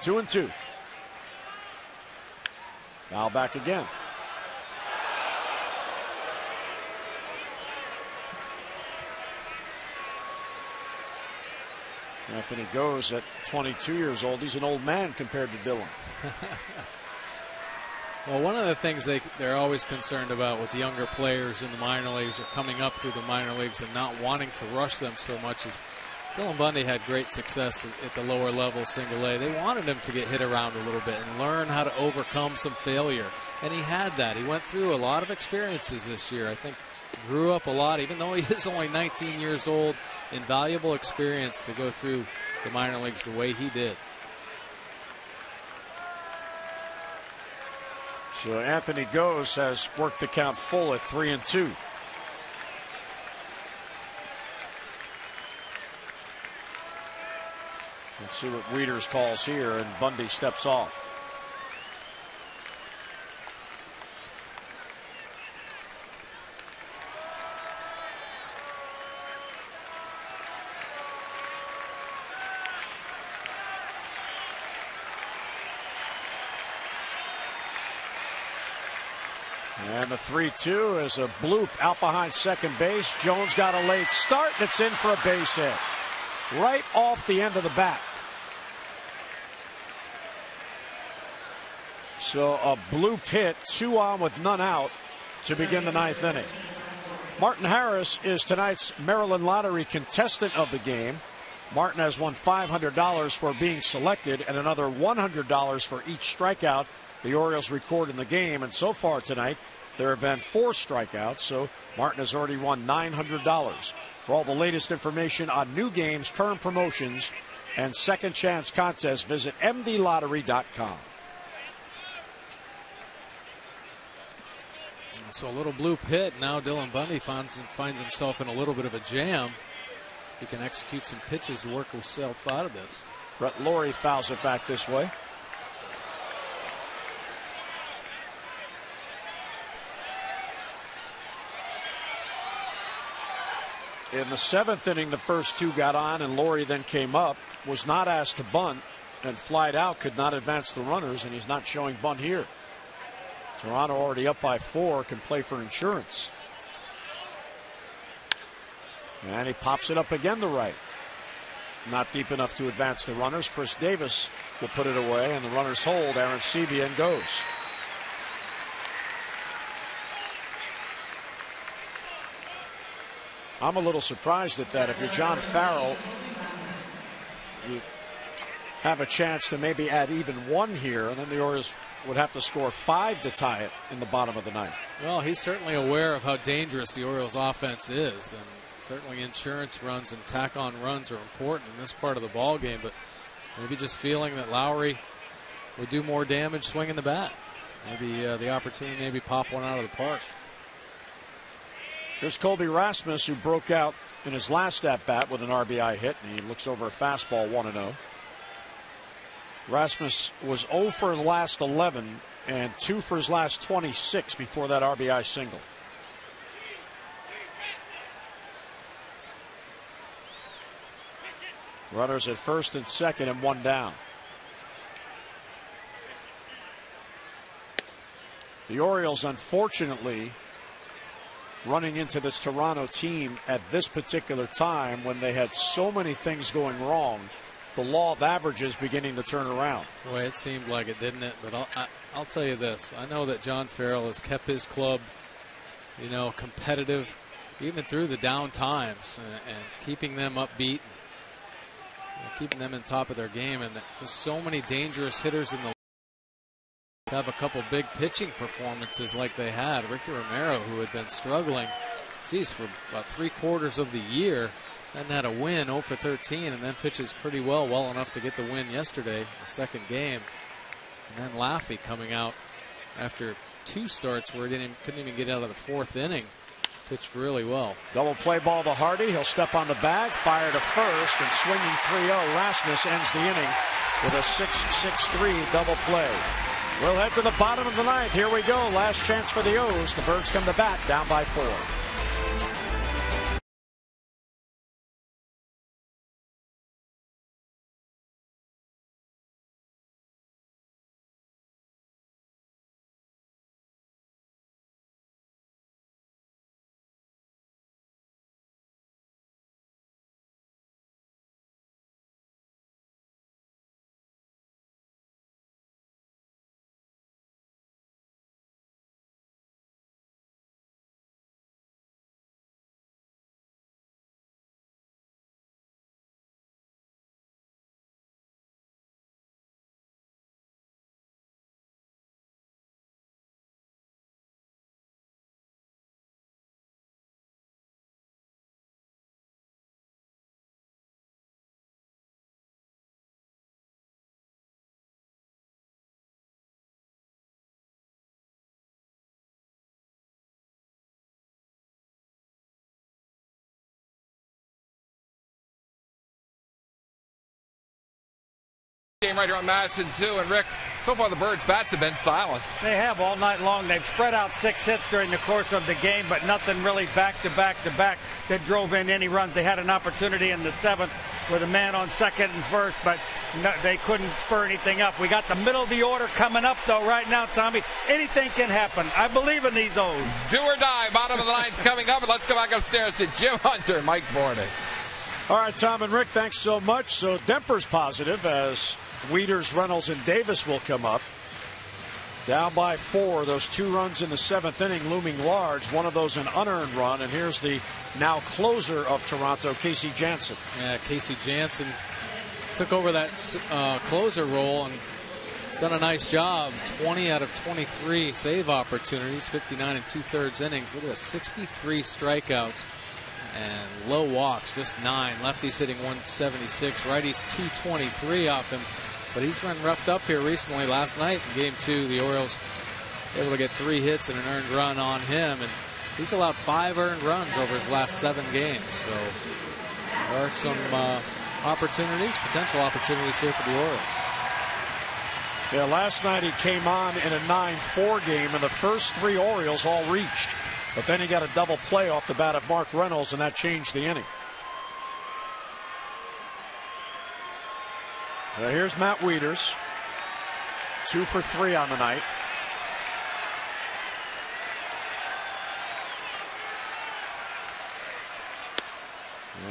2-2. Foul back again. Anthony Gose at 22 years old. He's an old man compared to Dylan. Well, one of the things they're always concerned about with the younger players in the minor leagues or coming up through the minor leagues and not wanting to rush them so much is Dylan Bundy had great success at the lower level, single A. They wanted him to get hit around a little bit and learn how to overcome some failure. And he had that. He went through a lot of experiences this year. I think grew up a lot, even though he is only 19 years old. Invaluable experience to go through the minor leagues the way he did. So Anthony Gose has worked the count full at 3-2. Let's see what Wieters calls here, and Bundy steps off. And the 3-2 is a bloop out behind second base. Jones got a late start, and it's in for a base hit. Right off the end of the bat. So a bloop hit, 2 on with none out to begin the 9th inning. Martin Harris is tonight's Maryland Lottery contestant of the game. Martin has won $500 for being selected and another $100 for each strikeout the Orioles record in the game. And so far tonight, there have been 4 strikeouts, so Martin has already won $900. For all the latest information on new games, current promotions, and second chance contests, visit mdlottery.com. So a little blue pit. Now Dylan Bundy finds himself in a little bit of a jam. He can execute some pitches to work himself out of this. Brett Laurie fouls it back this way. In the 7th inning, the first 2 got on, and Laurie then came up, was not asked to bunt, and flied out, could not advance the runners, and he's not showing bunt here. Toronto already up by 4, can play for insurance. And he pops it up again to right. Not deep enough to advance the runners. Chris Davis will put it away, and the runners hold. Aaron Sevian goes. I'm a little surprised at that. If you're John Farrell, you have a chance to maybe add even 1 here, and then the Orioles would have to score 5 to tie it in the bottom of the 9th. Well, he's certainly aware of how dangerous the Orioles offense is, and certainly insurance runs and tack-on runs are important in this part of the ball game, but maybe just feeling that Lowry would do more damage swinging the bat. Maybe the opportunity, maybe pop one out of the park. Here's Colby Rasmus, who broke out in his last at-bat with an RBI hit, and he looks over a fastball 1-0. Rasmus was 0 for his last 11 and 2 for his last 26 before that RBI single. Runners at first and second and 1 down. The Orioles, unfortunately, running into this Toronto team at this particular time when they had so many things going wrong, the law of averages beginning to turn around. Boy, it seemed like it, didn't it? But I'll tell you this. I know that John Farrell has kept his club, competitive even through the down times and keeping them upbeat, keeping them in top of their game, and just so many dangerous hitters in the league. Have a couple big pitching performances like they had. Ricky Romero, who had been struggling, for about 3/4 of the year, and had a win 0 for 13, and then pitches pretty well enough to get the win yesterday, the second game. And then Laffey coming out after 2 starts where he couldn't even get out of the 4th inning. Pitched really well. Double play ball to Hardy. He'll step on the bag, fire to first, and swinging 3-0. Rasmus ends the inning with a 6-6-3 double play. We'll head to the bottom of the 9th. Here we go. Last chance for the O's. The Birds come to bat, down by 4. Game right here on Madison 2, and Rick, so far the Birds' bats have been silenced. They have all night long. They've spread out 6 hits during the course of the game, but nothing really back to back that drove in any runs. They had an opportunity in the 7th with a man on second and first, but they couldn't spur anything up. We got the middle of the order coming up, though, right now, Tommy. Anything can happen. I believe in these O's. Do or die. Bottom of the 9th coming up, and let's go back upstairs to Jim Hunter, Mike Borden. All right, Tom and Rick, thanks so much. So Demper's positive as Wieters, Reynolds, and Davis will come up. Down by 4. Those 2 runs in the 7th inning looming large. One of those an unearned run. And here's the now closer of Toronto, Casey Janssen. Yeah, Casey Janssen took over that closer role and He's done a nice job. 20 out of 23 save opportunities, 59 and 2/3 innings. Look at that, 63 strikeouts and low walks, just 9. Lefties hitting 176, righties 223 off him. But he's been roughed up here recently. Last night in Game 2, the Orioles able to get 3 hits and an earned run on him, and he's allowed 5 earned runs over his last 7 games. So there are some opportunities, potential opportunities here for the Orioles. Yeah, last night he came on in a 9-4 game, and the first 3 Orioles all reached. But then he got a double play off the bat of Mark Reynolds, and that changed the inning. Now here's Matt Wieters, 2 for 3 on the night.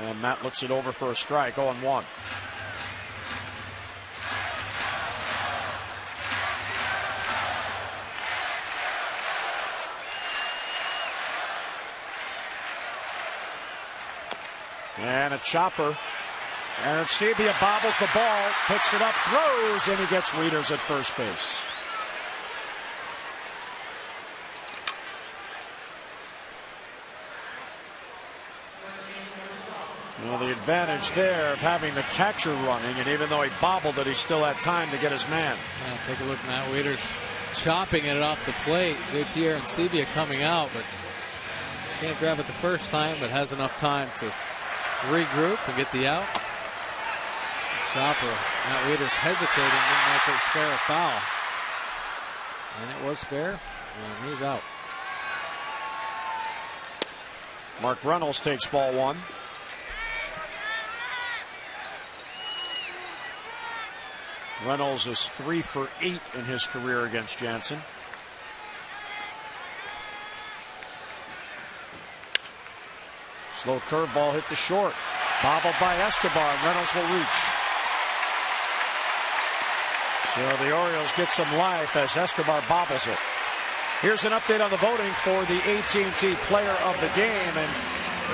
And Matt looks it over for a strike, 0-1. And a chopper. And Sabia bobbles the ball, picks it up, throws, and he gets Wieters at first base. Well, the advantage there of having the catcher running, and even though he bobbled it, he still had time to get his man. Well, take a look, Matt Wieters chopping it off the plate. J.P. and Sebia coming out, but can't grab it the first time, but has enough time to regroup and get the out. Chopper, Matt Wieters hesitating, didn't know if it was fair or foul. And it was fair, and he's out. Mark Reynolds takes ball 1. Reynolds is 3 for 8 in his career against Jansen. Slow curveball hit the short. Bobbled by Escobar, and Reynolds will reach. So the Orioles get some life as Escobar bobbles it. Here's an update on the voting for the AT&T Player of the Game. And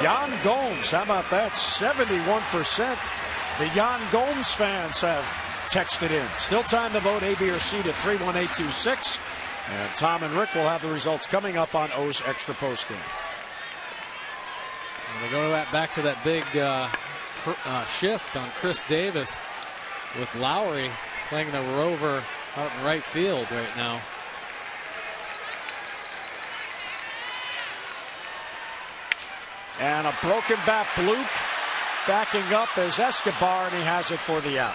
Yan Gomes, how about that? 71%. The Yan Gomes fans have texted in. Still time to vote A, B, or C to 31826. And Tom and Rick will have the results coming up on O's Extra Postgame. They go back to that big shift on Chris Davis with Lowry playing the rover out in right field right now. And a broken bat bloop backing up as Escobar, and he has it for the out.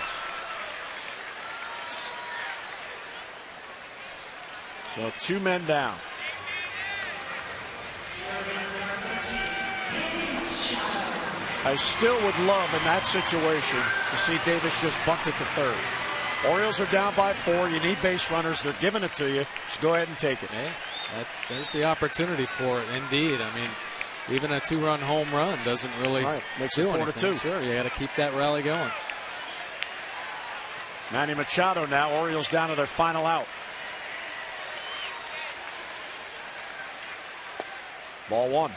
So 2 men down. I still would love in that situation to see Davis just bunt it to third. Orioles are down by 4. You need base runners. They're giving it to you. Just go ahead and take it. Hey, there's the opportunity for it, indeed. I mean, even a 2-run home run doesn't really makes do it 4-2. Sure, you got to keep that rally going. Manny Machado now. Orioles down to their final out. Ball 1.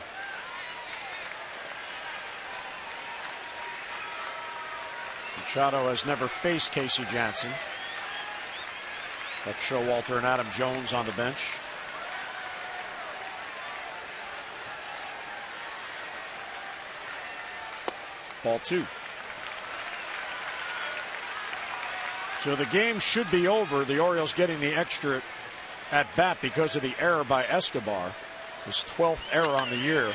Machado has never faced Casey Jansen. Buck Showalter and Adam Jones on the bench. Ball 2. So the game should be over. The Orioles getting the extra at bat because of the error by Escobar. His 12th error on the year.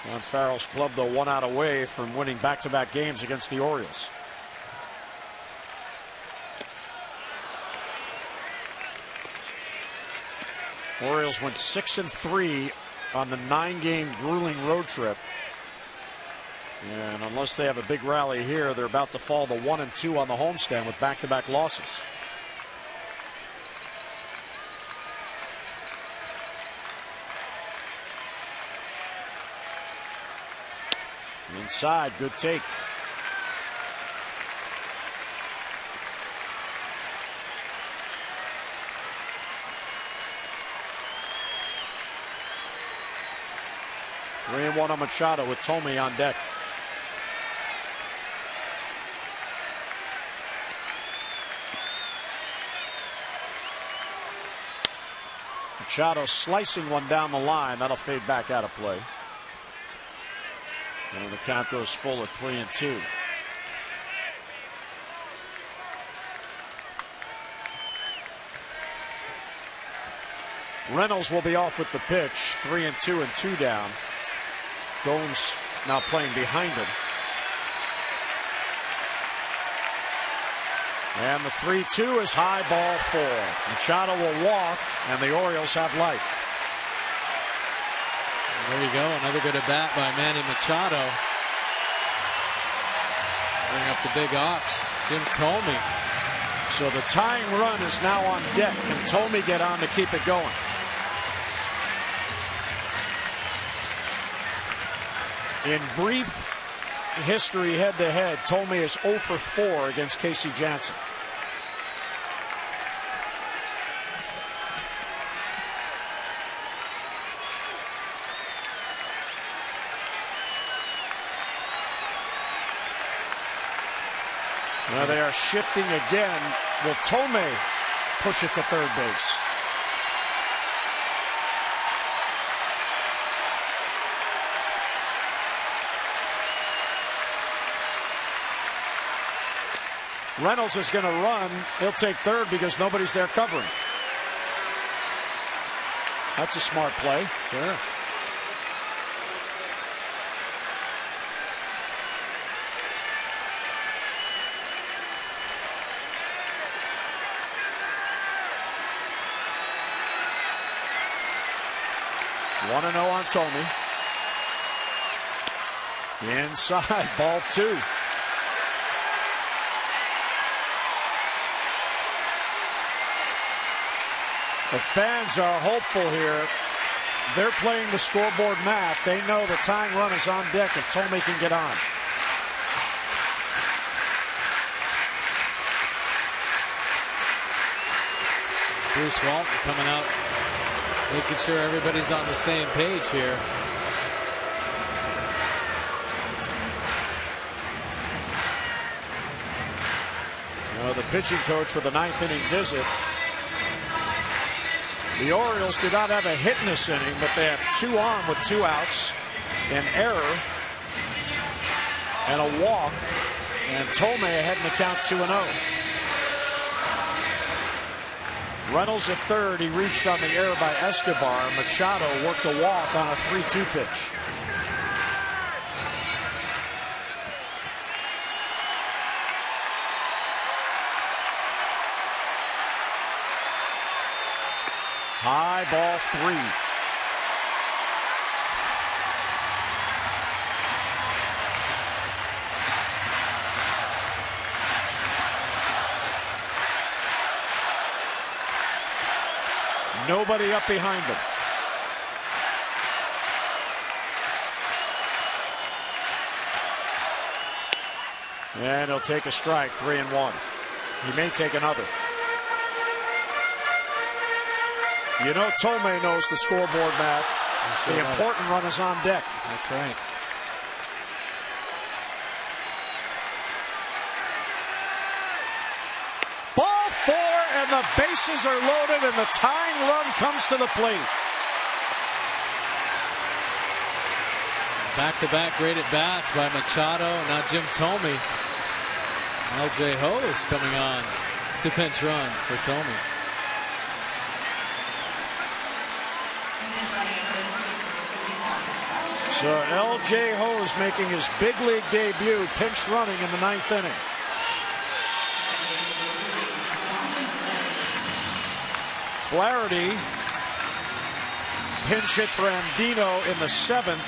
Ron Farrell's club, though, 1 out away from winning back-to-back games against the Orioles. Orioles went 6-3 on the 9-game grueling road trip. And unless they have a big rally here, they're about to fall to 1-2 on the homestand with back-to-back losses. Inside, good take. Three and 1 on Machado with Tomey on deck. Machado slicing one down the line. That'll fade back out of play. And the count goes full at 3-2. Reynolds will be off with the pitch. 3-2 and 2 down. Gomes now playing behind him. And the 3-2 is high, ball 4. Machado will walk, and the Orioles have life. There you go, another good at bat by Manny Machado. Bring up the big ox, Jim Thome. So the tying run is now on deck. Can Thome get on to keep it going? In brief history head-to-head, Thome is 0 for 4 against Casey Janssen. Now they are shifting again. Will Thome push it to third base? Reynolds is going to run. He'll take third because nobody's there covering. That's a smart play. Sure. One and 0 on Thome. Inside, ball 2. The fans are hopeful here. They're playing the scoreboard math. They know the tying run is on deck if Thome can get on. Bruce Walton coming out, making sure everybody's on the same page here. The pitching coach with a 9th inning visit. The Orioles do not have a hit in this inning, but they have 2 on with 2 outs, an error, and a walk. And Thome ahead in the count 2-0. Reynolds at third. He reached on the error by Escobar. Machado worked a walk on a 3-2 pitch. High, ball 3. Nobody up behind him. And he'll take a strike, 3-1. He may take another. You know, Thome knows the scoreboard math. Sure the important run is on deck. That's right. Ball 4, and the bases are loaded, and the tying run comes to the plate. Back-to-back great at-bats by Machado. Now Jim Thome. L.J. Ho is coming on to pinch run for Thome. So L.J. Ho is making his big league debut, pinch running in the 9th inning. Flaherty pinch hit for Andino in the 7th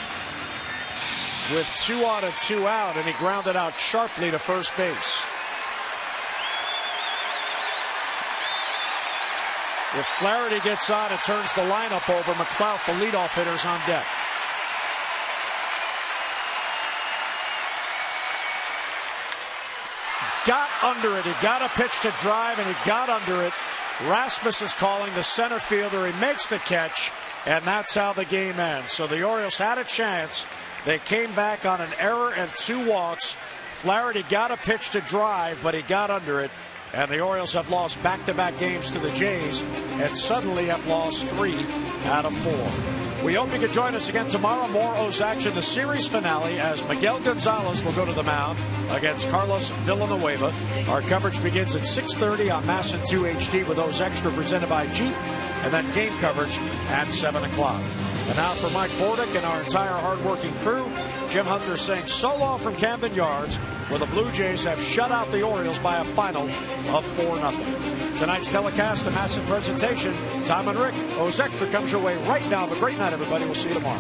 with 2 on and 2 out, and he grounded out sharply to first base. If Flaherty gets on, it turns the lineup over. McLeod, the leadoff hitter, is on deck. Got under it. He got a pitch to drive, and he got under it. Rasmus is calling the center fielder. He makes the catch, and that's how the game ends. So the Orioles had a chance. They came back on an error and 2 walks. Flaherty got a pitch to drive, but he got under it. And the Orioles have lost back-to-back games to the Jays and suddenly have lost 3 out of 4. We hope you can join us again tomorrow. More O's action, the series finale, as Miguel Gonzalez will go to the mound against Carlos Villanueva. Our coverage begins at 6:30 on MASN 2 HD with O's Extra presented by Jeep, and then game coverage at 7 o'clock. And now for Mike Bordick and our entire hardworking crew, Jim Hunter saying so long from Camden Yards, where the Blue Jays have shut out the Orioles by a final of 4-0. Tonight's telecast, the MASN presentation, Tom and Rick, O's Extra comes your way right now. Have a great night, everybody. We'll see you tomorrow.